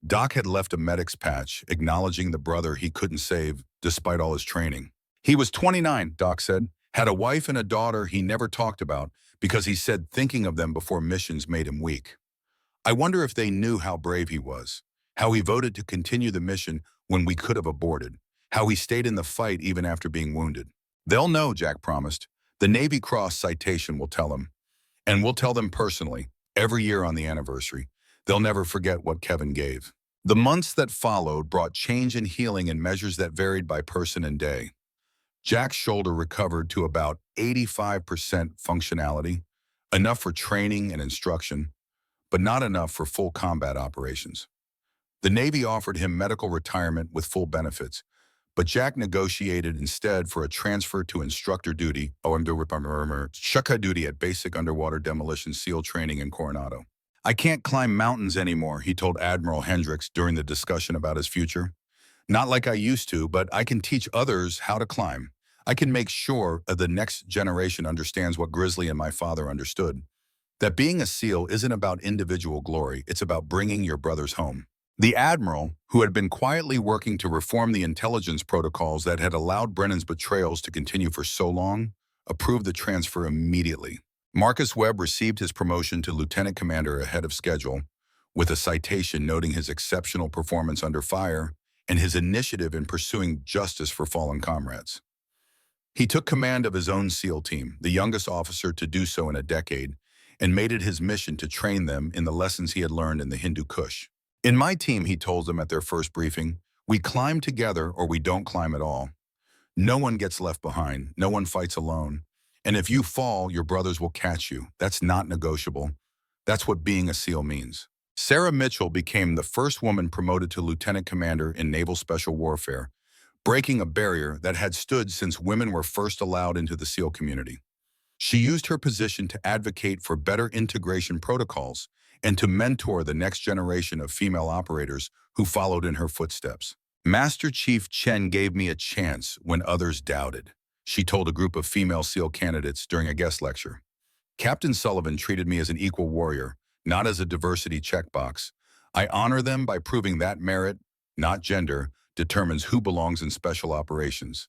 Doc had left a medic's patch, acknowledging the brother he couldn't save despite all his training. "He was 29, Doc said, had a wife and a daughter he never talked about because he said thinking of them before missions made him weak. I wonder if they knew how brave he was, how he voted to continue the mission when we could have aborted, how he stayed in the fight even after being wounded." "They'll know," Jack promised. "The Navy Cross citation will tell them. And we'll tell them personally, every year on the anniversary. They'll never forget what Kevin gave." The months that followed brought change and healing in measures that varied by person and day. Jack's shoulder recovered to about 85% functionality, enough for training and instruction, but not enough for full combat operations. The Navy offered him medical retirement with full benefits, but Jack negotiated instead for a transfer to instructor duty, Shaka duty at basic underwater demolition SEAL training in Coronado. "I can't climb mountains anymore," he told Admiral Hendricks during the discussion about his future. "Not like I used to, but I can teach others how to climb. I can make sure the next generation understands what Grizzly and my father understood. That being a SEAL isn't about individual glory, it's about bringing your brothers home." The admiral, who had been quietly working to reform the intelligence protocols that had allowed Brennan's betrayals to continue for so long, approved the transfer immediately. Marcus Webb received his promotion to lieutenant commander ahead of schedule, with a citation noting his exceptional performance under fire and his initiative in pursuing justice for fallen comrades. He took command of his own SEAL team, the youngest officer to do so in a decade, and made it his mission to train them in the lessons he had learned in the Hindu Kush. "In my team," he told them at their first briefing, "we climb together or we don't climb at all. No one gets left behind, no one fights alone. And if you fall, your brothers will catch you. That's not negotiable. That's what being a SEAL means." Sarah Mitchell became the first woman promoted to lieutenant commander in Naval Special Warfare, breaking a barrier that had stood since women were first allowed into the SEAL community. She used her position to advocate for better integration protocols and to mentor the next generation of female operators who followed in her footsteps. "Master Chief Chen gave me a chance when others doubted," she told a group of female SEAL candidates during a guest lecture. "Captain Sullivan treated me as an equal warrior, not as a diversity checkbox. I honor them by proving that merit, not gender, determines who belongs in special operations,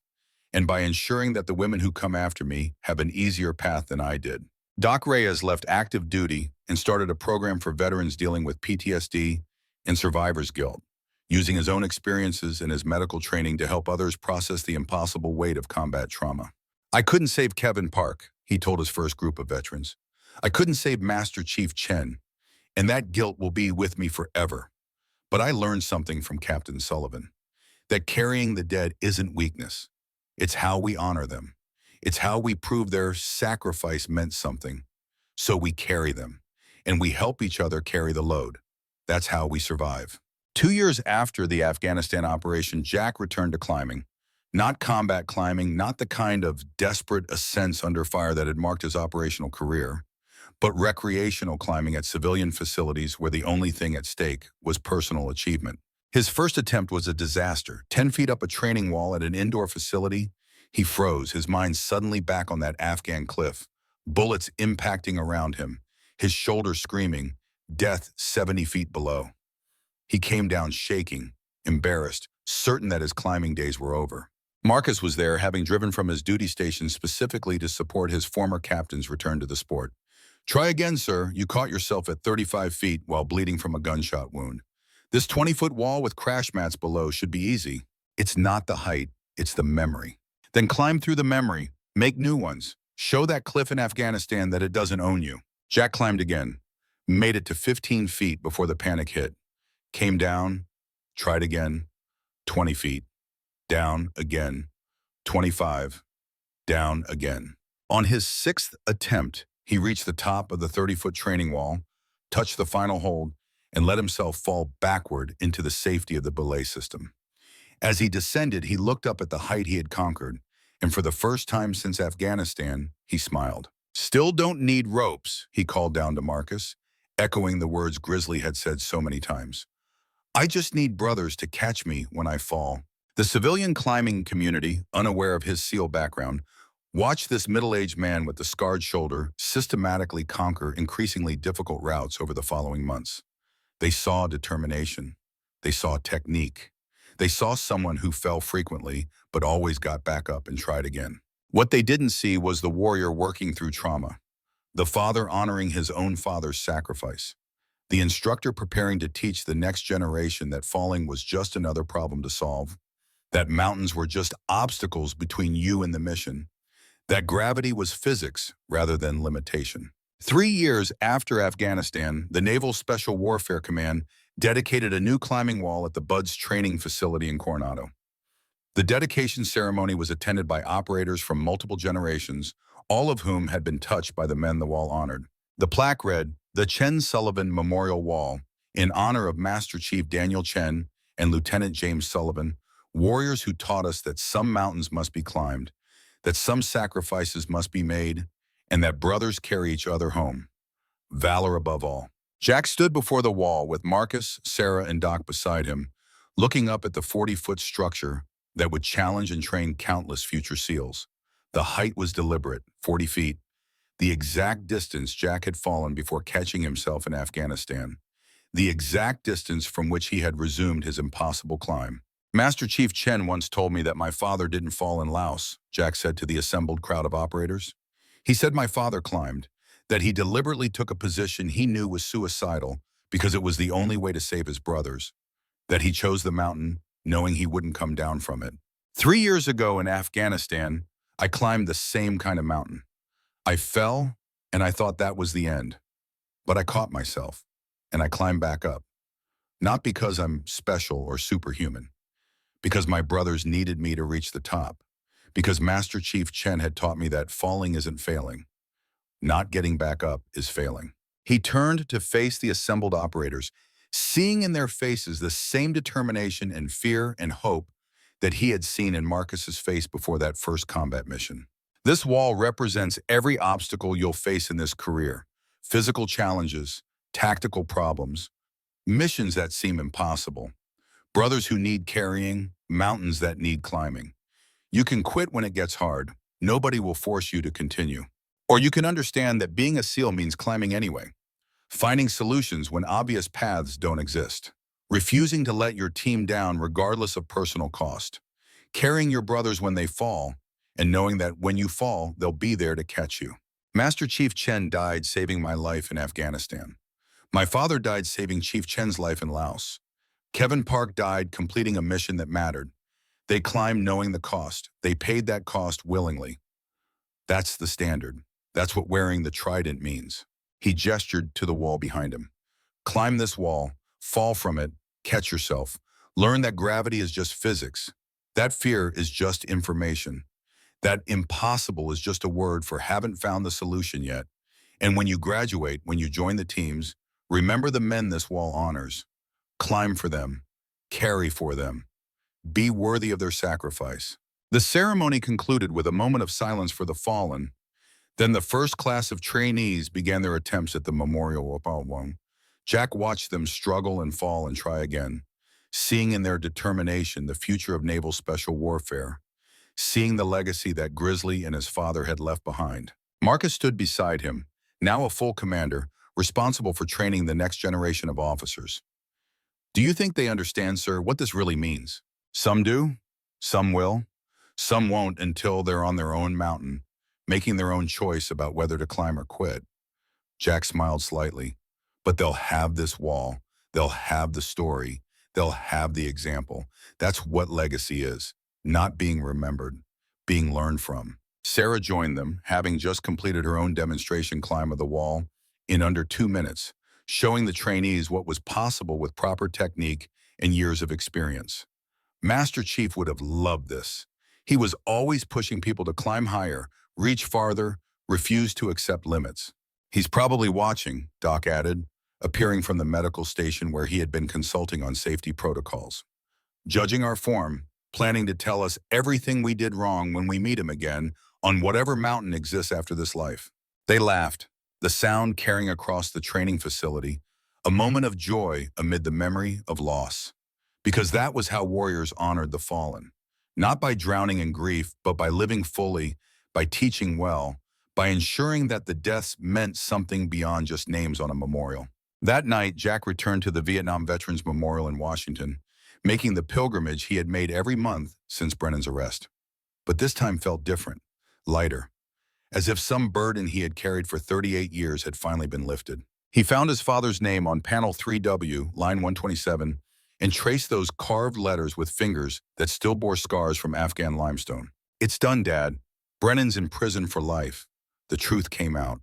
and by ensuring that the women who come after me have an easier path than I did." Doc Reyes left active duty and started a program for veterans dealing with PTSD and survivor's guilt, using his own experiences and his medical training to help others process the impossible weight of combat trauma. "I couldn't save Kevin Park," he told his first group of veterans. "I couldn't save Master Chief Chen, and that guilt will be with me forever. But I learned something from Captain Sullivan, that carrying the dead isn't weakness. It's how we honor them. It's how we prove their sacrifice meant something. So we carry them. and we help each other carry the load. That's how we survive. 2 years after the Afghanistan operation, Jack returned to climbing. Not combat climbing, not the kind of desperate ascents under fire that had marked his operational career, but recreational climbing at civilian facilities where the only thing at stake was personal achievement. His first attempt was a disaster. 10 feet up a training wall at an indoor facility, he froze, his mind suddenly back on that Afghan cliff, bullets impacting around him, his shoulder screaming, death 70 feet below. He came down shaking, embarrassed, certain that his climbing days were over. Marcus was there, having driven from his duty station specifically to support his former captain's return to the sport. "Try again, sir. You caught yourself at 35 feet while bleeding from a gunshot wound. This 20-foot wall with crash mats below should be easy. It's not the height, it's the memory. Then climb through the memory, make new ones. Show that cliff in Afghanistan that it doesn't own you." Jack climbed again, made it to 15 feet before the panic hit. Came down, tried again, 20 feet. Down again, 25, down again. On his 6th attempt, he reached the top of the 30-foot training wall, touched the final hold, and let himself fall backward into the safety of the belay system. As he descended, he looked up at the height he had conquered, and for the first time since Afghanistan, he smiled. "Still don't need ropes," he called down to Marcus, echoing the words Grizzly had said so many times. "I just need brothers to catch me when I fall." The civilian climbing community, unaware of his SEAL background, watched this middle-aged man with the scarred shoulder systematically conquer increasingly difficult routes over the following months. They saw determination. They saw technique. They saw someone who fell frequently, but always got back up and tried again. What they didn't see was the warrior working through trauma, the father honoring his own father's sacrifice, the instructor preparing to teach the next generation that falling was just another problem to solve, that mountains were just obstacles between you and the mission, that gravity was physics rather than limitation. 3 years after Afghanistan, the Naval Special Warfare Command dedicated a new climbing wall at the Buds training facility in Coronado. The dedication ceremony was attended by operators from multiple generations, all of whom had been touched by the men the wall honored. The plaque read, "The Chen Sullivan Memorial Wall, in honor of Master Chief Daniel Chen and Lieutenant James Sullivan, warriors who taught us that some mountains must be climbed, that some sacrifices must be made, and that brothers carry each other home. Valor above all." Jack stood before the wall with Marcus, Sarah, and Doc beside him, looking up at the 40-foot structure that would challenge and train countless future SEALs. The height was deliberate, 40 feet, the exact distance Jack had fallen before catching himself in Afghanistan, the exact distance from which he had resumed his impossible climb. "Master Chief Chen once told me that my father didn't fall in Laos," Jack said to the assembled crowd of operators. "He said my father climbed, that he deliberately took a position he knew was suicidal because it was the only way to save his brothers, that he chose the mountain knowing he wouldn't come down from it. 3 years ago in Afghanistan, I climbed the same kind of mountain. I fell, and I thought that was the end. But I caught myself, and I climbed back up. Not because I'm special or superhuman, because my brothers needed me to reach the top, because Master Chief Chen had taught me that falling isn't failing. Not getting back up is failing." He turned to face the assembled operators, seeing in their faces the same determination and fear and hope that he had seen in Marcus's face before that first combat mission. "This wall represents every obstacle you'll face in this career. Physical challenges, tactical problems, missions that seem impossible, brothers who need carrying, mountains that need climbing. You can quit when it gets hard. Nobody will force you to continue. Or you can understand that being a SEAL means climbing anyway, finding solutions when obvious paths don't exist, refusing to let your team down regardless of personal cost, carrying your brothers when they fall, and knowing that when you fall, they'll be there to catch you. Master Chief Chen died saving my life in Afghanistan. My father died saving Chief Chen's life in Laos. Kevin Park died completing a mission that mattered. They climbed knowing the cost. They paid that cost willingly. That's the standard. That's what wearing the trident means." He gestured to the wall behind him. "Climb this wall, fall from it, catch yourself. Learn that gravity is just physics. That fear is just information. That impossible is just a word for haven't found the solution yet. And when you graduate, when you join the teams, remember the men this wall honors. Climb for them. Carry for them. Be worthy of their sacrifice. The ceremony concluded with a moment of silence for the fallen. Then the first class of trainees began their attempts at the memorial wall. Jack watched them struggle and fall and try again, seeing in their determination the future of naval special warfare, seeing the legacy that Grizzly and his father had left behind. Marcus stood beside him, now a full commander, responsible for training the next generation of officers. Do you think they understand, sir, what this really means? Some do, some will, some won't until they're on their own mountain, making their own choice about whether to climb or quit. Jack smiled slightly. But they'll have this wall. They'll have the story. They'll have the example. That's what legacy is. Not being remembered, being learned from. Sarah joined them, having just completed her own demonstration climb of the wall in under 2 minutes, showing the trainees what was possible with proper technique and years of experience. Master Chief would have loved this. He was always pushing people to climb higher, reach farther, refuse to accept limits. He's probably watching, Doc added, appearing from the medical station where he had been consulting on safety protocols. Judging our form, planning to tell us everything we did wrong when we meet him again on whatever mountain exists after this life. They laughed, the sound carrying across the training facility, a moment of joy amid the memory of loss. Because that was how warriors honored the fallen. Not by drowning in grief, but by living fully, by teaching well, by ensuring that the deaths meant something beyond just names on a memorial. That night, Jack returned to the Vietnam Veterans Memorial in Washington, making the pilgrimage he had made every month since Brennan's arrest. But this time felt different, lighter, as if some burden he had carried for 38 years had finally been lifted. He found his father's name on panel 3W, line 127, and traced those carved letters with fingers that still bore scars from Afghan limestone. It's done, Dad. Brennan's in prison for life. The truth came out.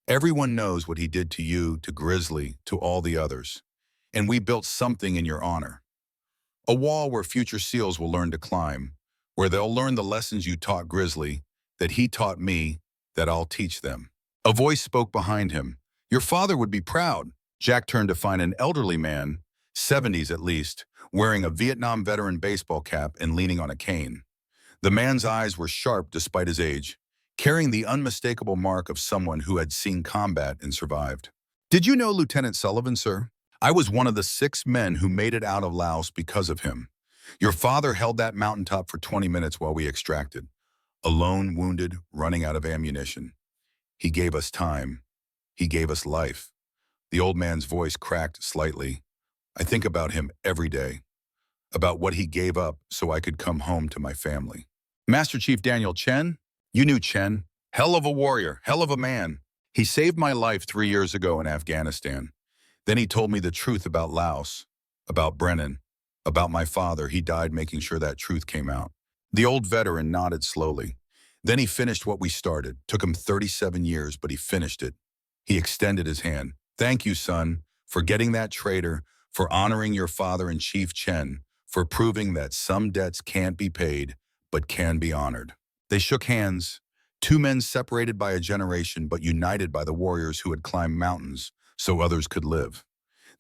Everyone knows what he did to you, to Grizzly, to all the others. And we built something in your honor. A wall where future SEALs will learn to climb, where they'll learn the lessons you taught Grizzly, that he taught me, that I'll teach them. A voice spoke behind him. Your father would be proud. Jack turned to find an elderly man, 70s at least, wearing a Vietnam veteran baseball cap and leaning on a cane. The man's eyes were sharp despite his age, carrying the unmistakable mark of someone who had seen combat and survived. Did you know Lieutenant Sullivan, sir? I was one of the 6 men who made it out of Laos because of him. Your father held that mountaintop for 20 minutes while we extracted. Alone, wounded, running out of ammunition. He gave us time. He gave us life. The old man's voice cracked slightly. I think about him every day. About what he gave up so I could come home to my family. Master Chief Daniel Chen? You knew Chen. Hell of a warrior, hell of a man. He saved my life 3 years ago in Afghanistan. Then he told me the truth about Laos, about Brennan, about my father. He died making sure that truth came out. The old veteran nodded slowly. Then he finished what we started. Took him 37 years, but he finished it. He extended his hand. Thank you, son, for getting that traitor, for honoring your father and Chief Chen, for proving that some debts can't be paid, but can be honored. They shook hands, 2 men separated by a generation but united by the warriors who had climbed mountains so others could live.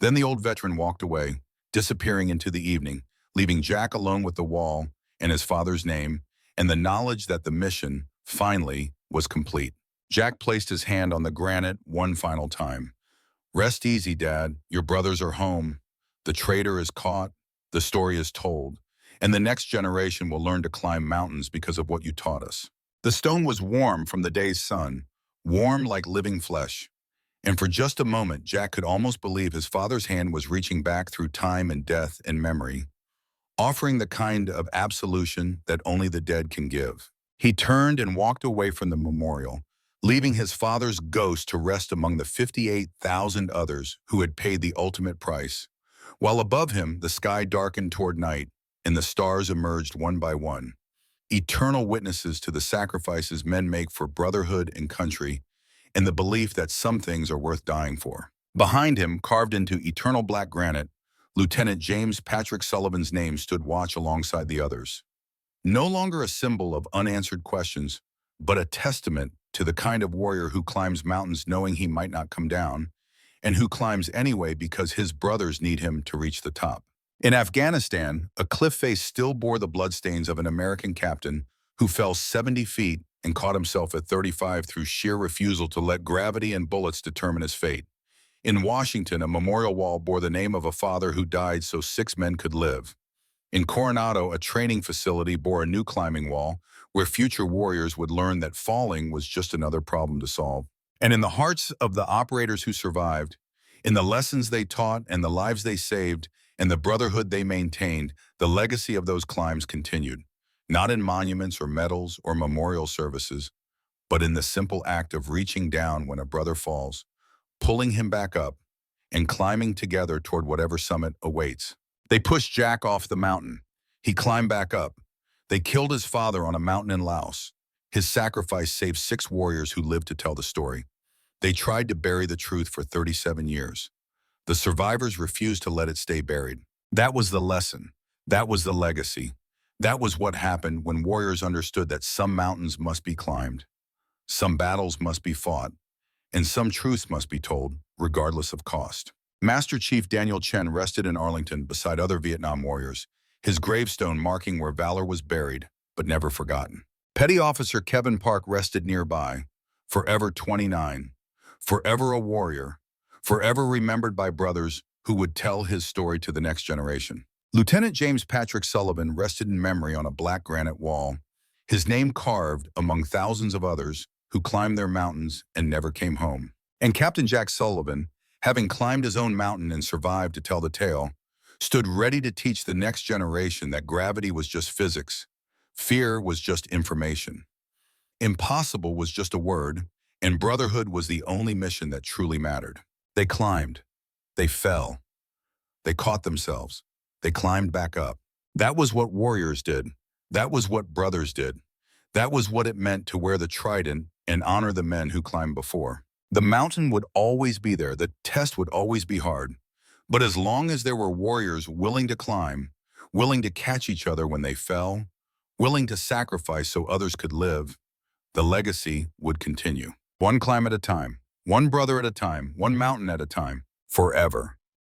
Then the old veteran walked away, disappearing into the evening, leaving Jack alone with the wall and his father's name and the knowledge that the mission, finally, was complete. Jack placed his hand on the granite one final time. Rest easy, Dad. Your brothers are home. The traitor is caught. The story is told. And the next generation will learn to climb mountains because of what you taught us. The stone was warm from the day's sun, warm like living flesh. And for just a moment, Jack could almost believe his father's hand was reaching back through time and death and memory, offering the kind of absolution that only the dead can give. He turned and walked away from the memorial, leaving his father's ghost to rest among the 58,000 others who had paid the ultimate price. While above him, the sky darkened toward night, and the stars emerged one by one, eternal witnesses to the sacrifices men make for brotherhood and country, and the belief that some things are worth dying for. Behind him, carved into eternal black granite, Lieutenant James Patrick Sullivan's name stood watch alongside the others. No longer a symbol of unanswered questions, but a testament to the kind of warrior who climbs mountains knowing he might not come down, and who climbs anyway because his brothers need him to reach the top. In Afghanistan, a cliff face still bore the bloodstains of an American captain who fell 70 feet and caught himself at 35 through sheer refusal to let gravity and bullets determine his fate. In Washington, a memorial wall bore the name of a father who died so 6 men could live. In Coronado, a training facility bore a new climbing wall where future warriors would learn that falling was just another problem to solve. And in the hearts of the operators who survived, in the lessons they taught and the lives they saved and the brotherhood they maintained, the legacy of those climbs continued, not in monuments or medals or memorial services, but in the simple act of reaching down when a brother falls, pulling him back up, and climbing together toward whatever summit awaits. They pushed Jack off the mountain. He climbed back up. They killed his father on a mountain in Laos. His sacrifice saved 6 warriors who lived to tell the story. They tried to bury the truth for 37 years. The survivors refused to let it stay buried. That was the lesson. That was the legacy. That was what happened when warriors understood that some mountains must be climbed, some battles must be fought, and some truths must be told, regardless of cost. Master Chief Daniel Chen rested in Arlington beside other Vietnam warriors, his gravestone marking where valor was buried, but never forgotten. Petty Officer Kevin Park rested nearby, forever 29, forever a warrior, forever remembered by brothers who would tell his story to the next generation. Lieutenant James Patrick Sullivan rested in memory on a black granite wall, his name carved among thousands of others who climbed their mountains and never came home. And Captain Jack Sullivan, having climbed his own mountain and survived to tell the tale, stood ready to teach the next generation that gravity was just physics, fear was just information, impossible was just a word, and brotherhood was the only mission that truly mattered. They climbed, they fell, they caught themselves, they climbed back up. That was what warriors did. That was what brothers did. That was what it meant to wear the trident and honor the men who climbed before. The mountain would always be there. The test would always be hard. But as long as there were warriors willing to climb, willing to catch each other when they fell, willing to sacrifice so others could live, the legacy would continue. One climb at a time, one brother at a time, one mountain at a time, forever.